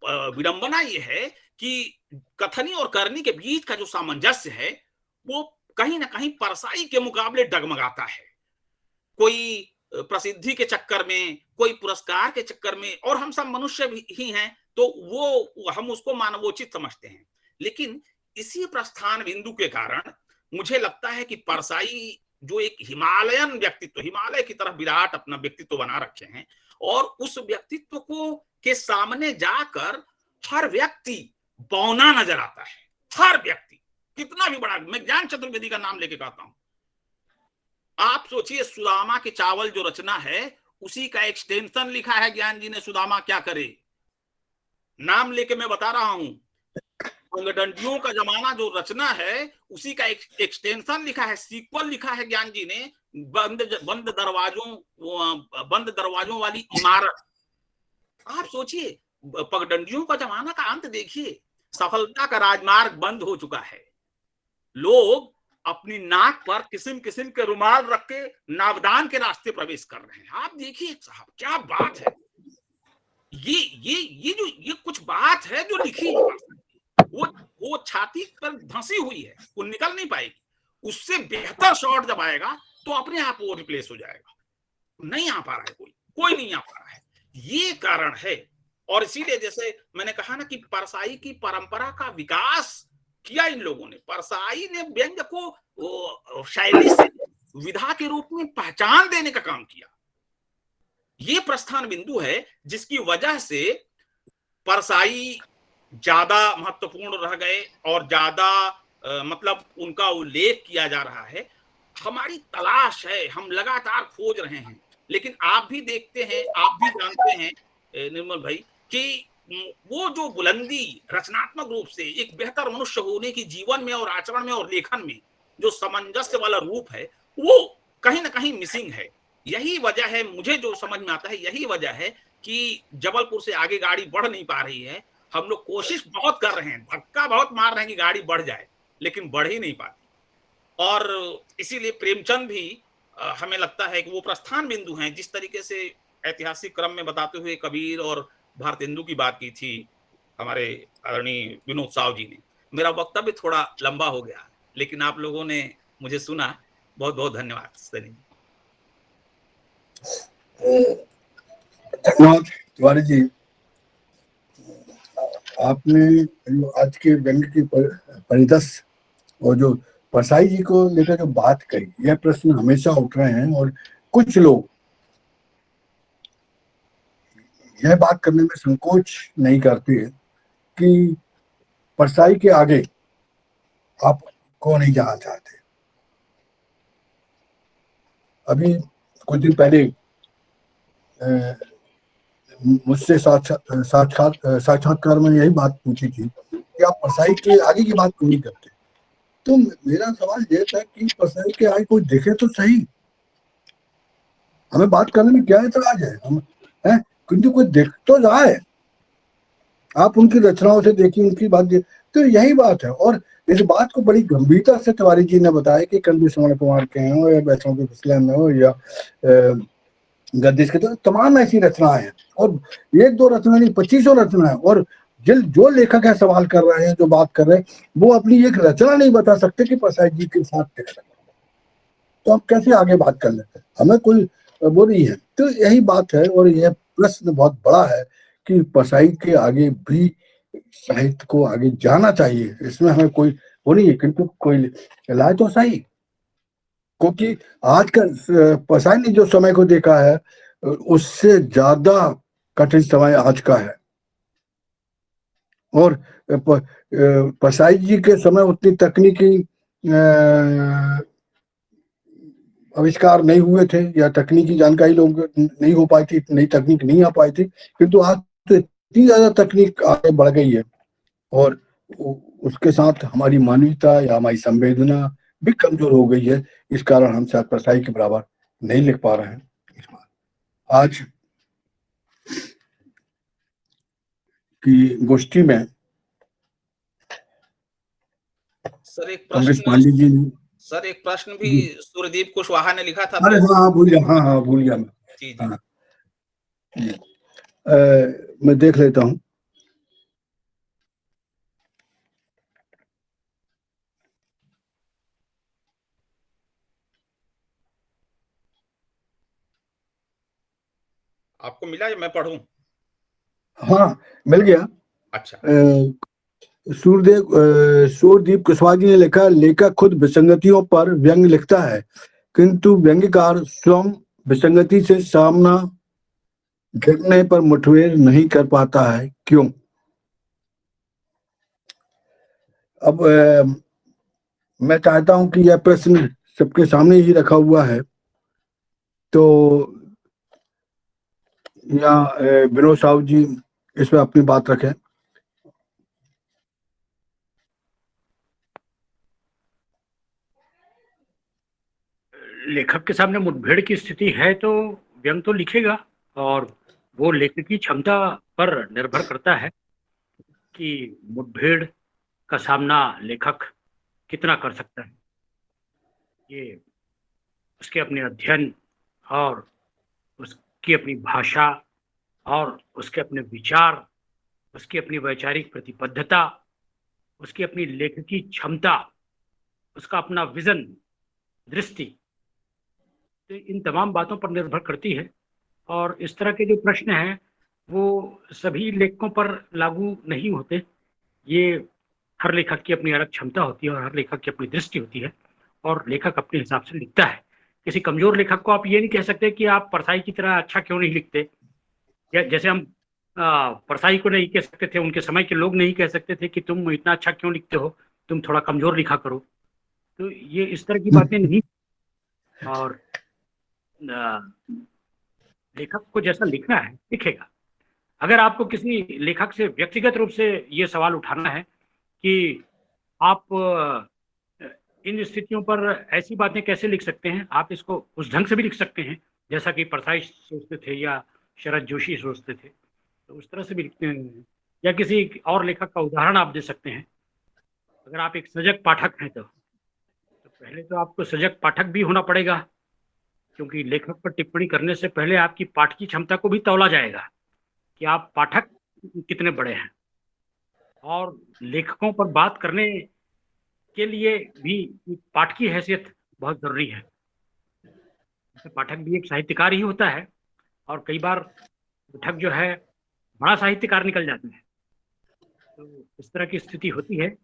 विडंबना ये है कि कथनी और करनी के बीच का जो सामंजस्य है वो कहीं ना कहीं परसाई के मुकाबले डगमगाता है। कोई प्रसिद्धि के चक्कर में, कोई पुरस्कार के चक्कर में, और हम सब मनुष्य भी ही हैं, तो वो हम उसको मानवोचित समझते हैं। लेकिन इसी प्रस्थान बिंदु के कारण मुझे लगता है कि परसाई जो एक हिमालयन व्यक्तित्व, हिमालय की तरफ विराट अपना व्यक्तित्व बना रखे हैं, और उस व्यक्तित्व को के सामने जाकर हर व्यक्ति बौना नजर आता है। हर व्यक्ति, कितना भी बड़ा, मैं ज्ञान चतुर्वेदी का नाम लेके कहता हूं। आप सोचिए, सुदामा के चावल जो रचना है, उसी का एक्सटेंशन लिखा है ज्ञान जी ने, सुदामा क्या करे। नाम लेके मैं बता रहा हूं, अंगडंडियों का जमाना जो रचना है, उसी का एक्सटेंशन लिखा है, सीक्वल लिखा है ज्ञान जी ने, बंद दरवाजों वाली इमारत। आप सोचिए, पगडंडियों का जमाना का अंत देखिए, सफलता का राजमार्ग बंद हो चुका है। लोग अपनी नाक पर किस्म किस्म के रुमाल रख के नावदान के रास्ते प्रवेश कर रहे हैं। आप देखिए साहब, क्या बात है। ये कुछ बात है जो लिखी है, वो छाती पर धंसी हुई है, वो निकल नहीं पाएगी। उससे बेहतर शॉट जब आएगा तो अपने आप वो रिप्लेस हो जाएगा। नहीं आ पा रहा है, कोई नहीं आ पा रहा है। ये कारण है। और इसीलिए जैसे मैंने कहा ना कि परसाई की परंपरा का विकास किया इन लोगों ने। परसाई ने व्यंग्य को शैली से विधा के रूप में पहचान देने का काम किया। ये प्रस्थान बिंदु है जिसकी वजह से परसाई ज्यादा महत्वपूर्ण रह गए और ज्यादा मतलब उनका उल्लेख किया जा रहा है। हमारी तलाश है, हम लगातार खोज रहे हैं लेकिन आप भी देखते हैं, आप भी जानते हैं निर्मल भाई कि वो जो बुलंदी रचनात्मक रूप से एक बेहतर मनुष्य होने की जीवन में और आचरण में और लेखन में जो सामंजस्य वाला रूप है, वो कहीं ना कहीं मिसिंग है। यही वजह है, मुझे जो समझ में आता है, यही वजह है कि जबलपुर से आगे गाड़ी बढ़ नहीं पा रही है। हम लोग कोशिश बहुत कर रहे हैं, धक्का बहुत मार रहे हैं कि गाड़ी बढ़ जाए, लेकिन बढ़ ही नहीं पाती। और इसीलिए प्रेमचंद भी हमें लगता है कि वो प्रस्थान बिंदु हैं। जिस तरीके से ऐतिहासिक क्रम में बताते हुए कबीर और भारतेंदु की बात की थी हमारे आदरणीय विनोद साव जी ने। मेरा वक्तव्य थोड़ा लंबा हो गया, लेकिन आप लोगों ने मुझे सुना, बहुत बहुत धन्यवाद सनी। धन्यवाद तिवारी जी। आपने आज के व्यंग्य की परिदृश्य और जो परसाई जी को लेकर जो बात करी, यह प्रश्न हमेशा उठ रहे हैं और कुछ लोग यह बात करने में संकोच नहीं करते कि परसाई के आगे आप को नहीं जाना चाहते। अभी कुछ दिन पहले मुझसे साक्षात्कार में यही बात पूछी थी कि आप परसाई के आगे की बात क्यों नहीं करते। तो मेरा सवाल यह था कि परसाई के आगे कोई देखे तो सही, हमें बात करने में क्या एतराज है, हम है किंतु कोई देख तो जाए। आप उनकी रचनाओं से देखिए, उनकी बात देखिए, तो यही बात है। और इस बात को बड़ी गंभीरता से तिवारी जी ने बताया कि कंदी श्रवण कुमार के हो या वैष्णव के फिसलन हो या गद्दीश के, तो तमाम ऐसी रचनाएं हैं, और एक दो रचना नहीं, 25 रचना है। और जो लेखक है सवाल कर रहे हैं, जो बात कर रहे हैं, वो अपनी एक रचना नहीं बता सकते कि परसाई जी के साथ कैसा, तो हम कैसे आगे बात कर लेते हैं, हमें कोई वो नहीं है। तो यही बात है, और यह प्रश्न बहुत बड़ा है कि परसाई के आगे भी साहित्य को आगे जाना चाहिए, इसमें हमें कोई वो नहीं है, किंतु कोई लाए तो सही। क्योंकि आज का परसाई ने जो समय को देखा है, उससे ज्यादा कठिन समय आज का है। और परसाई जी के समय उतनी तकनीकी आविष्कार नहीं हुए थे, या तकनीकी जानकारी लोग नहीं हो पाई थी, नई तकनीक नहीं आ पाई थी, किंतु आज तो इतनी ज्यादा तकनीक आगे बढ़ गई है, और उसके साथ हमारी मानवीयता या हमारी संवेदना भी कमजोर हो गई है। इस कारण हम शायद परसाई के बराबर नहीं लिख पा रहे हैं। आज की गोष्ठी में सर एक कमलेश प्रश्न, पांडे जी ने, सर एक प्रश्न भी सूर्यदीप कुशवाहा ने लिखा था। अरे हाँ भूल गया, हाँ भूल गया मैं। जी जी। हाँ, मैं देख लेता हूँ। आपको मिला या मैं पढ़ूं? हाँ मिल गया। अच्छा। सूरदीप कुशवाहा जी ने लिखा, लेखक खुद विसंगतियों पर व्यंग लिखता है, किंतु व्यंग्यकार स्वयं विसंगति से सामना गिरने पर मुठभेड़ नहीं कर पाता है, क्यों? अब मैं चाहता हूं कि यह प्रश्न सबके सामने ही रखा हुआ है, तो या विनोद साहु जी इसमें अपनी बात रखें। लेखक के सामने मुठभेड़ की स्थिति है तो व्यंग तो लिखेगा, और वो लेखक की क्षमता पर निर्भर करता है कि मुठभेड़ का सामना लेखक कितना कर सकता है। ये उसके अपने अध्ययन और उसकी अपनी भाषा और उसके अपने विचार, उसकी अपनी वैचारिक प्रतिबद्धता, उसकी अपनी लेखकी क्षमता, उसका अपना विजन, दृष्टि, तो इन तमाम बातों पर निर्भर करती है। और इस तरह के जो प्रश्न हैं वो सभी लेखकों पर लागू नहीं होते। ये हर लेखक की अपनी अलग क्षमता होती है और हर लेखक की अपनी दृष्टि होती है, और लेखक अपने हिसाब से लिखता है। किसी कमजोर लेखक को आप ये नहीं कह सकते कि आप परसाई की तरह अच्छा क्यों नहीं लिखते, या जैसे हम परसाई को नहीं कह सकते थे, उनके समय के लोग नहीं कह सकते थे कि तुम इतना अच्छा क्यों लिखते हो, तुम थोड़ा कमजोर लिखा करो। तो ये इस तरह की बातें नहीं। और लेखक को जैसा लिखना है लिखेगा। अगर आपको किसी लेखक से व्यक्तिगत रूप से ये सवाल उठाना है कि आप इन स्थितियों पर ऐसी बातें कैसे लिख सकते हैं, आप इसको उस ढंग से भी लिख सकते हैं जैसा कि परसाई सोचते थे या शरद जोशी सोचते थे, तो उस तरह से भी लिखते हैं। या किसी और लेखक का उदाहरण आप दे सकते हैं। अगर आप एक सजग पाठक हैं तो पहले तो आपको सजग पाठक भी होना पड़ेगा, क्योंकि लेखक पर टिप्पणी करने से पहले आपकी पाठ की क्षमता को भी तौला जाएगा कि आप पाठक कितने बड़े हैं। और लेखकों पर बात करने के लिए भी पाठ की हैसियत बहुत जरूरी है। पाठक भी एक साहित्यकार ही होता है, और कई बार पाठक जो है बड़ा साहित्यकार निकल जाता है। तो इस तरह की स्थिति होती है,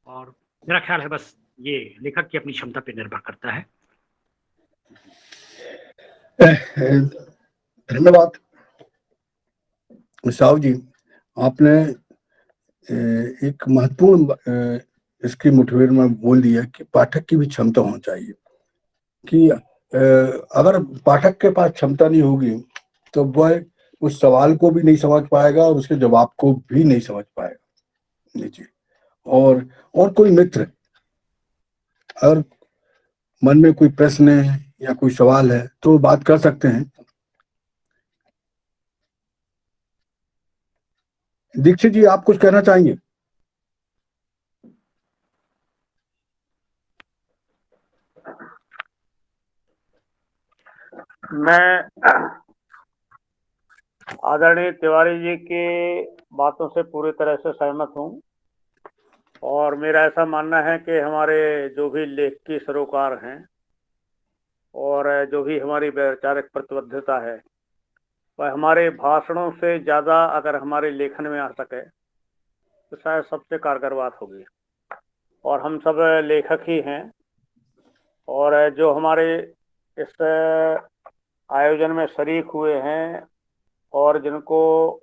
और मेरा ख्याल है बस ये लेखक की अपनी क्षमता पर निर्भर करता है। धन्यवाद साहू जी, आपने एक महत्वपूर्ण इसकी मुठभेड़ में बोल दिया कि पाठक की भी क्षमता होनी चाहिए, कि अगर पाठक के पास क्षमता नहीं होगी तो वह उस सवाल को भी नहीं समझ पाएगा और उसके जवाब को भी नहीं समझ पाएगा। लीजिए, और कोई मित्र अगर मन में कोई प्रश्न है या कोई सवाल है तो बात कर सकते हैं। दीक्षित जी, आप कुछ कहना चाहेंगे? मैं आदरणीय तिवारी जी की बातों से पूरी तरह से सहमत हूं, और मेरा ऐसा मानना है कि हमारे जो भी लेख की सरोकार हैं और जो भी हमारी वैचारिक प्रतिबद्धता है, वह हमारे भाषणों से ज़्यादा अगर हमारे लेखन में आ सके तो शायद सबसे कारगर बात होगी। और हम सब लेखक ही हैं, और जो हमारे इस आयोजन में शरीक हुए हैं और जिनको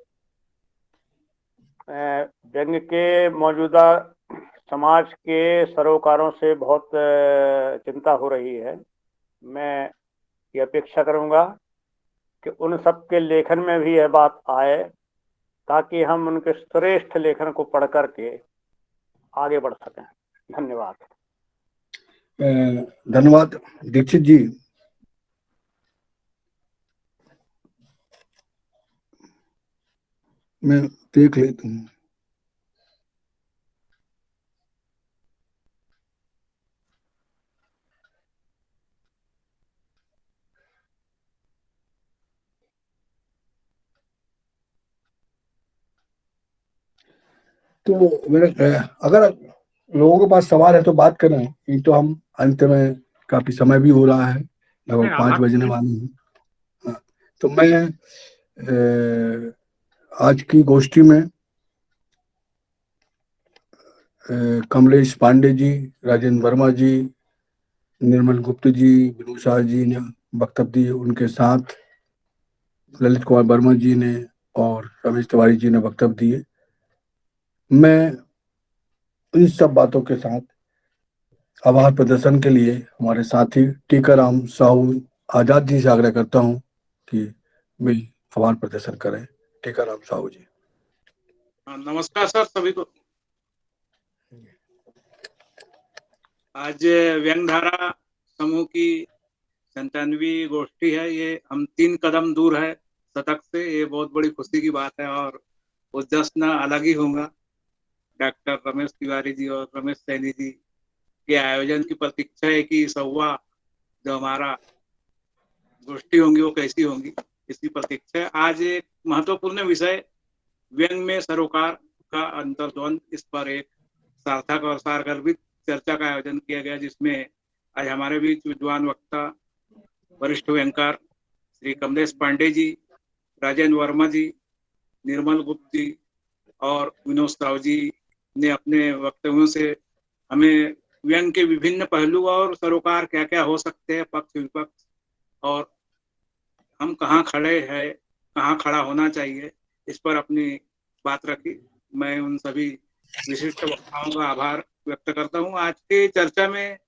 व्यंग्य के मौजूदा समाज के सरोकारों से बहुत चिंता हो रही है, मैं ये अपेक्षा करूंगा कि उन सब के लेखन में भी यह बात आए, ताकि हम उनके श्रेष्ठ लेखन को पढ़ करके आगे बढ़ सकें। धन्यवाद। धन्यवाद दीक्षित जी। मैं देख लेता हूँ। तो मेरे अगर लोगों के पास सवाल है तो बात करें, नहीं तो हम अंत में, काफी समय भी हो रहा है, लगभग 5 बजने वाले हैं। हाँ, तो मैं आज की गोष्ठी में कमलेश पांडे जी, राजेंद्र वर्मा जी, निर्मल गुप्त जी, विनोद शाह जी ने वक्तव्य दिए, उनके साथ ललित कुमार वर्मा जी ने और रमेश तिवारी जी ने वक्तव्य दिए। मैं इन सब बातों के साथ आभार प्रदर्शन के लिए हमारे साथी टीकाराम साहू आजाद जी से आग्रह करता हूं कि वे आभार प्रदर्शन करें। टीकाराम साहू जी। नमस्कार सर सभी को। आज व्यंग्यधारा समूह की 97वीं गोष्ठी है। ये हम 3 कदम दूर है शतक से, ये बहुत बड़ी खुशी की बात है, और वो जश्न अलग ही होगा। डॉक्टर रमेश तिवारी जी और रमेश सैनी जी के आयोजन की प्रतीक्षा है कि 100वां जो हमारा गोष्ठी होंगी वो कैसी होंगी, इसकी प्रतीक्षा है। आज एक महत्वपूर्ण विषय व्यंग में सरोकार का अंतर्द्वंद, इस पर एक सार्थक और सारगर्भित चर्चा का आयोजन किया गया, जिसमें आज हमारे बीच विद्वान वक्ता वरिष्ठ व्यंगकार श्री कमलेश पांडे जी, राजेंद्र वर्मा जी, निर्मल गुप्त जी और विनोद साहू जी ने अपने वक्तव्यों से हमें व्यंग के विभिन्न पहलू और सरोकार क्या क्या हो सकते हैं, पक्ष विपक्ष, और हम कहाँ खड़े हैं, कहाँ खड़ा होना चाहिए, इस पर अपनी बात रखी। मैं उन सभी विशिष्ट वक्ताओं का आभार व्यक्त करता हूँ। आज की चर्चा में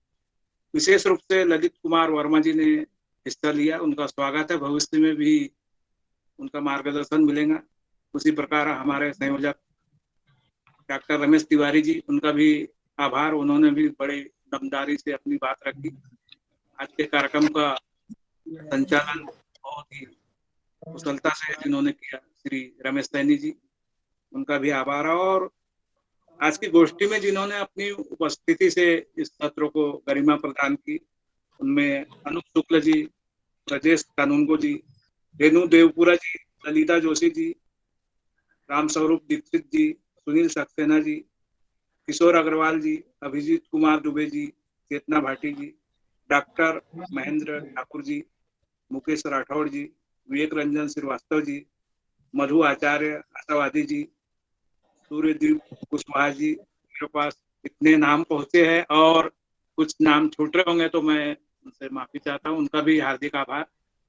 विशेष रूप से ललित कुमार वर्मा जी ने हिस्सा लिया, उनका स्वागत है। भविष्य में भी उनका मार्गदर्शन मिलेगा। उसी प्रकार हमारे संयोजक डॉक्टर रमेश तिवारी जी, उनका भी आभार, उन्होंने भी बड़े दमदारी से अपनी बात रखी। आज के कार्यक्रम का संचालन बहुत ही कुशलता से जिन्होंने किया, श्री रमेश सैनी जी, उनका भी आभार। और आज की गोष्ठी में जिन्होंने अपनी उपस्थिति से इस सत्र को गरिमा प्रदान की, उनमें अनूप शुक्ल जी, राजेश कानूनगो जी, रेणु देवपुरा जी, ललिता जोशी जी, राम स्वरूप दीक्षित जी, सुनील सक्सेना जी, किशोर अग्रवाल जी, अभिजीत कुमार दुबे जी, चेतना भाटी जी, डॉक्टर महेंद्र ठाकुर जी, मुकेश राठौड़ जी, विवेक रंजन श्रीवास्तव जी, मधु आचार्य, आशावादी जी, सूर्यदीप कुशवाहा जी। मेरे पास इतने नाम पहुंचे हैं और कुछ नाम छूट रहे होंगे तो मैं उनसे माफी चाहता हूं। उनका भी हार्दिक आभार।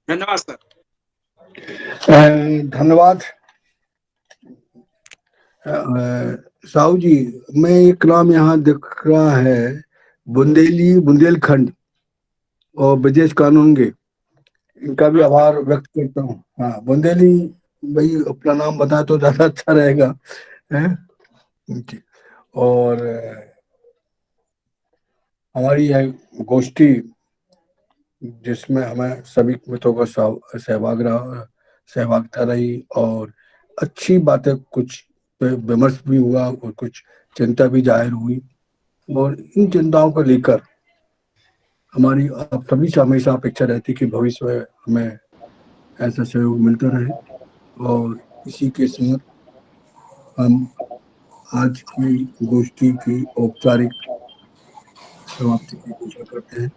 धन्यवाद सर। धन्यवाद साहू जी। मैं एक नाम यहाँ दिख रहा है, बुंदेलखंड और ब्रजेश कानूनगे, इनका भी आभार व्यक्त करता हूँ। हाँ, बुंदेली भाई अपना नाम बताए तो ज्यादा अच्छा रहेगा, है? और हमारी यह गोष्ठी जिसमें हमें सभी मित्रों का सहभागिता रही और अच्छी बातें, कुछ पे विमर्श भी हुआ और कुछ चिंता भी जाहिर हुई, और इन चिंताओं को लेकर हमारी आप सभी से हमेशा अपेक्षा रहती कि भविष्य में हमें ऐसा सहयोग मिलता रहे। और इसी के साथ हम आज की गोष्ठी की औपचारिक समाप्ति की घोषणा करते हैं।